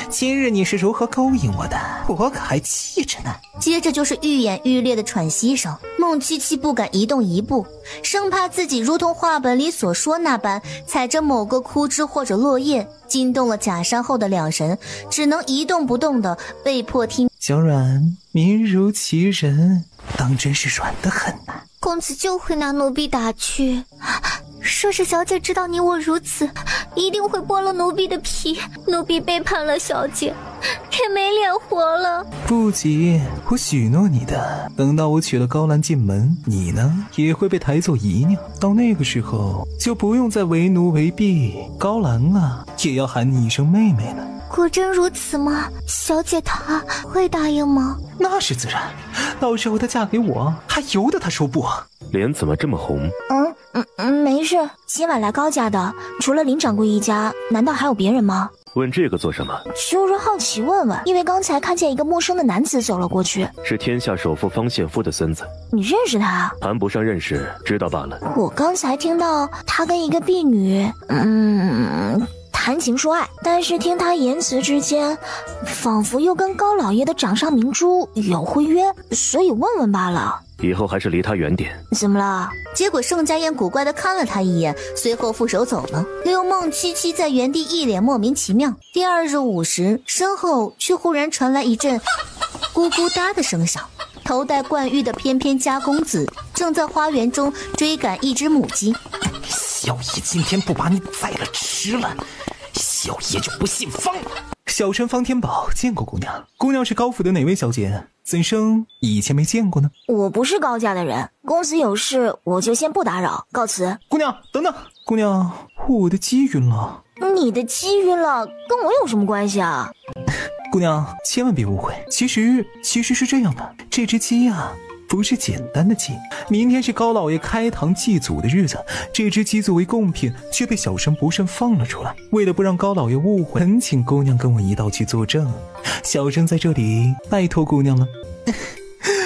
今日你是如何勾引我的，我可还记着呢。接着就是愈演愈烈的喘息声，孟七七不敢移动一步，生怕自己如同话本里所说那般踩着某个枯枝或者落叶，惊动了假山后的两神，只能一动不动的被迫听。小软，民如其人，当真是软得很呐。公子就会拿奴婢打趣，说是小姐知道你我如此，一定会剥了奴婢的皮。奴婢背叛了小姐，也没脸活了。不急，我许诺你的，等到我娶了高兰进门，你呢也会被抬做姨娘，到那个时候就不用再为奴为婢，高兰啊也要喊你一声妹妹了。果真如此吗？小姐她会答应吗？那是自然，到时候她嫁给我，还由得她说不？脸怎么这么红？没事。今晚来高家的，除了林掌柜一家，难道还有别人吗？问这个做什么？就是好奇问问，因为刚才看见一个陌生的男子走了过去。是天下首富方献夫的孙子。你认识他？谈不上认识，知道罢了。我刚才听到他跟一个婢女，谈情说爱，但是听他言辞之间，仿佛又跟高老爷的掌上明珠有婚约，所以问问罢了。以后还是离他远点。怎么了？结果盛家燕古怪地看了他一眼，随后负手走了，留孟七七在原地一脸莫名其妙。第二日午时，身后却忽然传来一阵咕咕哒的声响，头戴冠玉的翩翩家公子正在花园中追赶一只母鸡。小爷今天不把你宰了吃了，小爷就不姓方了。小生方天宝见过姑娘，姑娘是高府的哪位小姐？怎生以前没见过呢？我不是高家的人，公子有事我就先不打扰，告辞。姑娘等等，姑娘，我的鸡晕了。你的鸡晕了，跟我有什么关系啊？姑娘千万别误会，其实是这样的，这只鸡啊不是简单的鸡，明天是高老爷开堂祭祖的日子，这只鸡作为贡品却被小生不慎放了出来，为了不让高老爷误会，恳请姑娘跟我一道去作证，小生在这里拜托姑娘了。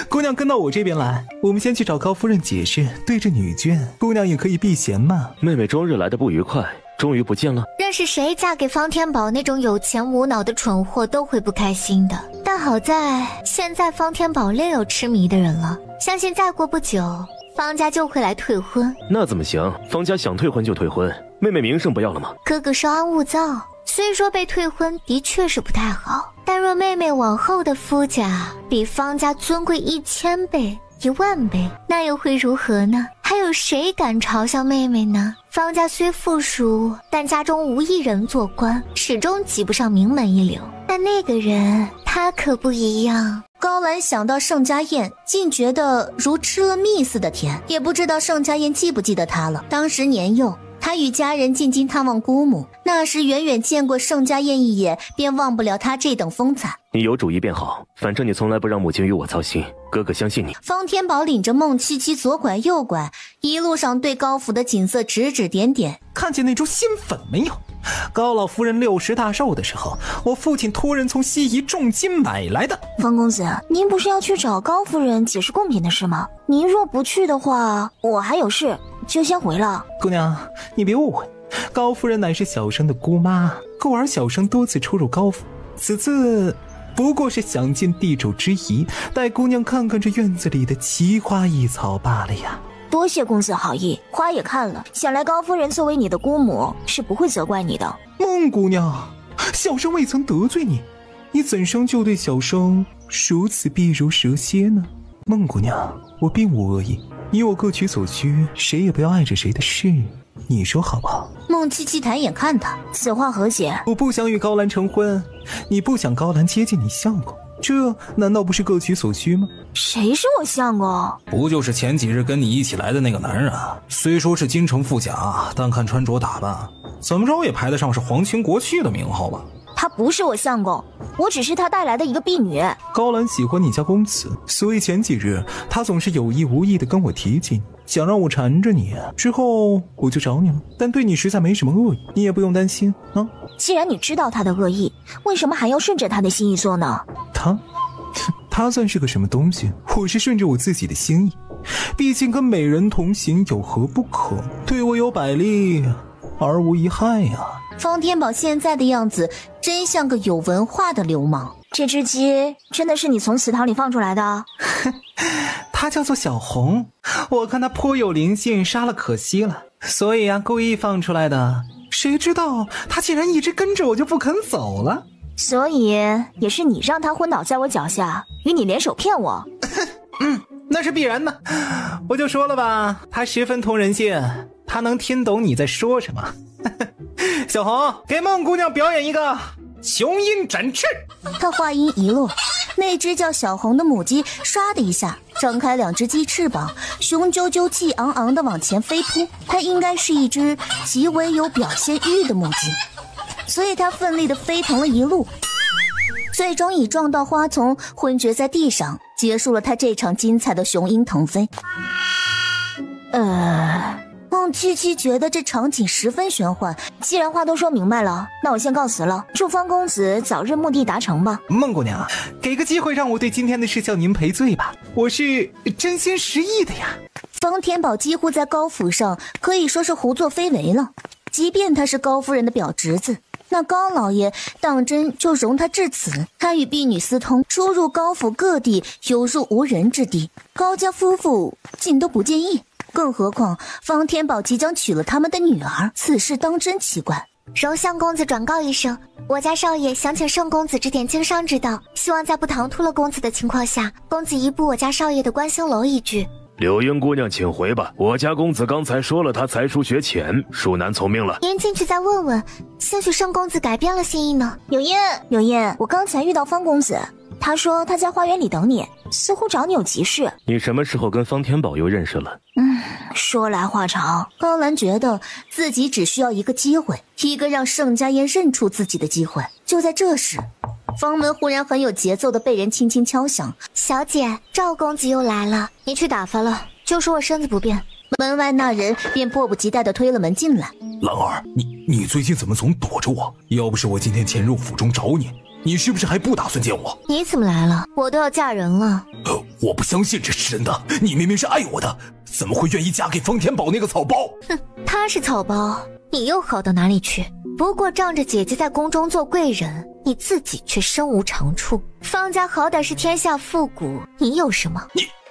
姑娘跟到我这边来，我们先去找高夫人解释，对着女眷，姑娘也可以避嫌嘛。妹妹终日来的不愉快，终于不见了。认识谁嫁给方天宝那种有钱无脑的蠢货都会不开心的，但好在现在方天宝另有痴迷的人了，相信再过不久方家就会来退婚。那怎么行？方家想退婚就退婚，妹妹名声不要了吗？哥哥稍安勿躁，虽说被退婚的确是不太好，但若妹妹往后的夫家比方家尊贵1000倍10000倍，那又会如何呢？还有谁敢嘲笑妹妹呢？方家虽富庶，但家中无一人做官，始终及不上名门一流。但那个人他可不一样。高兰想到盛家燕，竟觉得如吃了蜜似的甜，也不知道盛家燕记不记得他了。当时年幼，他与家人进京探望姑母，那时远远见过盛家燕一眼，便忘不了他这等风采。你有主意便好，反正你从来不让母亲与我操心，哥哥相信你。方天宝领着孟七七左拐右拐，一路上对高府的景色指指点点。看见那株新粉没有？高老夫人60大寿的时候，我父亲托人从西夷重金买来的。方公子，您不是要去找高夫人解释贡品的事吗？您若不去的话，我还有事，就先回了。姑娘，你别误会，高夫人乃是小生的姑妈，故而小生多次出入高府，此次不过是想尽地主之谊，带姑娘看看这院子里的奇花异草罢了呀。多谢公子好意，花也看了，想来高夫人作为你的姑母，是不会责怪你的。孟姑娘，小生未曾得罪你，你怎生就对小生如此避如蛇蝎呢？孟姑娘，我并无恶意，你我各取所需，谁也不要碍着谁的事，你说好不好？孟七七抬眼看他，此话何解？我不想与高兰成婚，你不想高兰接近你相公，这难道不是各取所需吗？谁是我相公？不就是前几日跟你一起来的那个男人啊？虽说是京城富甲，但看穿着打扮，怎么着也排得上是皇亲国戚的名号吧？他不是我相公，我只是他带来的一个婢女。高兰喜欢你家公子，所以前几日他总是有意无意地跟我提起你，想让我缠着你，之后我就找你了。但对你实在没什么恶意，你也不用担心啊。既然你知道他的恶意，为什么还要顺着他的心意做呢？他算是个什么东西？我是顺着我自己的心意，毕竟跟美人同行有何不可？对我有百利而无一害呀。方天宝现在的样子真像个有文化的流氓。这只鸡真的是你从祠堂里放出来的？它叫做小红，我看它颇有灵性，杀了可惜了，所以故意放出来的。谁知道它竟然一直跟着我就不肯走了。所以也是你让他昏倒在我脚下，与你联手骗我。那是必然的。我就说了吧，他十分通人性，他能听懂你在说什么。小红，给孟姑娘表演一个雄鹰展翅。他话音一落，那只叫小红的母鸡唰的一下张开两只鸡翅膀，雄赳赳气昂昂地往前飞扑。它应该是一只极为有表现欲的母鸡，所以它奋力地飞腾了一路，最终以撞到花丛昏厥在地上，结束了他这场精彩的雄鹰腾飞。孟七七觉得这场景十分玄幻。既然话都说明白了，那我先告辞了，祝方公子早日目的达成吧。孟姑娘，给个机会让我对今天的事向您赔罪吧，我是真心实意的呀。方天宝几乎在高府上可以说是胡作非为了，即便他是高夫人的表侄子，那高老爷当真就容他至此？他与婢女私通，出入高府各地，犹如无人之地，高家夫妇竟都不介意。更何况方天宝即将娶了他们的女儿，此事当真奇怪。容相公子转告一声，我家少爷想请圣公子指点经商之道，希望在不唐突了公子的情况下，公子移步我家少爷的观星楼一聚。柳英姑娘请回吧，我家公子刚才说了他才疏学浅，恕难从命了。您进去再问问，兴许圣公子改变了心意呢。柳英，我刚才遇到方公子，他说他在花园里等你，似乎找你有急事。你什么时候跟方天宝又认识了？说来话长。高兰觉得自己只需要一个机会，一个让盛家燕认出自己的机会。就在这时，房门忽然很有节奏的被人轻轻敲响。小姐，赵公子又来了，你去打发了，就说我身子不便。门外那人便迫不及待地推了门进来。兰儿，你最近怎么总躲着我？要不是我今天潜入府中找你，你是不是还不打算见我？你怎么来了？我都要嫁人了。我不相信这是真的，你明明是爱我的，怎么会愿意嫁给方天宝那个草包？哼，他是草包，你又好到哪里去？不过仗着姐姐在宫中做贵人，你自己却身无长处。方家好歹是天下富贾，你有什么？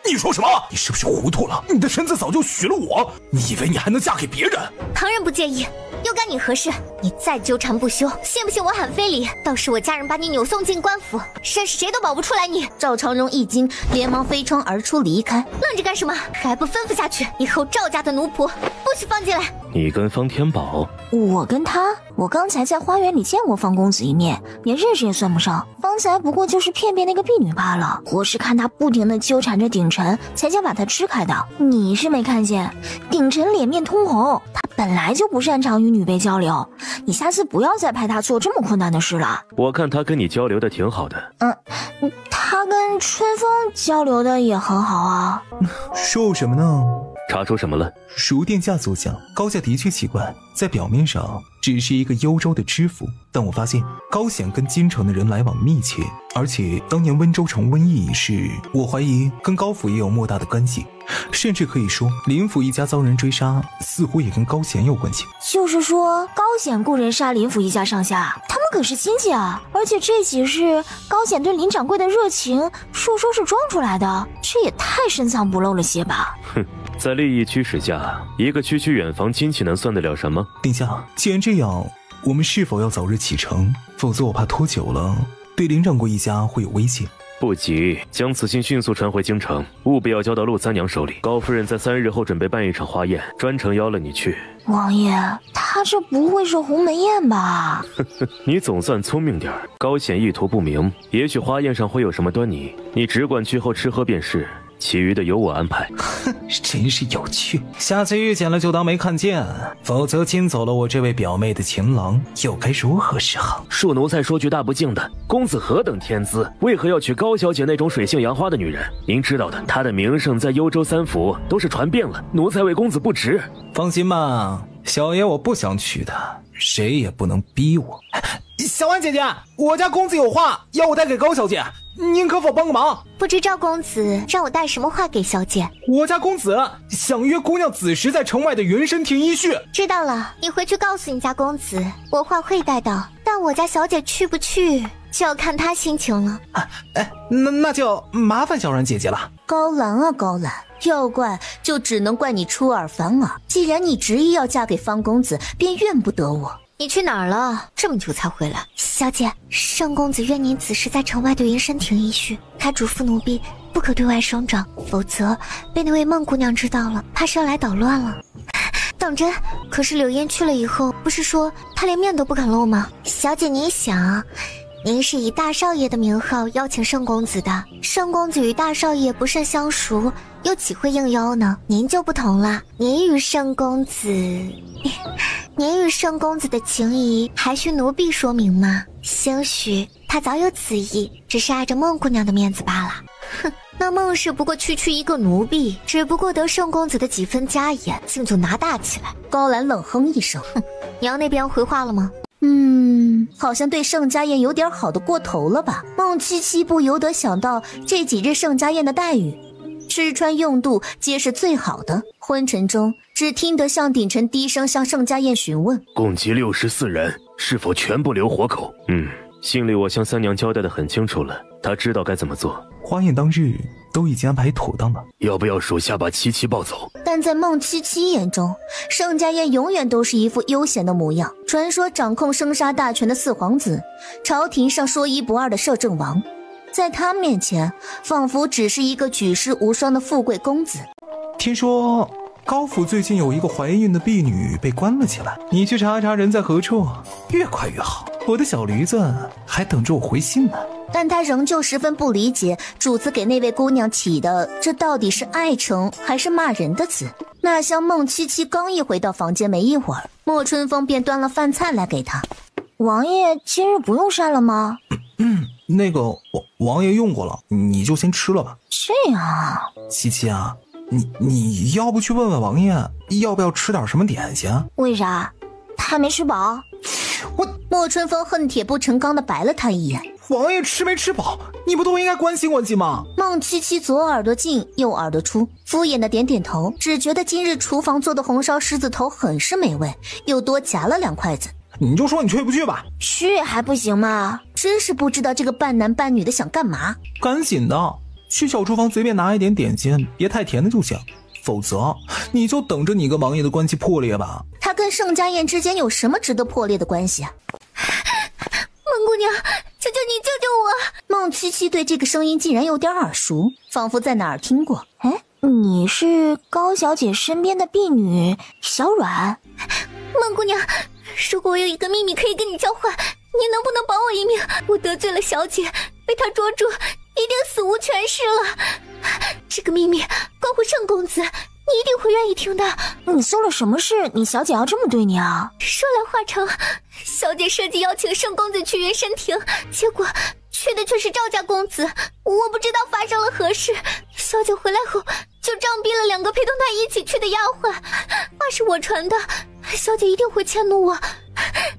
你说什么？你是不是糊涂了？你的身子早就许了我，你以为你还能嫁给别人？旁人不介意，又干你何事？你再纠缠不休，信不信我喊非礼？到时我家人把你扭送进官府，甚是谁都保不出来你。赵长荣一惊，连忙飞窗而出离开。愣着干什么？还不吩咐下去，以后赵家的奴仆不许放进来。你跟方天宝？我跟他，我刚才在花园里见过方公子一面，连认识也算不上。方才不过就是骗那个婢女罢了。我是看他不停地纠缠着鼎晨，才想把他支开的。你是没看见，鼎晨脸面通红，他本来就不擅长与女辈交流，你下次不要再派他做这么困难的事了。我看他跟你交流的挺好的。他跟春风交流的也很好啊。说什么呢？查出什么了？如电价作价，高价的确奇怪，在表面上只是一个幽州的知府，但我发现高显跟京城的人来往密切，而且当年温州城瘟疫一事，我怀疑跟高府也有莫大的关系，甚至可以说林府一家遭人追杀，似乎也跟高显有关系。就是说高显雇人杀林府一家上下，他们可是亲戚啊！而且这起事高显对林掌柜的热情，说是装出来的，这也太深藏不露了些吧？哼，在利益驱使下，一个区区远房亲戚能算得了什么？殿下，既然这样，我们是否要早日启程？否则我怕拖久了，对林掌柜一家会有危险。不急，将此信迅速传回京城，务必要交到陆三娘手里。高夫人在3日后准备办一场花宴，专程邀了你去。王爷，他这不会是鸿门宴吧？你总算聪明点，高显意图不明，也许花宴上会有什么端倪，你只管去后吃喝便是。其余的由我安排。哼，真是有趣。下次遇见了就当没看见，否则亲走了我这位表妹的情郎，又该如何是好？恕奴才说句大不敬的，公子何等天资，为何要娶高小姐那种水性杨花的女人？您知道的，她的名声在幽州3府都是传遍了，奴才为公子不值。放心吧，小爷我不想娶她，谁也不能逼我。小婉姐姐，我家公子有话要我带给高小姐，您可否帮个忙？不知赵公子让我带什么话给小姐？我家公子想约姑娘子时在城外的云深亭一叙。知道了，你回去告诉你家公子，我话会带到，但我家小姐去不去就要看她心情了。那就麻烦小阮姐姐了。高兰啊高兰，要怪就只能怪你出尔反尔。既然你执意要嫁给方公子，便怨不得我。你去哪儿了？这么久才回来。小姐，盛公子愿您此时在城外对云深亭一叙，他嘱咐奴婢不可对外声张，否则被那位孟姑娘知道了，怕是要来捣乱了。当真？可是柳烟去了以后，不是说她连面都不肯露吗？小姐，你想，您是以大少爷的名号邀请盛公子的，盛公子与大少爷不甚相熟，又岂会应邀呢？您就不同了，您与盛公子的情谊还需奴婢说明吗？兴许他早有此意，只是碍着孟姑娘的面子罢了。哼，那孟氏不过区一个奴婢，只不过得盛公子的几分家业，竟就拿大起来。高兰冷哼一声，哼，娘那边回话了吗？好像对盛家宴有点好的过头了吧？孟七七不由得想到这几日盛家宴的待遇，吃穿用度皆是最好的。昏沉中，只听得向鼎臣低声向盛家宴询问：共计64人，是否全部留活口？信里我向三娘交代得很清楚了，她知道该怎么做。花宴当日都已经安排妥当了，要不要属下把七七抱走？但在孟七七眼中，盛家宴永远都是一副悠闲的模样。传说掌控生杀大权的四皇子，朝廷上说一不二的摄政王，在他面前仿佛只是一个举世无双的富贵公子。听说高府最近有一个怀孕的婢女被关了起来，你去查查人在何处，越快越好。我的小驴子还等着我回信呢。但他仍旧十分不理解主子给那位姑娘起的这到底是爱称还是骂人的词。那厢孟七七刚一回到房间没一会儿，莫春风便端了饭菜来给他。王爷今日不用膳了吗？那个王爷用过了，你就先吃了吧。这样啊。七七啊，你要不去问问王爷要不要吃点什么点心？为啥？他还没吃饱？莫春风恨铁不成钢地白了他一眼。王爷吃没吃饱，你不都应该关心关心吗？孟七七左耳朵进右耳朵出，敷衍的点点头，只觉得今日厨房做的红烧狮子头很是美味，又多夹了2筷子。你就说你去不去吧。去还不行吗？真是不知道这个半男半女的想干嘛。赶紧的，去小厨房随便拿一点点心，别太甜的就行，否则你就等着你跟王爷的关系破裂吧。他跟盛家宴之间有什么值得破裂的关系啊？孟姑娘，求求你救救我！孟七七对这个声音竟然有点耳熟，仿佛在哪儿听过。你是高小姐身边的婢女小阮？孟姑娘，如果我有一个秘密可以跟你交换，你能不能保我一命？我得罪了小姐，被她捉住，一定死无全尸了。这个秘密关乎盛公子，你一定会愿意听的。你做了什么事，你小姐要这么对你啊？说来话长，小姐设计邀请盛公子去云深亭，结果去的却是赵家公子，我不知道发生了何事。小姐回来后就就杖毙了2个陪同他一起去的丫鬟，话是我传的，小姐一定会迁怒我。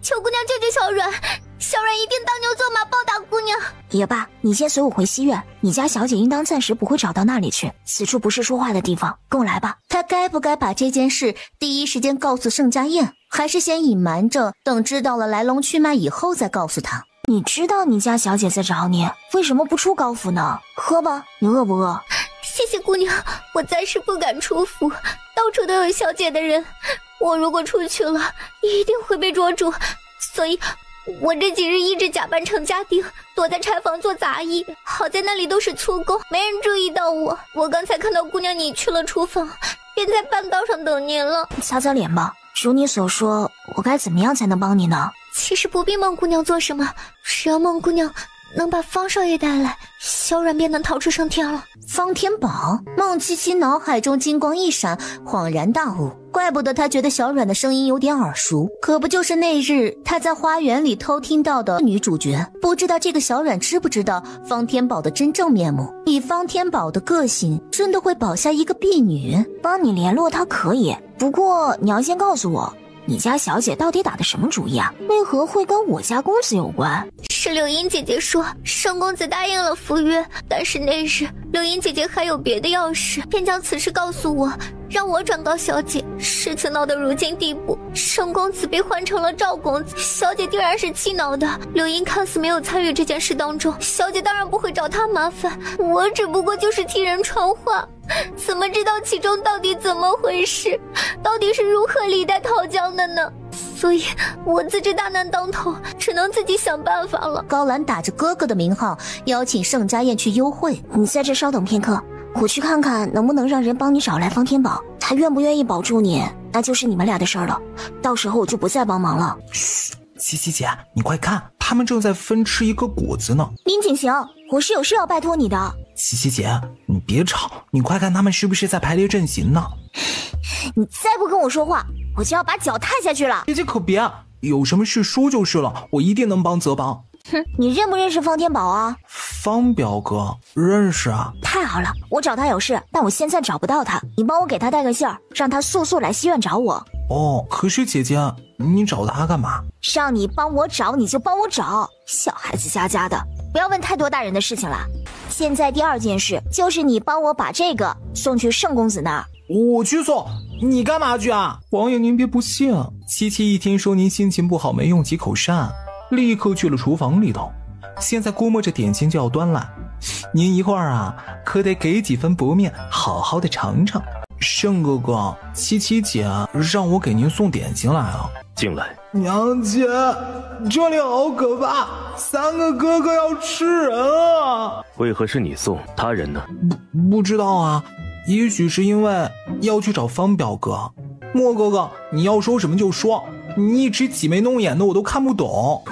求姑娘救救小阮，小阮一定当牛做马报答姑娘。也罢，你先随我回西院，你家小姐应当暂时不会找到那里去，此处不是说话的地方，跟我来吧。他该不该把这件事第一时间告诉盛家燕，还是先隐瞒着，等知道了来龙去脉以后再告诉他？你知道你家小姐在找你，为什么不出高府呢？喝吧，你饿不饿？谢谢姑娘，我暂时不敢出府，到处都有小姐的人，我如果出去了，一定会被捉住，所以我这几日一直假扮成家丁，躲在柴房做杂役，好在那里都是粗工，没人注意到我。我刚才看到姑娘你去了厨房，便在半道上等您了。擦擦脸吧，如你所说，我该怎么样才能帮你呢？其实不必孟姑娘做什么，只要孟姑娘能把方少爷带来，小阮便能逃出升天了。方天宝，孟七七脑海中金光一闪，恍然大悟，怪不得他觉得小阮的声音有点耳熟，可不就是那日他在花园里偷听到的女主角？不知道这个小阮知不知道方天宝的真正面目？以方天宝的个性，真的会保下一个婢女？帮你联络她可以，不过你要先告诉我，你家小姐到底打的什么主意啊？为何会跟我家公子有关？是柳英姐姐说盛公子答应了赴约，但是那日柳英姐姐还有别的要事，便将此事告诉我，让我转告小姐。事情闹到如今地步，盛公子被换成了赵公子，小姐定然是气恼的。柳英看似没有参与这件事当中，小姐当然不会找她麻烦，我只不过就是替人传话，怎么知道其中到底怎么回事，到底是如何李代桃僵的呢？所以我自知大难当头，只能自己想办法了。高兰打着哥哥的名号，邀请盛家燕去幽会。你在这稍等片刻，我去看看能不能让人帮你找来方天宝，他愿不愿意保住你，那就是你们俩的事儿了。到时候我就不再帮忙了。嘘，七七姐，你快看，他们正在分吃一个果子呢。林景行，我是有事要拜托你的。七七姐，你别吵，你快看他们是不是在排列阵型呢？你再不跟我说话，我就要把脚踏下去了。姐姐可别，有什么事说就是了，我一定能帮则帮。哼，你认不认识方天宝啊？方表哥认识啊。太好了，我找他有事，但我现在找不到他，你帮我给他带个信儿，让他速速来西院找我。哦，可是姐姐，你找他干嘛？让你帮我找你就帮我找，小孩子家家的，不要问太多大人的事情了。现在第二件事就是你帮我把这个送去盛公子那儿。我去送，你干嘛去啊？王爷您别不信，七七一听说您心情不好，没用几口膳，立刻去了厨房里头，现在估摸着点心就要端来，您一会儿啊可得给几分薄面，好好的尝尝。盛哥哥，七七姐让我给您送点心来啊。进来。娘亲，这里好可怕，3个哥哥要吃人啊！为何是你送？他人呢？不知道啊，也许是因为要去找方表哥。莫哥哥，你要说什么就说，你一直挤眉弄眼的，我都看不懂。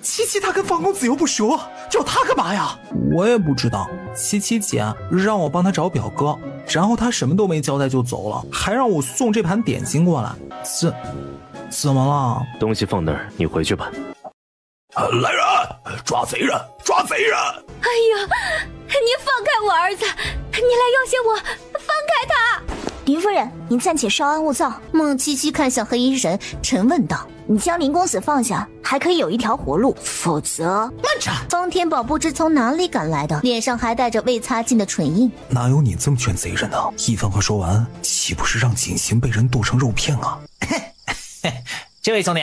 七七他跟方公子又不熟，找他干嘛呀？我也不知道，七七姐让我帮他找表哥，然后他什么都没交代就走了，还让我送这盘点心过来。怎么了？东西放那儿，你回去吧。来人，抓贼人，抓贼人！哎呀，你放开我儿子，你来要挟我，放开他！林夫人，您暂且稍安勿躁。孟七七看向黑衣人，沉问道：“你将林公子放下，还可以有一条活路，否则……”慢着！方天宝不知从哪里赶来的，脸上还带着未擦净的唇印。哪有你这么劝贼人的？一番话说完，岂不是让锦行被人剁成肉片啊？这位兄弟，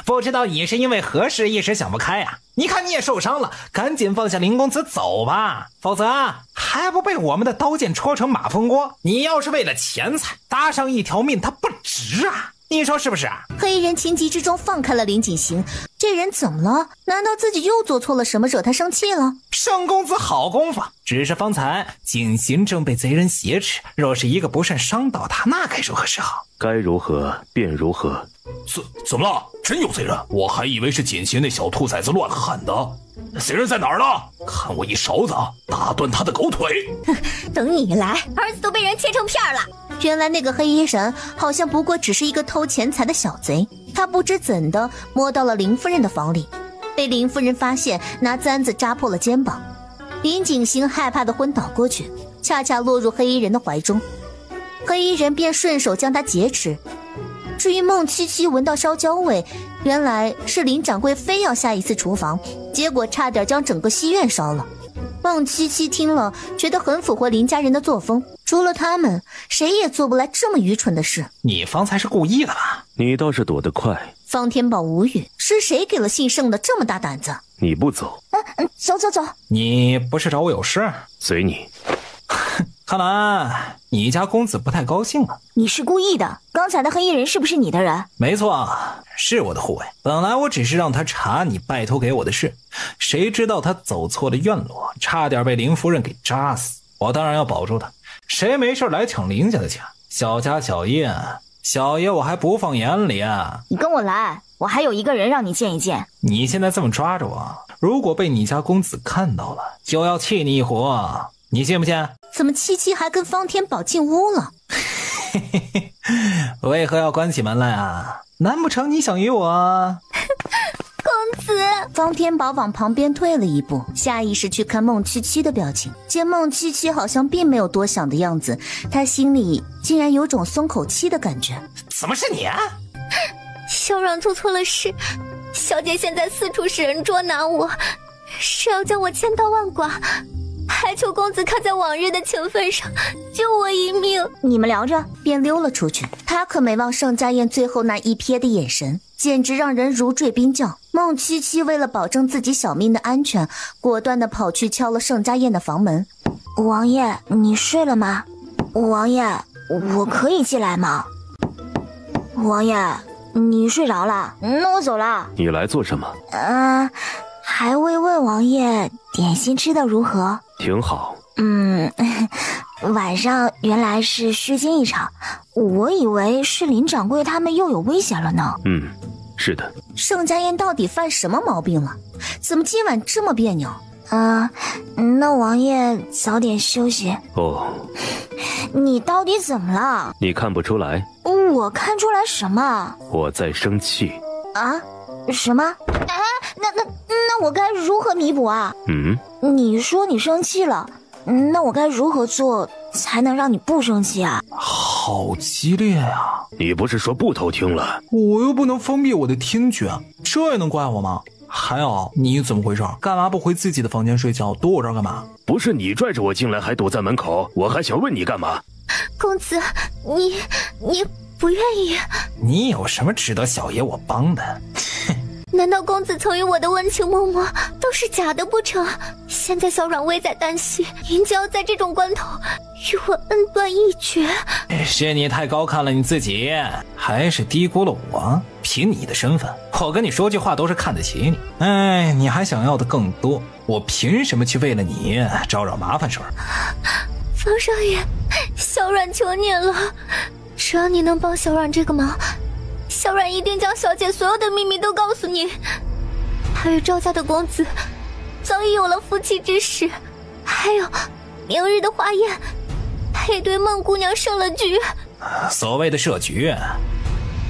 不知道你是因为何事一时想不开啊？你看你也受伤了，赶紧放下林公子走吧，否则还不被我们的刀剑戳成马蜂窝。你要是为了钱财搭上一条命，他不值啊！你说是不是啊？黑衣人情急之中放开了林锦行，这人怎么了？难道自己又做错了什么，惹他生气了？盛公子好功夫，只是方才锦行正被贼人挟持，若是一个不慎伤到他，那该如何是好？该如何便如何。怎么了？真有贼人？我还以为是锦行那小兔崽子乱喊的。贼人在哪儿呢？看我一勺子打断他的狗腿！等你来，儿子都被人切成片了。原来那个黑衣人好像不过只是一个偷钱财的小贼，他不知怎的摸到了林夫人的房里，被林夫人发现，拿簪子扎破了肩膀。林景行害怕的昏倒过去，恰恰落入黑衣人的怀中，黑衣人便顺手将他劫持。至于孟七七闻到烧焦味，原来是林掌柜非要下一次厨房，结果差点将整个西院烧了。孟七七听了，觉得很符合林家人的作风，除了他们，谁也做不来这么愚蠢的事。你方才是故意的吧？你倒是躲得快。方天宝无语，是谁给了姓盛的这么大胆子？你不走？走走走。你不是找我有事？随你。看来你家公子不太高兴啊。你是故意的，刚才的黑衣人是不是你的人？没错，是我的护卫。本来我只是让他查你拜托给我的事，谁知道他走错了院路，差点被林夫人给扎死。我当然要保住他，谁没事来抢林家的家？小家小业，小爷我还不放眼里啊！你跟我来，我还有一个人让你见一见。你现在这么抓着我，如果被你家公子看到了，就要气你一壶，你信不信？怎么七七还跟方天宝进屋了？为何要关起门来啊？难不成你想与我？公子，方天宝往旁边退了一步，下意识去看孟七七的表情，见孟七七好像并没有多想的样子，他心里竟然有种松口气的感觉。怎么是你啊？小阮做错了事，小姐现在四处使人捉拿我，是要将我千刀万剐，还求公子看在往日的情分上救我一命。你们聊着便溜了出去，他可没忘盛家宴最后那一瞥的眼神，简直让人如坠冰窖。孟七七为了保证自己小命的安全，果断地跑去敲了盛家宴的房门。王爷，你睡了吗？王爷，我可以进来吗？王爷，你睡着了？那我走了。你来做什么？还未问王爷点心吃得如何？挺好。晚上原来是虚惊一场，我以为是林掌柜他们又有危险了呢。是的。盛家宴到底犯什么毛病了？怎么今晚这么别扭？那王爷早点休息。哦。你到底怎么了？你看不出来？我看出来什么？我在生气。啊？什么？那我该如何弥补啊？你说你生气了，那我该如何做才能让你不生气啊？好激烈啊！你不是说不偷听了？我又不能封闭我的听觉，这也能怪我吗？还有，你怎么回事？干嘛不回自己的房间睡觉，躲我这儿干嘛？不是你拽着我进来还堵在门口，我还想问你干嘛？公子，你不愿意？你有什么值得小爷我帮的？难道公子曾与我的温情脉脉都是假的不成？现在小阮危在旦夕，您就要在这种关头与我恩断义绝？是你太高看了你自己，还是低估了我？凭你的身份，我跟你说句话都是看得起你。你还想要的更多，我凭什么去为了你招惹麻烦事儿？方少爷，小阮求您了，只要你能帮小阮这个忙，小阮一定将小姐所有的秘密都告诉你。他与赵家的公子早已有了夫妻之实，还有明日的花宴，他也对孟姑娘设了局。所谓的设局，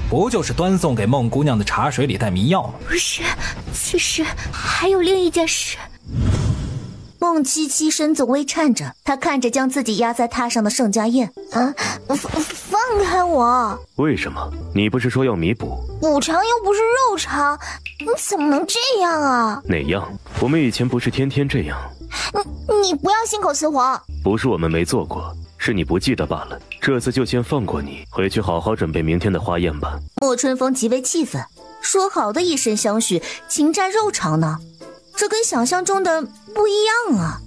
不就是端送给孟姑娘的茶水里带迷药吗？不是，其实还有另一件事。孟七七身子微颤着，她看着将自己压在榻上的盛家宴。放开我！为什么？你不是说要弥补？补偿又不是肉偿，你怎么能这样啊？哪样？我们以前不是天天这样？你不要信口雌黄。不是我们没做过，是你不记得罢了。这次就先放过你，回去好好准备明天的花宴吧。莫春风极为气愤，说好的以身相许，情债肉偿呢？这跟想象中的不一样啊！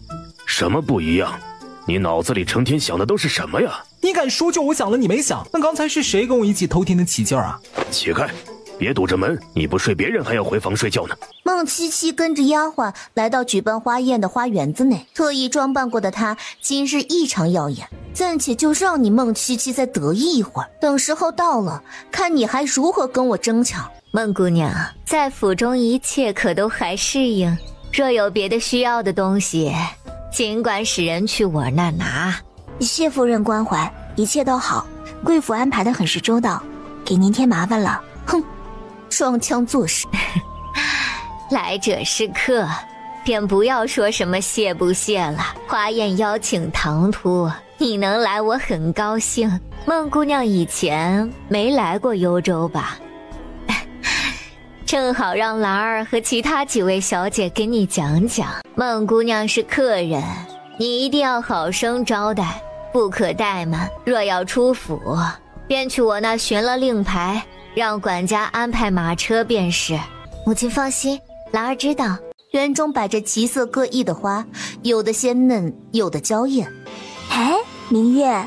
什么不一样？你脑子里成天想的都是什么呀？你敢说就我想了，你没想？那刚才是谁跟我一起偷听的起劲儿啊？起开，别堵着门！你不睡，别人还要回房睡觉呢。孟七七跟着丫鬟来到举办花宴的花园子内，特意装扮过的她今日异常耀眼。暂且就让你孟七七再得意一会儿，等时候到了，看你还如何跟我争抢。孟姑娘，在府中一切可都还适应，若有别的需要的东西，尽管使人去我那拿。谢夫人关怀，一切都好，贵府安排的很是周到，给您添麻烦了。哼，装腔作势。来者是客，便不要说什么谢不谢了。华宴邀请唐突，你能来我很高兴。孟姑娘以前没来过幽州吧？正好让兰儿和其他几位小姐给你讲讲。孟姑娘是客人，你一定要好生招待，不可怠慢。若要出府，便去我那寻了令牌，让管家安排马车便是。母亲放心，兰儿知道。园中摆着奇色各异的花，有的鲜嫩，有的娇艳。哎，明月，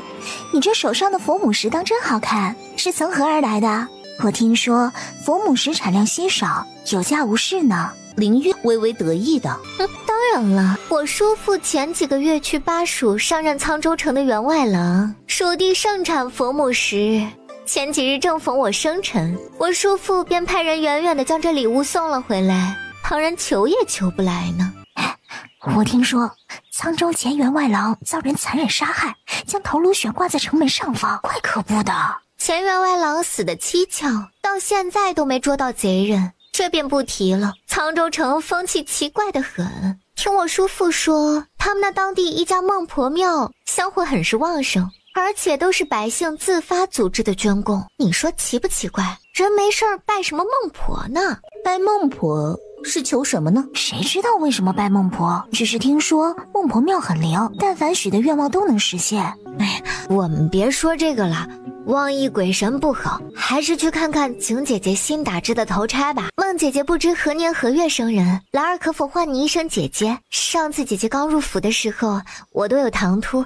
你这手上的佛母石当真好看，是从何而来的？我听说佛母石产量稀少，有价无市呢。林月微微得意道：当然了，我叔父前几个月去巴蜀上任沧州城的员外郎，蜀地盛产佛母石。前几日正逢我生辰，我叔父便派人远远地将这礼物送了回来，旁人求也求不来呢。我听说沧州前员外郎遭人残忍杀害，将头颅悬挂在城门上方，怪可怖的。前员外郎死得蹊跷，到现在都没捉到贼人，这便不提了。沧州城风气奇怪得很，听我叔父说，他们那当地一家孟婆庙香火很是旺盛，而且都是百姓自发组织的捐供。你说奇不奇怪？人没事拜什么孟婆呢？拜孟婆是求什么呢？谁知道为什么拜孟婆，只是听说孟婆庙很灵，但凡许的愿望都能实现。哎，我们别说这个了，妄议鬼神不好，还是去看看景姐姐新打制的头钗吧。孟姐姐不知何年何月生人，兰儿可否唤你一声姐姐？上次姐姐刚入府的时候，我都有唐突，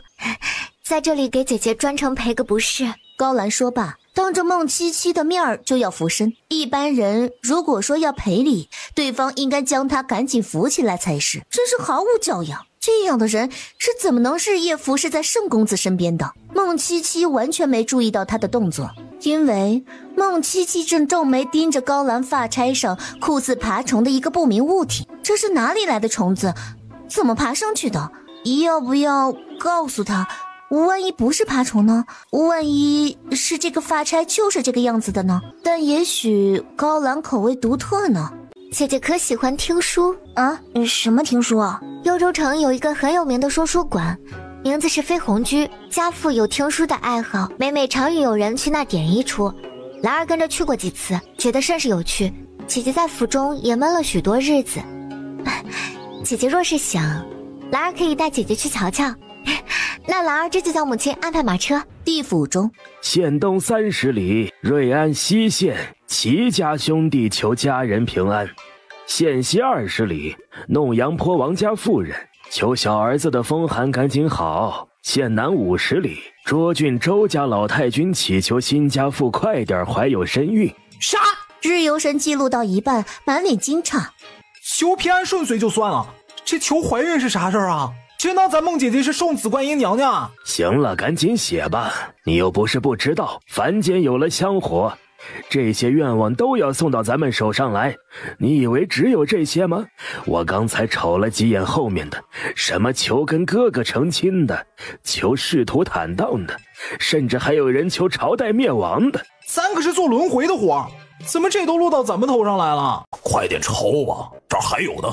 在这里给姐姐专程赔个不是。高兰说罢，当着孟七七的面儿就要扶身。一般人如果说要赔礼，对方应该将他赶紧扶起来才是，真是毫无教养。这样的人是怎么能日夜服侍在盛公子身边的？孟七七完全没注意到他的动作，因为孟七七正皱眉盯着高兰发钗上酷似爬虫的一个不明物体。这是哪里来的虫子？怎么爬上去的？要不要告诉他？万一不是爬虫呢？万一是这个发钗就是这个样子的呢？但也许高兰口味独特呢。姐姐可喜欢听书啊？什么听书啊？幽州城有一个很有名的说书馆，名字是飞鸿居，家父有听书的爱好，每每常与友人去那点一出。兰儿跟着去过几次，觉得甚是有趣。姐姐在府中也闷了许多日子，姐姐若是想，兰儿可以带姐姐去瞧瞧。那兰儿这就叫母亲安排马车。地府中，县东30里，瑞安西县齐家兄弟求家人平安；县西20里，弄阳坡王家妇人求小儿子的风寒赶紧好；县南50里，涿郡周家老太君祈求新家妇快点怀有身孕。啥？日游神记录到一半，满脸惊诧。求平安顺遂就算了，这求怀孕是啥事儿啊？真当咱孟姐姐是送子观音娘娘啊？行了，赶紧写吧。你又不是不知道，凡间有了香火，这些愿望都要送到咱们手上来。你以为只有这些吗？我刚才瞅了几眼后面的，什么求跟哥哥成亲的，求仕途坦荡的，甚至还有人求朝代灭亡的。咱可是做轮回的活，怎么这都落到咱们头上来了？快点抄吧，这儿还有呢。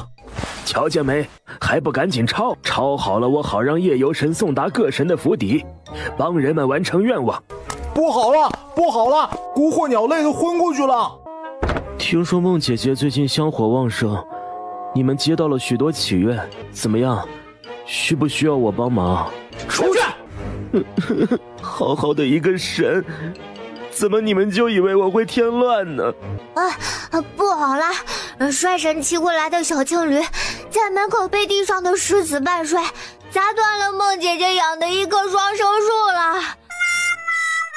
瞧见没？还不赶紧抄！抄好了，我好让夜游神送达各神的府邸，帮人们完成愿望。不好了，不好了！蛊惑鸟累得昏过去了。听说孟姐姐最近香火旺盛，你们接到了许多祈愿，怎么样？需不需要我帮忙？出去！好好的一个神，怎么你们就以为我会添乱呢？不好啦！帅神骑过来的小青驴在门口被地上的狮子半摔，砸断了孟姐姐养的一棵双生树了。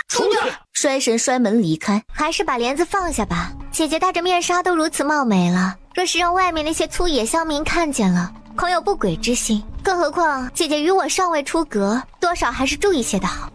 出去！衰神摔门离开。还是把帘子放下吧，姐姐戴着面纱都如此貌美了，若是让外面那些粗野乡民看见了，恐有不轨之心。更何况姐姐与我尚未出阁，多少还是注意些的好。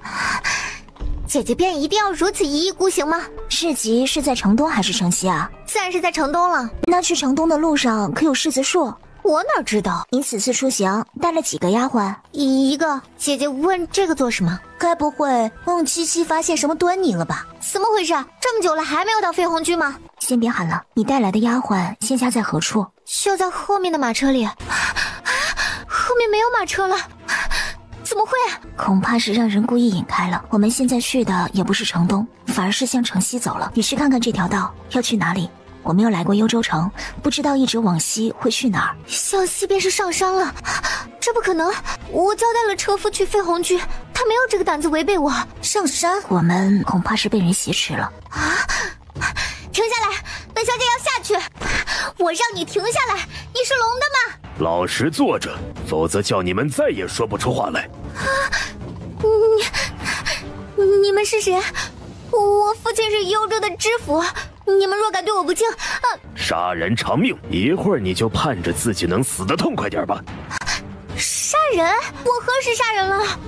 姐姐便一定要如此一意孤行吗？市集是在城东还是城西啊？自然是在城东了。那去城东的路上可有柿子树？我哪知道？你此次出行带了几个丫鬟？一个。姐姐问这个做什么？该不会孟七七发现什么端倪了吧？怎么回事？这么久了还没有到飞鸿居吗？先别喊了，你带来的丫鬟现下在何处？就在后面的马车里。后面没有马车了，怎么会？恐怕是让人故意引开了。我们现在去的也不是城东，反而是向城西走了。你去看看这条道要去哪里？我没有来过幽州城，不知道一直往西会去哪儿。向西便是上山了，这不可能！我交代了车夫去废红居，他没有这个胆子违背我。上山，我们恐怕是被人挟持了。啊！停下来，本小姐要下去。我让你停下来，你是聋的吗？老实坐着，否则叫你们再也说不出话来。你们是谁？我父亲是幽州的知府，你们若敢对我不敬，杀人偿命！一会儿你就盼着自己能死得痛快点吧。杀人？我何时杀人了？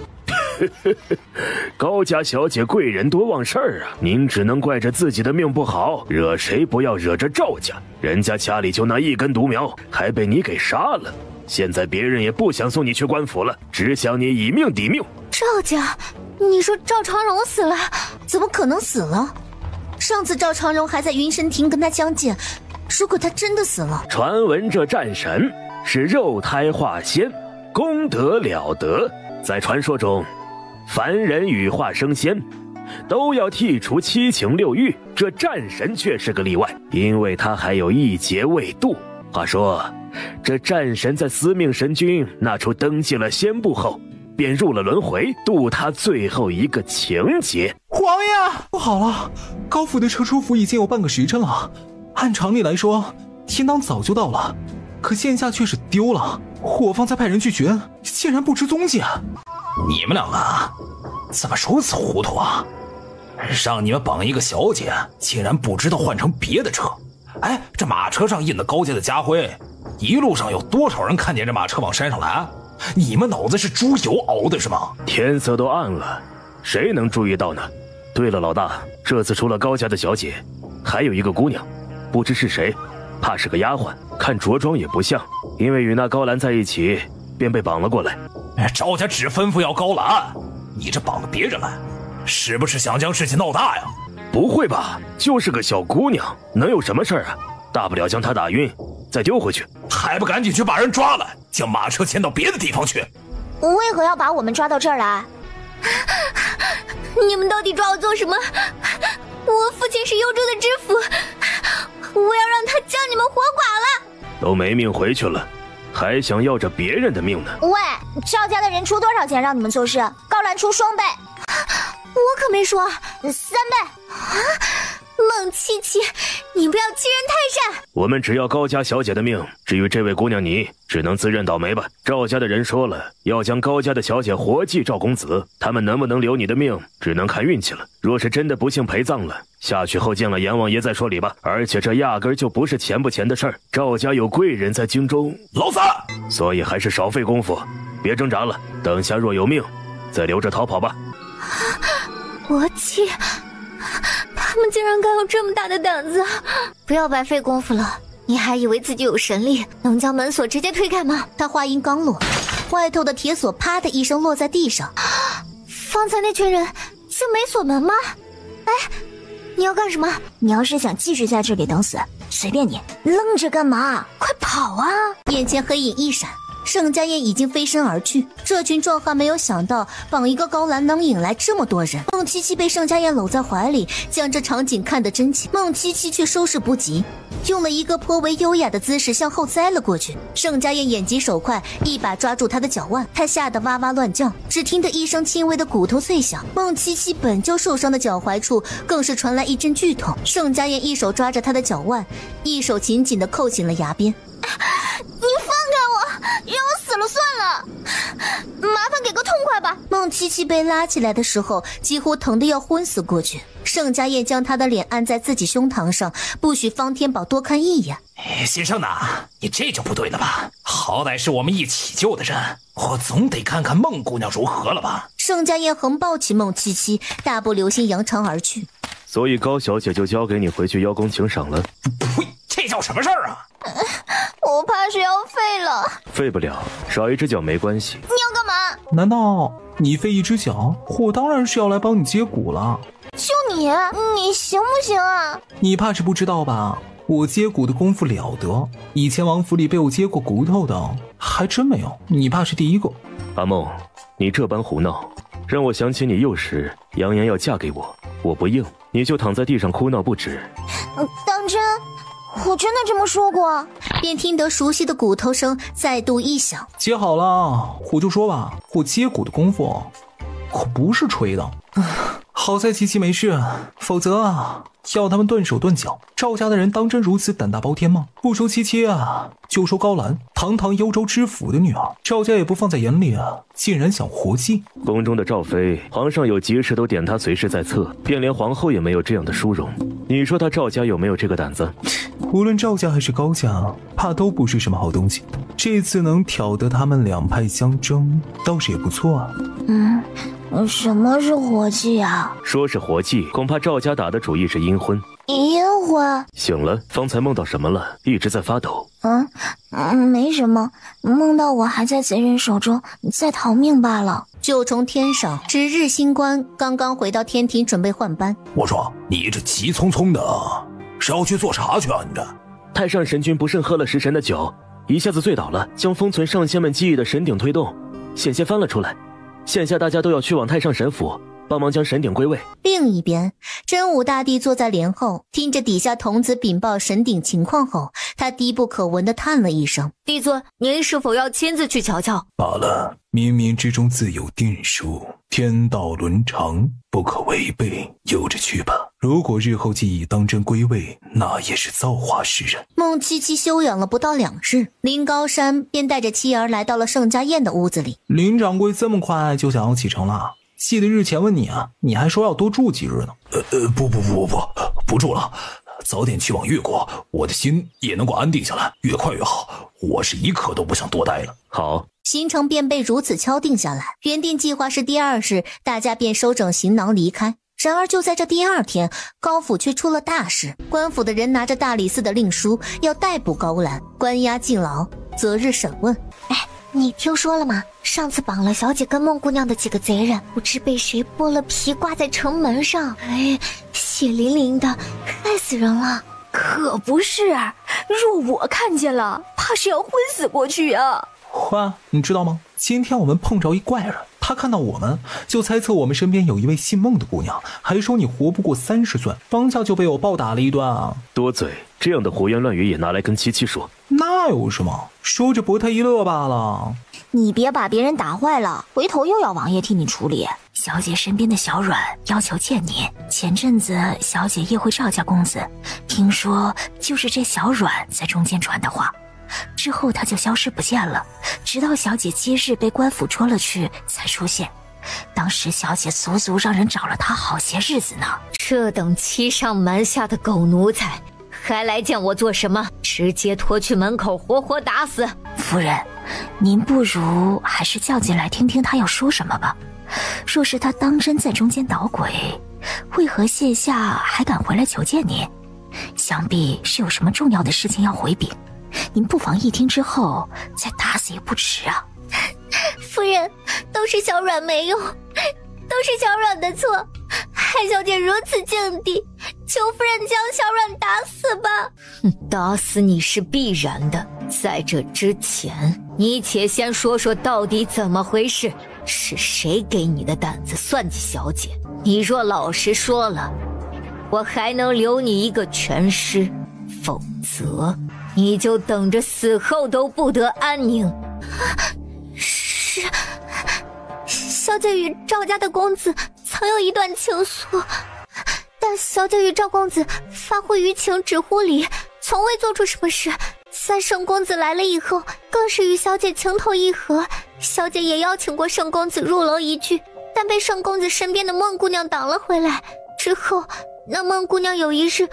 高家小姐贵人多忘事儿啊，您只能怪着自己的命不好，惹谁不要惹着赵家，人家家里就那一根独苗，还被你给杀了。现在别人也不想送你去官府了，只想你以命抵命。赵家？你说赵长荣死了？怎么可能死了？上次赵长荣还在云深亭跟他相见，如果他真的死了，传闻这战神是肉胎化仙，功德了得，在传说中凡人羽化升仙都要剔除七情六欲，这战神却是个例外，因为他还有一劫未度。话说这战神在司命神君那处登记了仙部后，便入了轮回，度他最后一个情劫。皇爷，不好了，高府的车出府已经有半个时辰了，按常理来说天当早就到了，可现下却是丢了。伙房才派人去寻，竟然不知踪迹。你们两个怎么如此糊涂啊？让你们绑一个小姐，竟然不知道换成别的车。哎，这马车上印的高家的家徽，一路上有多少人看见这马车往山上来？你们脑子是猪油熬的是吗？天色都暗了，谁能注意到呢？对了，老大，这次除了高家的小姐，还有一个姑娘，不知是谁，怕是个丫鬟，看着装也不像，因为与那高兰在一起，便被绑了过来。赵家只吩咐要高兰，你这绑了别人来，是不是想将事情闹大呀？不会吧，就是个小姑娘，能有什么事儿啊？大不了将她打晕，再丢回去。还不赶紧去把人抓来，将马车牵到别的地方去。为何要把我们抓到这儿来？你们到底抓我做什么？我父亲是幽州的知府，我要让他将你们活剐了。都没命回去了，还想要着别人的命呢？喂，赵家的人出多少钱让你们做事？高兰出双倍。我可没说3倍。孟七七，你不要欺人太甚！我们只要高家小姐的命，至于这位姑娘你，只能自认倒霉吧。赵家的人说了，要将高家的小姐活祭赵公子，他们能不能留你的命，只能看运气了。若是真的不幸陪葬了，下去后见了阎王爷再说理吧。而且这压根就不是钱不钱的事儿，赵家有贵人在京中，老三，所以还是少费功夫，别挣扎了。等下若有命，再留着逃跑吧。活祭。他们竟然敢有这么大的胆子！不要白费功夫了，你还以为自己有神力，能将门锁直接推开吗？他话音刚落，外头的铁锁啪的一声落在地上。方才那群人就没锁门吗？哎，你要干什么？你要是想继续在这里等死，随便你。愣着干嘛？快跑啊！眼前黑影一闪，盛家燕已经飞身而去。这群壮汉没有想到绑一个高兰能引来这么多人。孟七七被盛家燕搂在怀里，将这场景看得真切。孟七七却收拾不及，用了一个颇为优雅的姿势向后栽了过去。盛家燕眼疾手快，一把抓住他的脚腕，他吓得哇哇乱叫，只听得一声轻微的骨头碎响。孟七七本就受伤的脚踝处更是传来一阵剧痛。盛家燕一手抓着他的脚腕，一手紧紧地扣紧了牙边。你放开我，让我死了算了，麻烦给个痛快吧。孟七七被拉起来的时候，几乎疼得要昏死过去。盛家燕将他的脸按在自己胸膛上，不许方天宝多看一眼。先生呐，你这就不对了吧？好歹是我们一起救的人，我总得看看孟姑娘如何了吧？盛家燕横抱起孟七七，大步流星扬长而去。所以高小姐就交给你回去邀功请赏了。呸，这叫什么事儿啊？我怕是要废了。废不了，少一只脚没关系。你要干嘛？难道你废一只脚？我当然是要来帮你接骨了。就你行不行啊？你怕是不知道吧，我接骨的功夫了得，以前王府里被我接过骨头的还真没有，你怕是第一个。阿梦，你这般胡闹，让我想起你幼时扬言要嫁给我，我不应，你就躺在地上哭闹不止。当真？我真的这么说过？便听得熟悉的骨头声再度一响。接好了，我就说吧，我接骨的功夫可不是吹的。好在琪琪没事，否则要他们断手断脚。赵家的人当真如此胆大包天吗？不说琪琪就说高兰，堂堂幽州知府的女儿，赵家也不放在眼里竟然想活计。宫中的赵妃，皇上有急事都点她随时在侧，便连皇后也没有这样的殊荣。你说他赵家有没有这个胆子？无论赵家还是高家，怕都不是什么好东西。这次能挑得他们两派相争，倒是也不错啊。什么是活计啊？说是活计，恐怕赵家打的主意是阴婚。阴婚？醒了，方才梦到什么了？一直在发抖。没什么，梦到我还在贼人手中，在逃命罢了。九重天上，值日星官刚刚回到天庭，准备换班。我说你这急匆匆的，是要去做啥去啊？你这太上神君不慎喝了食神的酒，一下子醉倒了，将封存上仙们记忆的神鼎推动，险些翻了出来。现下大家都要去往太上神府帮忙将神鼎归位。另一边，真武大帝坐在帘后，听着底下童子禀报神鼎情况后，他低不可闻地叹了一声：帝尊，您是否要亲自去瞧瞧？罢了，冥冥之中自有定数，天道伦常，不可违背，由着去吧。如果日后记忆当真归位，那也是造化使然。孟七七休养了不到2日，林高山便带着妻儿来到了盛家宴的屋子里。林掌柜这么快就想要启程了？记得日前问你你还说要多住几日呢。不住了，早点去往越国，我的心也能够安定下来，越快越好。我是一刻都不想多待了。好，行程便被如此敲定下来。原定计划是第2日，大家便收整行囊离开。然而就在这第2天，高府却出了大事。官府的人拿着大理寺的令书，要逮捕高兰，关押禁牢，择日审问。你听说了吗？上次绑了小姐跟孟姑娘的几个贼人，不知被谁剥了皮挂在城门上，血淋淋的，害死人了。可不是，若我看见了，怕是要昏死过去啊！你知道吗？今天我们碰着一怪人，他看到我们就猜测我们身边有一位姓孟的姑娘，还说你活不过30岁，当下就被我暴打了一顿啊！多嘴，这样的胡言乱语也拿来跟七七说？那有什么？说着博他一乐罢了。你别把别人打坏了，回头又要王爷替你处理。小姐身边的小阮要求见你，前阵子小姐夜会赵家公子，听说就是这小阮在中间传的话，之后他就消失不见了，直到小姐今日被官府捉了去才出现。当时小姐足足让人找了他好些日子呢。这等欺上瞒下的狗奴才，还来见我做什么？直接拖去门口活活打死。夫人，您不如还是叫进来听听他要说什么吧。若是他当真在中间捣鬼，为何现下还敢回来求见您？想必是有什么重要的事情要回禀，您不妨一听之后再打死也不迟啊。夫人，都是小阮没用，都是小阮的错，害小姐如此境地，求夫人将小阮打死吧。打死你是必然的，在这之前，你且先说说到底怎么回事，是谁给你的胆子算计小姐？你若老实说了，我还能留你一个全尸，否则你就等着死后都不得安宁。是，小姐与赵家的公子曾有一段情愫，但小姐与赵公子发乎于情，止乎礼，从未做出什么事。在盛公子来了以后，更是与小姐情投意合。小姐也邀请过盛公子入楼一聚，但被盛公子身边的孟姑娘挡了回来。之后那孟姑娘有一日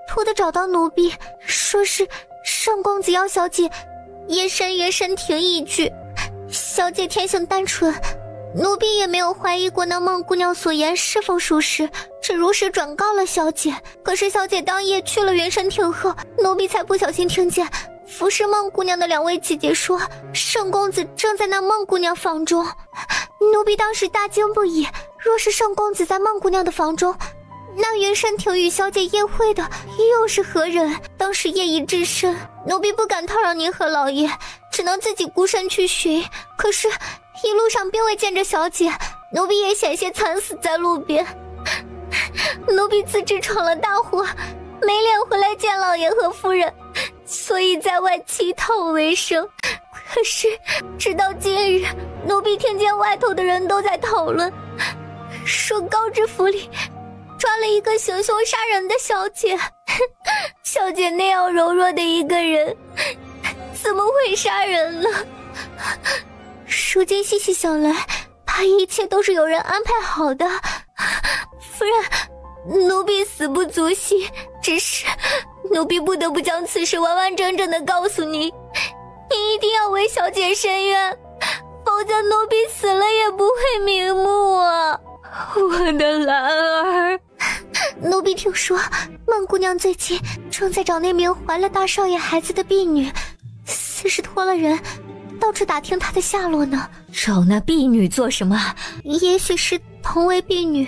突地找到奴婢，说是盛公子要小姐夜深庭一聚。小姐天性单纯，奴婢也没有怀疑过那孟姑娘所言是否属实，只如实转告了小姐。可是小姐当夜去了云深庭后，奴婢才不小心听见服侍孟姑娘的2位姐姐说盛公子正在那孟姑娘房中。奴婢当时大惊不已，若是盛公子在孟姑娘的房中，那云山亭与小姐夜会的又是何人？当时夜已至深，奴婢不敢叨扰您和老爷，只能自己孤身去寻。可是一路上并未见着小姐，奴婢也险些惨死在路边。奴婢自知闯了大祸，没脸回来见老爷和夫人，所以在外乞讨为生。可是直到今日，奴婢听见外头的人都在讨论，说高知府里抓了一个行凶杀人的小姐。小姐那样柔弱的一个人，怎么会杀人呢？如今细细想来，怕一切都是有人安排好的。夫人，奴婢死不足惜，只是奴婢不得不将此事完完整整的告诉您，您一定要为小姐伸冤，否则奴婢死了也不会瞑目啊！我的兰儿。奴婢听说孟姑娘最近正在找那名怀了大少爷孩子的婢女，似是托了人到处打听她的下落呢。找那婢女做什么？也许是同为婢女，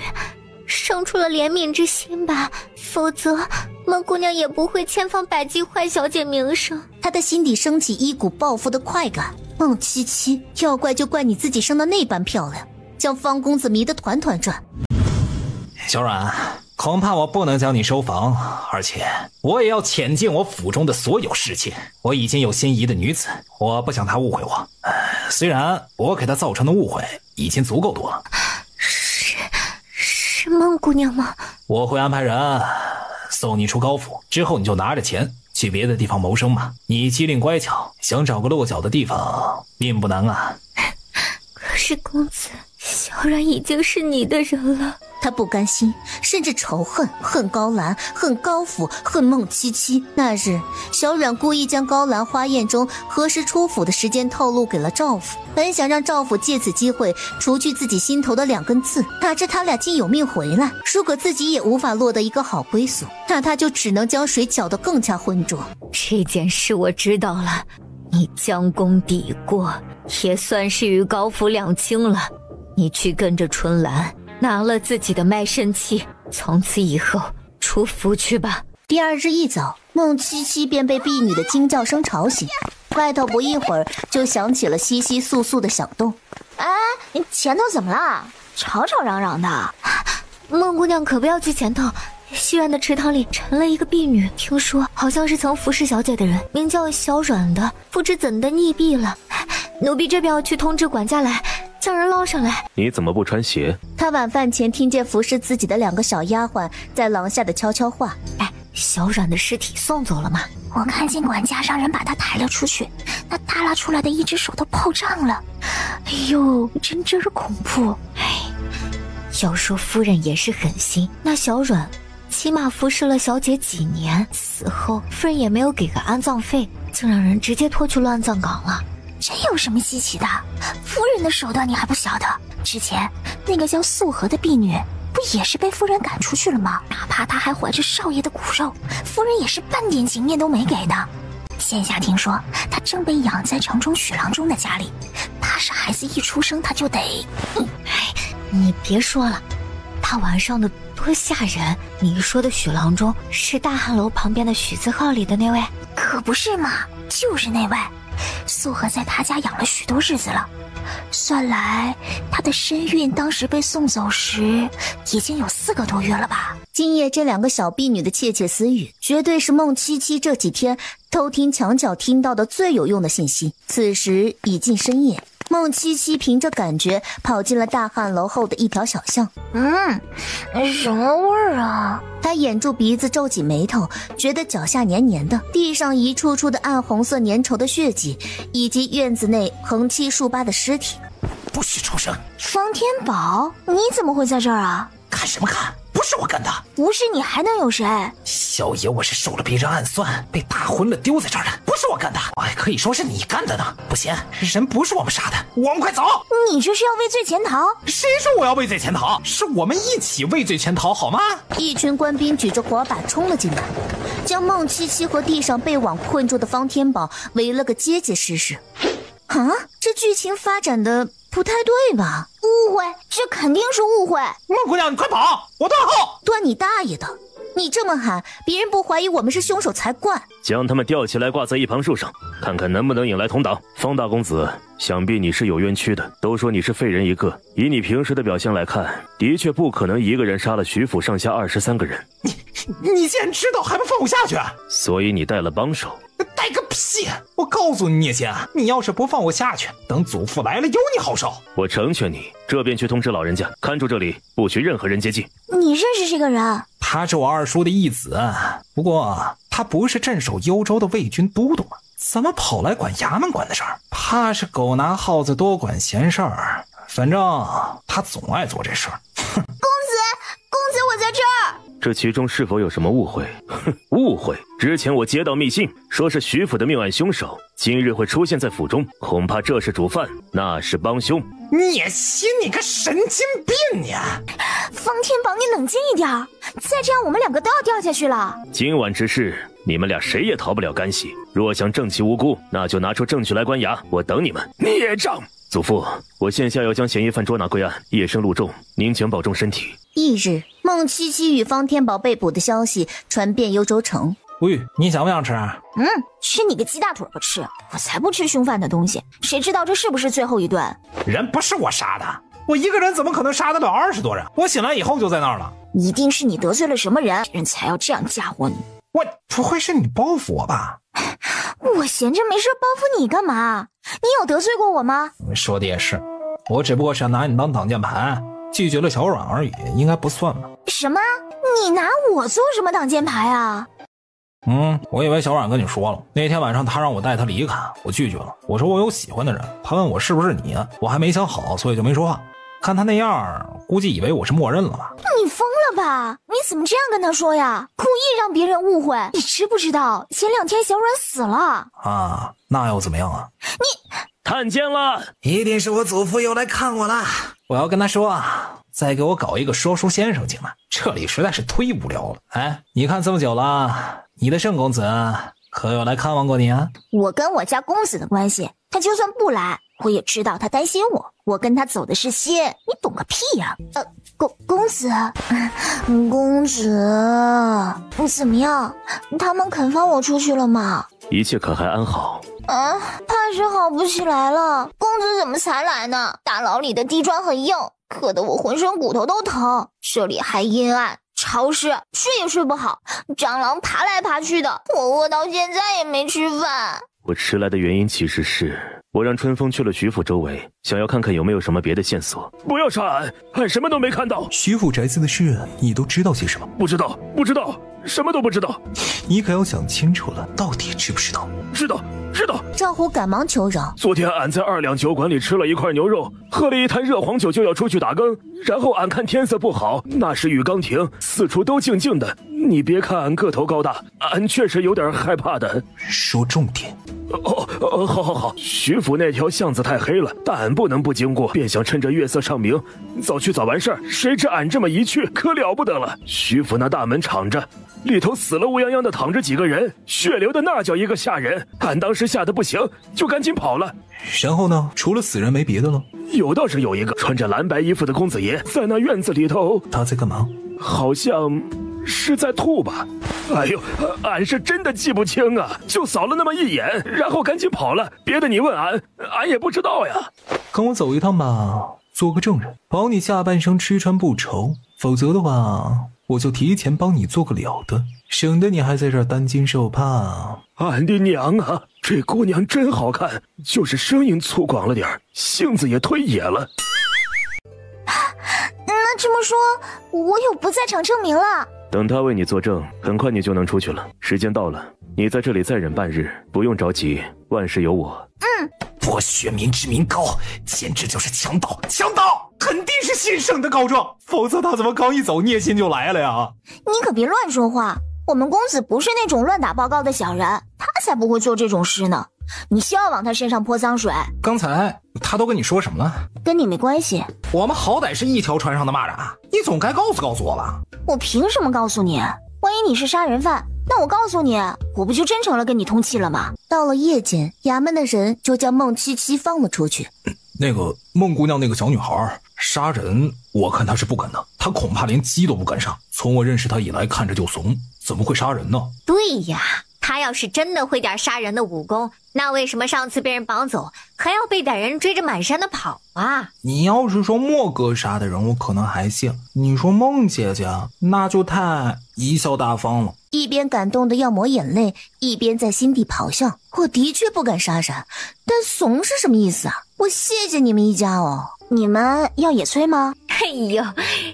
生出了怜悯之心吧，否则孟姑娘也不会千方百计坏小姐名声。她的心底升起一股报复的快感。孟七七，要怪就怪你自己生得那般漂亮，将方公子迷得团团转。小阮，恐怕我不能将你收房，而且我也要遣尽我府中的所有侍妾。我已经有心仪的女子，我不想她误会我。虽然我给她造成的误会已经足够多了。是孟姑娘吗？我会安排人送你出高府，之后你就拿着钱去别的地方谋生吧。你机灵乖巧，想找个落脚的地方并不难啊。可是公子，小阮已经是你的人了。他不甘心，甚至仇恨，恨高兰，恨高府，恨孟七七。那日，小阮故意将高兰花宴中何时出府的时间透露给了赵府，本想让赵府借此机会除去自己心头的2根刺，哪知他俩竟有命回来。如果自己也无法落得一个好归宿，那他就只能将水搅得更加浑浊。这件事我知道了，你将功抵过，也算是与高府两清了。你去跟着春兰拿了自己的卖身契，从此以后出府去吧。第二日一早，孟七七便被婢女的惊叫声吵醒，外头不一会儿就响起了窸窸窣窣的响动。哎，你前头怎么了？吵吵嚷嚷的。孟姑娘可不要去前头，西院的池塘里沉了一个婢女，听说好像是曾服侍小姐的人，名叫小阮的，不知怎的溺毙了。奴婢这边要去通知管家来将人捞上来。你怎么不穿鞋？他晚饭前听见服侍自己的2个小丫鬟在廊下的悄悄话。小阮的尸体送走了吗？我看见管家让人把他抬了出去，那耷拉出来的一只手都泡胀了。哎呦，真是恐怖。要说夫人也是狠心，那小阮起码服侍了小姐几年，死后夫人也没有给个安葬费，竟让人直接拖去乱葬岗了。这有什么稀奇的？夫人的手段你还不晓得？之前那个叫素荷的婢女不也是被夫人赶出去了吗？哪怕她还怀着少爷的骨肉，夫人也是半点情面都没给的。现下听说她正被养在城中许郎中的家里，怕是孩子一出生她就得……你别说了，大晚上的多吓人。你说的许郎中是大汉楼旁边的许字号里的那位？可不是嘛，就是那位。素荷在他家养了许多日子了，算来他的身孕当时被送走时已经有4个多月了吧。今夜这2个小婢女的窃窃私语，绝对是孟七七这几天偷听墙角听到的最有用的信息。此时已近深夜，孟七七凭着感觉跑进了大汉楼后的一条小巷。什么味儿啊？他掩住鼻子，皱紧眉头，觉得脚下黏黏的，地上一处处的暗红色粘稠的血迹，以及院子内横七竖八的尸体。不许出声！方天宝，你怎么会在这儿啊？看什么看？不是我干的。不是你还能有谁？小爷我是受了别人暗算，被打昏了丢在这儿的，不是我干的。还可以说是你干的呢。不行，人不是我们杀的，我们快走！你这是要畏罪潜逃？谁说我要畏罪潜逃？是我们一起畏罪潜逃好吗？一群官兵举着火把冲了进来，将孟七七和地上被网困住的方天宝围了个结结实实。啊，这剧情发展的不太对吧？误会，这肯定是误会。孟姑娘，你快跑，我断后！断你大爷的！你这么喊，别人不怀疑我们是凶手才怪。将他们吊起来挂在一旁树上，看看能不能引来同党。方大公子，想必你是有冤屈的。都说你是废人一个，以你平时的表现来看，的确不可能一个人杀了徐府上下23个人。你既然知道还不放我下去，所以你带了帮手。带个屁！我告诉你，聂仙，你要是不放我下去，等祖父来了有你好受。我成全你，这便去通知老人家，看住这里，不许任何人接近。你认识这个人？他是我二叔的义子，不过他不是镇守幽州的卫军都督吗？怎么跑来管衙门管的事儿？怕是狗拿耗子多管闲事儿。反正他总爱做这事儿。公子，我在这儿。这其中是否有什么误会？误会！之前我接到密信，说是徐府的命案凶手，今日会出现在府中，恐怕这是主犯，那是帮凶。聂心，你个神经病你！方天宝，你冷静一点，再这样我们两个都要掉下去了。今晚之事，你们俩谁也逃不了干系。若想证其无辜，那就拿出证据来关衙，我等你们。孽障！祖父，我现下要将嫌疑犯捉拿归案，夜深路重，您请保重身体。翌日，孟七七与方天宝被捕的消息传遍幽州城。吴玉，你想不想吃？吃你个鸡大腿不吃，我才不吃凶犯的东西。谁知道这是不是最后一顿？人不是我杀的，我一个人怎么可能杀得了20多人？我醒来以后就在那儿了。一定是你得罪了什么人，人才要这样嫁祸你。我不会是你报复我吧？我闲着没事报复你干嘛？你有得罪过我吗？说的也是，我只不过是要拿你当挡箭牌，拒绝了小阮而已，应该不算吧？什么？你拿我做什么挡箭牌啊？我以为小阮跟你说了，那天晚上他让我带他离开，我拒绝了。我说我有喜欢的人，他问我是不是你，我还没想好，所以就没说话。看他那样，估计以为我是默认了吧？你疯了吧？你怎么这样跟他说呀？故意让别人误会。你知不知道前2天小阮死了啊？那又怎么样啊？你探监了，一定是我祖父又来看我了。我要跟他说，再给我搞一个说书先生进来，这里实在是忒无聊了。哎，你看这么久了，你的圣公子可有来看望过你啊？我跟我家公子的关系，他就算不来，我也知道他担心我。我跟他走的是心，你懂个屁呀！公子，公子，你怎么样？他们肯放我出去了吗？一切可还安好？怕是好不起来了。公子怎么才来呢？大牢里的地砖很硬，硌得我浑身骨头都疼。这里还阴暗潮湿，睡也睡不好，蟑螂爬来爬去的，我饿到现在也没吃饭。我迟来的原因其实是我让春风去了徐府周围，想要看看有没有什么别的线索。不要杀俺，俺什么都没看到。徐府宅子的事你都知道些什么？不知道，什么都不知道。你可要想清楚了，到底知不知道？知道。赵虎赶忙求饶。昨天俺在2两酒馆里吃了一块牛肉，喝了一坛热黄酒，就要出去打更。然后俺看天色不好，那时雨刚停，四处都静静的。你别看俺个头高大，俺确实有点害怕的。说重点。好。徐府那条巷子太黑了，但俺不能不经过，便想趁着月色尚明，早去早完事儿。谁知俺这么一去，可了不得了。徐府那大门敞着，里头死了乌泱泱的躺着几个人，血流的那叫一个吓人。俺当时吓得不行，就赶紧跑了。然后呢？除了死人没别的了？倒是有一个穿着蓝白衣服的公子爷在那院子里头。他在干嘛？好像是在吐吧。哎呦，俺是真的记不清啊，就扫了那么一眼，然后赶紧跑了。别的你问俺也不知道呀。跟我走一趟吧，做个证人，保你下半生吃穿不愁。否则的话，我就提前帮你做个了的，省得你还在这儿担惊受怕。俺的娘啊，这姑娘真好看，就是声音粗犷了点，性子也忒野了。那这么说，我有不在场证明了。等他为你作证，很快你就能出去了。时间到了，你在这里再忍半日，不用着急，万事有我。剥削民脂民膏，简直就是强盗！肯定是新生的告状，否则他怎么刚一走，聂心就来了呀？你可别乱说话，我们公子不是那种乱打报告的小人，他才不会做这种事呢。你休要往他身上泼脏水。刚才他都跟你说什么了？跟你没关系。我们好歹是一条船上的蚂蚱，你总该告诉我吧。我凭什么告诉你？万一你是杀人犯，那我告诉你，我不就真成了跟你通气了吗？到了夜间，衙门的人就将孟七七放了出去。那个孟姑娘那个小女孩杀人，我看她是不敢的，她恐怕连鸡都不敢杀。从我认识她以来，看着就怂，怎么会杀人呢？对呀，她要是真的会点杀人的武功，那为什么上次被人绑走，还要被歹人追着满山的跑啊？你要是说莫哥杀的人，我可能还信。你说孟姐姐，那就太贻笑大方了。一边感动的要抹眼泪，一边在心底咆哮：我的确不敢杀人，但怂是什么意思啊？我谢谢你们一家哦。你们要野炊吗？哎呦，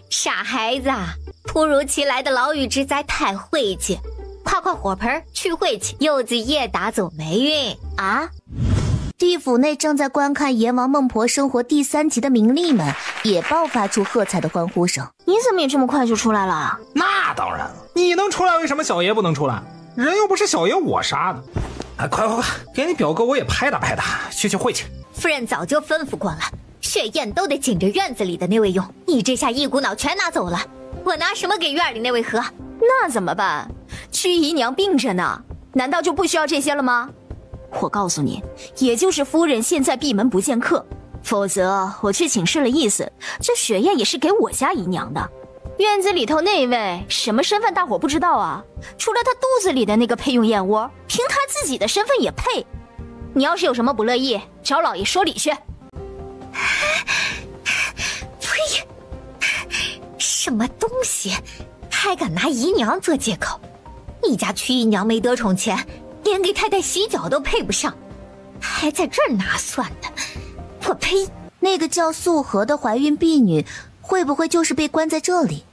傻孩子啊！突如其来的牢狱之灾太晦气，快火盆去晦气，柚子叶打走霉运啊！地府内正在观看阎王孟婆生活第3集的名利们也爆发出喝彩的欢呼声。你怎么也这么快就出来了？那当然了，你能出来，为什么小爷不能出来？人又不是小爷我杀的。哎，快，给你表哥我也拍打拍打，去晦气。夫人早就吩咐过了，血宴都得紧着院子里的那位用，你这下一股脑全拿走了，我拿什么给院里那位喝？那怎么办？曲姨娘病着呢，难道就不需要这些了吗？我告诉你，也就是夫人现在闭门不见客，否则我去请示了意思，这血宴也是给我家姨娘的。院子里头那位什么身份大伙不知道啊？除了她肚子里的那个配用燕窝，凭她自己的身份也配。你要是有什么不乐意，找老爷说理去。呸！什么东西，还敢拿姨娘做借口？你家曲姨娘没得宠钱，连给太太洗脚都配不上，还在这儿拿蒜的，我呸！那个叫素荷的怀孕婢女，会不会就是被关在这里？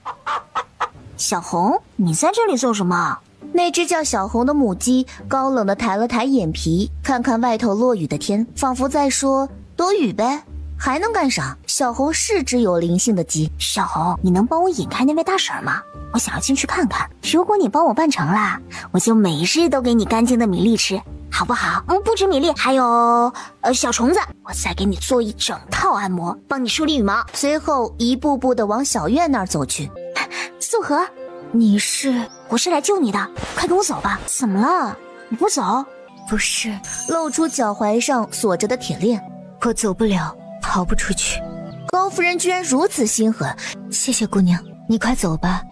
小红，你在这里做什么？那只叫小红的母鸡高冷地抬了抬眼皮，看看外头落雨的天，仿佛在说躲雨呗，还能干啥？小红是只有灵性的鸡。小红，你能帮我引开那位大婶吗？我想要进去看看，如果你帮我办成了，我就每日都给你干净的米粒吃，好不好？不止米粒，还有小虫子，我再给你做一整套按摩，帮你梳理羽毛。随后一步步地往小院那儿走去。素荷，我是来救你的，快跟我走吧。怎么了？你不走？不是，露出脚踝上锁着的铁链。我走不了，跑不出去。高夫人居然如此心狠。谢谢姑娘，你快走吧，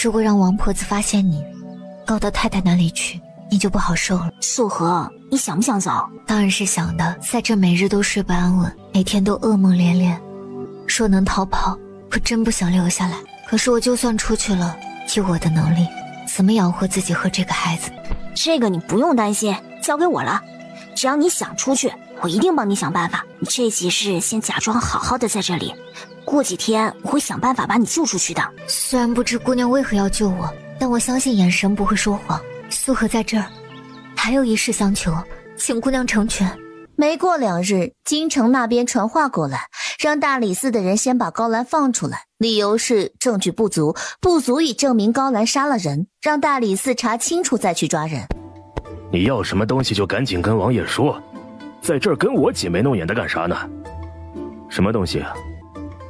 如果让王婆子发现你，告到太太那里去，你就不好受了。素荷，你想不想走？当然是想的，在这每日都睡不安稳，每天都噩梦连连。说能逃跑，我真不想留下来。可是我就算出去了，以我的能力，怎么养活自己和这个孩子？这个你不用担心，交给我了。只要你想出去，我一定帮你想办法。你这几日先假装好好的在这里，过几天我会想办法把你救出去的。虽然不知姑娘为何要救我，但我相信眼神不会说谎。素荷在这儿，还有一事相求，请姑娘成全。没过2日，京城那边传话过来，让大理寺的人先把高兰放出来，理由是证据不足，不足以证明高兰杀了人，让大理寺查清楚再去抓人。你要什么东西就赶紧跟王爷说，在这儿跟我挤眉弄眼的干啥呢？什么东西啊？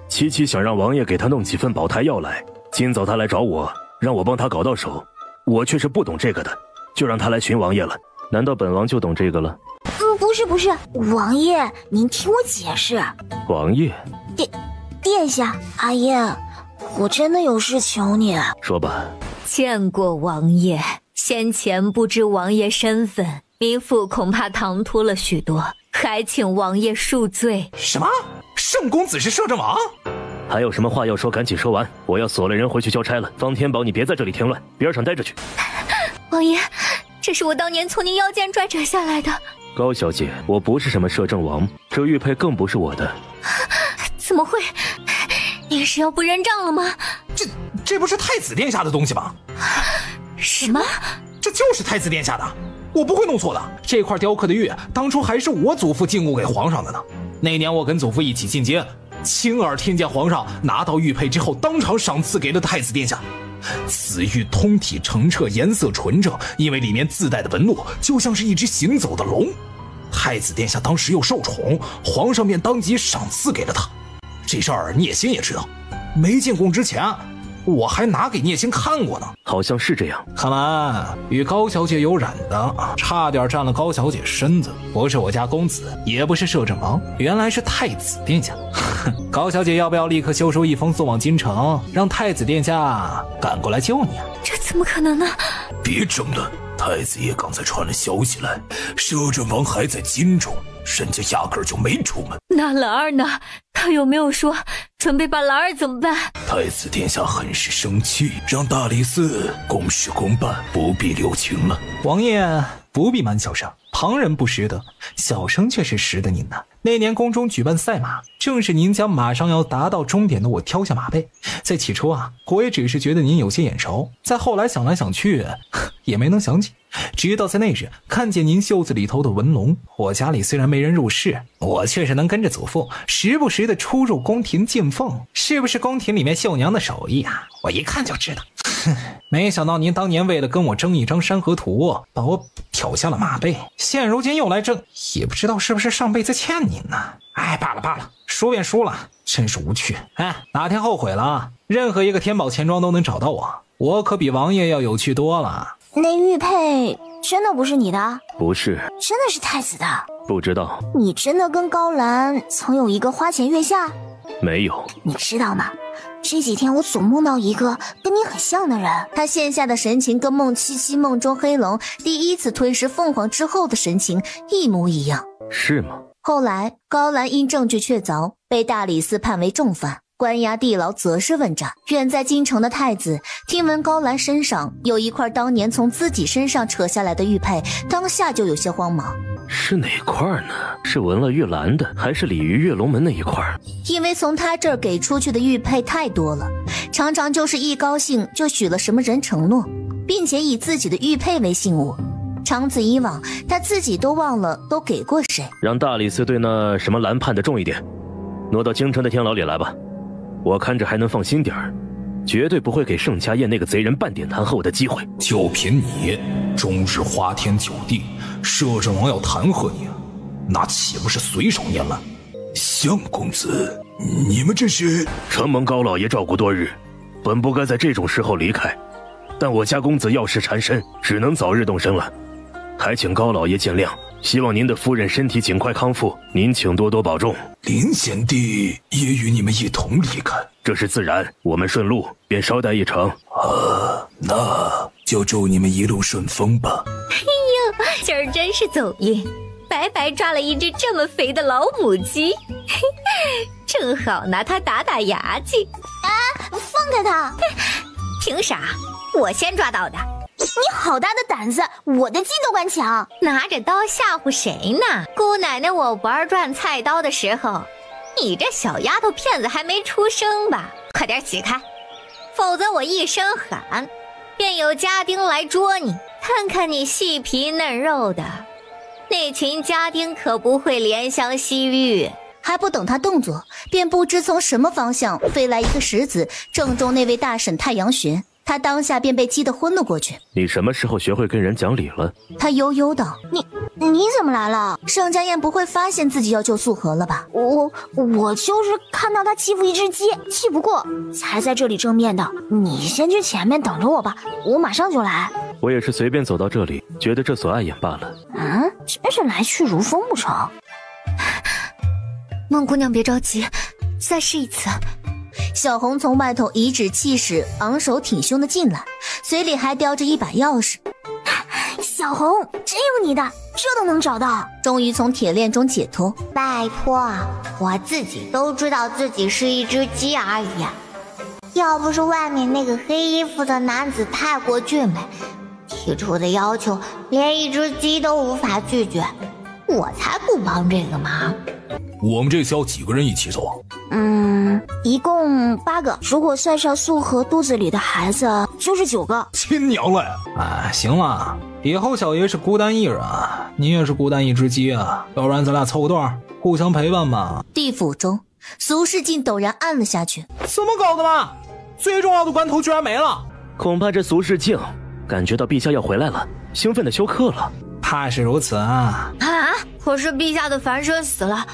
七七想让王爷给他弄几份保胎药来，今早他来找我，让我帮他搞到手，我却是不懂这个的，就让他来寻王爷了。难道本王就懂这个了？不是，王爷，您听我解释。王爷，殿下，阿燕，我真的有事求你。说吧。见过王爷，先前不知王爷身份，民妇恐怕唐突了许多，还请王爷恕罪。什么？圣公子是摄政王？还有什么话要说，赶紧说完，我要锁了人回去交差了。方天宝，你别在这里添乱，边上待着去。王爷，这是我当年从您腰间拽扯下来的。高小姐，我不是什么摄政王，这玉佩更不是我的。怎么会？您是要不认账了吗？这不是太子殿下的东西吗？什么？这就是太子殿下的，我不会弄错的。这块雕刻的玉，当初还是我祖父进贡给皇上的呢。那年我跟祖父一起进阶，亲耳听见皇上拿到玉佩之后，当场赏赐给了太子殿下。此玉通体澄澈，颜色纯正，因为里面自带的纹路就像是一只行走的龙。太子殿下当时又受宠，皇上便当即赏赐给了他。这事儿你也心也知道，没进宫之前，我还拿给聂青看过呢。好像是这样。看来与高小姐有染的，差点占了高小姐身子。不是我家公子，也不是摄政王，原来是太子殿下。高小姐要不要立刻修书一封送往京城，让太子殿下赶过来救你啊？这怎么可能呢？别争了，太子爷刚才传了消息来，摄政王还在京中，人家压根儿就没出门。那兰儿呢？他有没有说准备把兰儿怎么办？太子殿下很是生气，让大理寺公事公办，不必留情了。王爷不必瞒小生，旁人不识得，小生却是识得您的。那年宫中举办赛马，正是您将马上要达到终点的我挑下马背。在起初啊，我也只是觉得您有些眼熟，再后来想来想去，也没能想起。直到在那日看见您袖子里头的纹龙，我家里虽然没人入仕，我却是能跟着祖父时不时的出入宫廷进奉，是不是宫廷里面绣娘的手艺啊？我一看就知道。没想到您当年为了跟我争一张山河图，把我挑下了马背，现如今又来争，也不知道是不是上辈子欠您呢？哎，罢了罢了，输便输了，真是无趣。哎，哪天后悔了，任何一个天宝钱庄都能找到我可比王爷要有趣多了。那玉佩真的不是你的？不是。真的是太子的？不知道。你真的跟高兰曾有一个花前月下？没有。你知道吗？这几天我总梦到一个跟你很像的人。他现下的神情跟孟七七梦中黑龙第一次吞噬凤凰之后的神情一模一样。是吗？后来高兰因证据确凿，被大理寺判为重犯，关押地牢择日问斩。远在京城的太子听闻高兰身上有一块当年从自己身上扯下来的玉佩，当下就有些慌忙。是哪块呢？是纹了玉兰的，还是鲤鱼跃龙门那一块？因为从他这儿给出去的玉佩太多了，常常就是一高兴就许了什么人承诺，并且以自己的玉佩为信物。长此以往，他自己都忘了都给过谁。让大理寺对那什么兰判的重一点，挪到京城的天牢里来吧，我看着还能放心点儿，绝对不会给盛家宴那个贼人半点弹劾我的机会。就凭你终日花天酒地，摄政王要弹劾你，那岂不是随手拈来？相公子，你们这是……承蒙高老爷照顾多日，本不该在这种时候离开，但我家公子要事缠身，只能早日动身了，还请高老爷见谅。希望您的夫人身体尽快康复，您请多多保重。林贤弟也与你们一同离开，这是自然，我们顺路便捎带一程。那就祝你们一路顺风吧。哎呦，今儿真是走运，白白抓了一只这么肥的老母鸡，正好拿它打打牙祭。放开它！凭啥？我先抓到的。你好大的胆子，我的鸡都敢抢！拿着刀吓唬谁呢？姑奶奶我玩转菜刀的时候，你这小丫头片子还没出生吧？快点起开，否则我一声喊，便有家丁来捉你。看看你细皮嫩肉的，那群家丁可不会怜香惜玉。还不等他动作，便不知从什么方向飞来一个石子，正中那位大婶太阳穴。他当下便被击得昏了过去。你什么时候学会跟人讲理了？他悠悠道：你怎么来了？盛家燕不会发现自己要救素荷了吧？我就是看到他欺负一只鸡，气不过，才在这里争辩的。你先去前面等着我吧，我马上就来。我也是随便走到这里，觉得这所碍眼罢了。真是来去如风不成？孟姑娘别着急，再试一次。小红从外头颐指气使、昂首挺胸的进来，嘴里还叼着一把钥匙。小红，真有你的，这都能找到。终于从铁链中解脱。拜托，我自己都知道自己是一只鸡而已。要不是外面那个黑衣服的男子太过俊美，提出的要求连一只鸡都无法拒绝，我才不帮这个忙。我们这次要几个人一起走啊？一共8个，如果算上素荷肚子里的孩子，就是9个。亲娘了呀！行了，以后小爷是孤单一人，你也是孤单一只鸡啊，要不然咱俩凑个段，互相陪伴吧。地府中，苏世进陡然暗了下去。怎么搞的嘛？最重要的关头居然没了！恐怕这苏世静感觉到陛下要回来了，兴奋的休克了。怕是如此啊！可是陛下的凡身死了，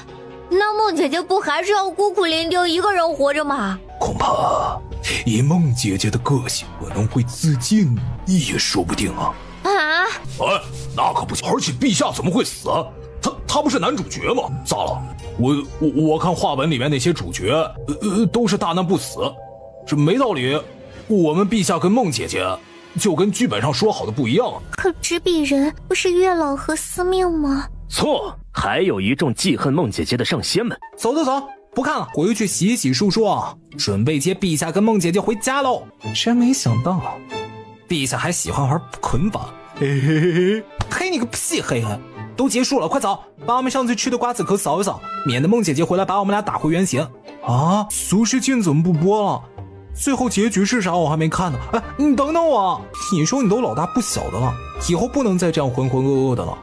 那孟姐姐不还是要孤苦伶仃一个人活着吗？恐怕以梦姐姐的个性，可能会自尽也说不定啊。啊！哎，那可不行！而且陛下怎么会死？他不是男主角吗？咋了？我看话本里面那些主角，都是大难不死，这没道理。我们陛下跟梦姐姐就跟剧本上说好的不一样啊。可执笔人不是月老和司命吗？错，还有一众记恨梦姐姐的上仙们。走，不看了，回去洗洗漱漱啊，准备接陛下跟梦姐姐回家喽。真没想到，陛下还喜欢玩捆绑。嘿嘿嘿，黑你个屁黑！都结束了，快走，把我们上次吃的瓜子壳扫一扫，免得梦姐姐回来把我们俩打回原形。啊，俗世剧怎么不播了？最后结局是啥？我还没看呢。哎，你等等我，你说你都老大不小的了，以后不能再这样浑浑噩噩的了，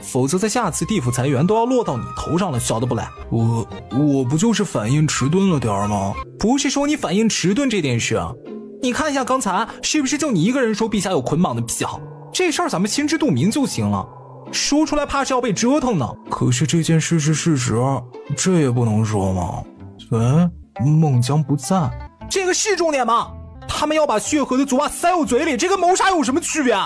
否则在下次地府裁员都要落到你头上了，晓得不嘞？我不就是反应迟钝了点吗？不是说你反应迟钝这件事啊，你看一下刚才是不是就你一个人说陛下有捆绑的癖好？这事儿咱们心知肚明就行了，说出来怕是要被折腾呢。可是这件事是事实，这也不能说吗？孟姜不在，这个是重点吗？他们要把血河的足袜塞我嘴里，这跟谋杀有什么区别？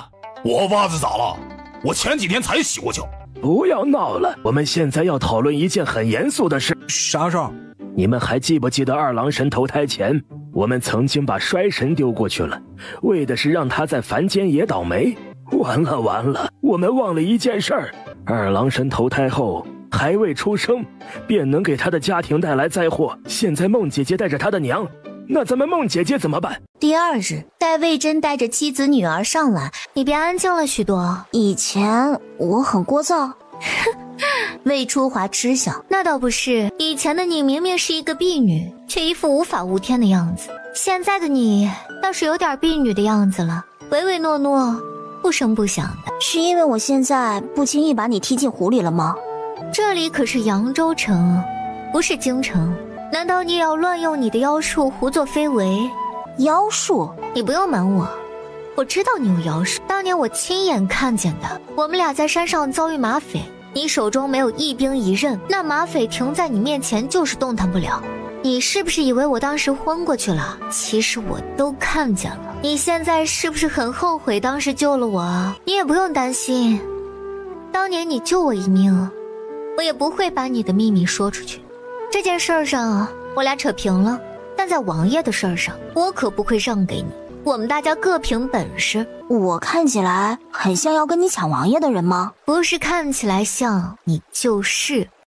我袜子咋了？我前几天才洗过脚。不要闹了，我们现在要讨论一件很严肃的事。啥事儿？你们还记不记得二郎神投胎前，我们曾经把衰神丢过去了，为的是让他在凡间也倒霉。完了，我们忘了一件事儿，二郎神投胎后还未出生，便能给他的家庭带来灾祸。现在梦姐姐带着她的娘，那咱们梦姐姐怎么办？第二日，戴卫真带着妻子女儿上来。你变安静了许多。以前我很聒噪。魏初华嗤笑，那倒不是，以前的你明明是一个婢女，却一副无法无天的样子。现在的你倒是有点婢女的样子了，唯唯诺诺，不声不响的。是因为我现在不轻易把你踢进湖里了吗？这里可是扬州城，不是京城，难道你也要乱用你的妖术胡作非为？妖术？你不用瞒我，我知道你有妖术，当年我亲眼看见的。我们俩在山上遭遇马匪，你手中没有一兵一刃，那马匪停在你面前就是动弹不了。你是不是以为我当时昏过去了？其实我都看见了。你现在是不是很后悔当时救了我？你也不用担心，当年你救我一命，我也不会把你的秘密说出去。这件事上我俩扯平了，但在王爷的事上，我可不会让给你。我们大家各凭本事。我看起来很像要跟你抢王爷的人吗？不是看起来像，你就是。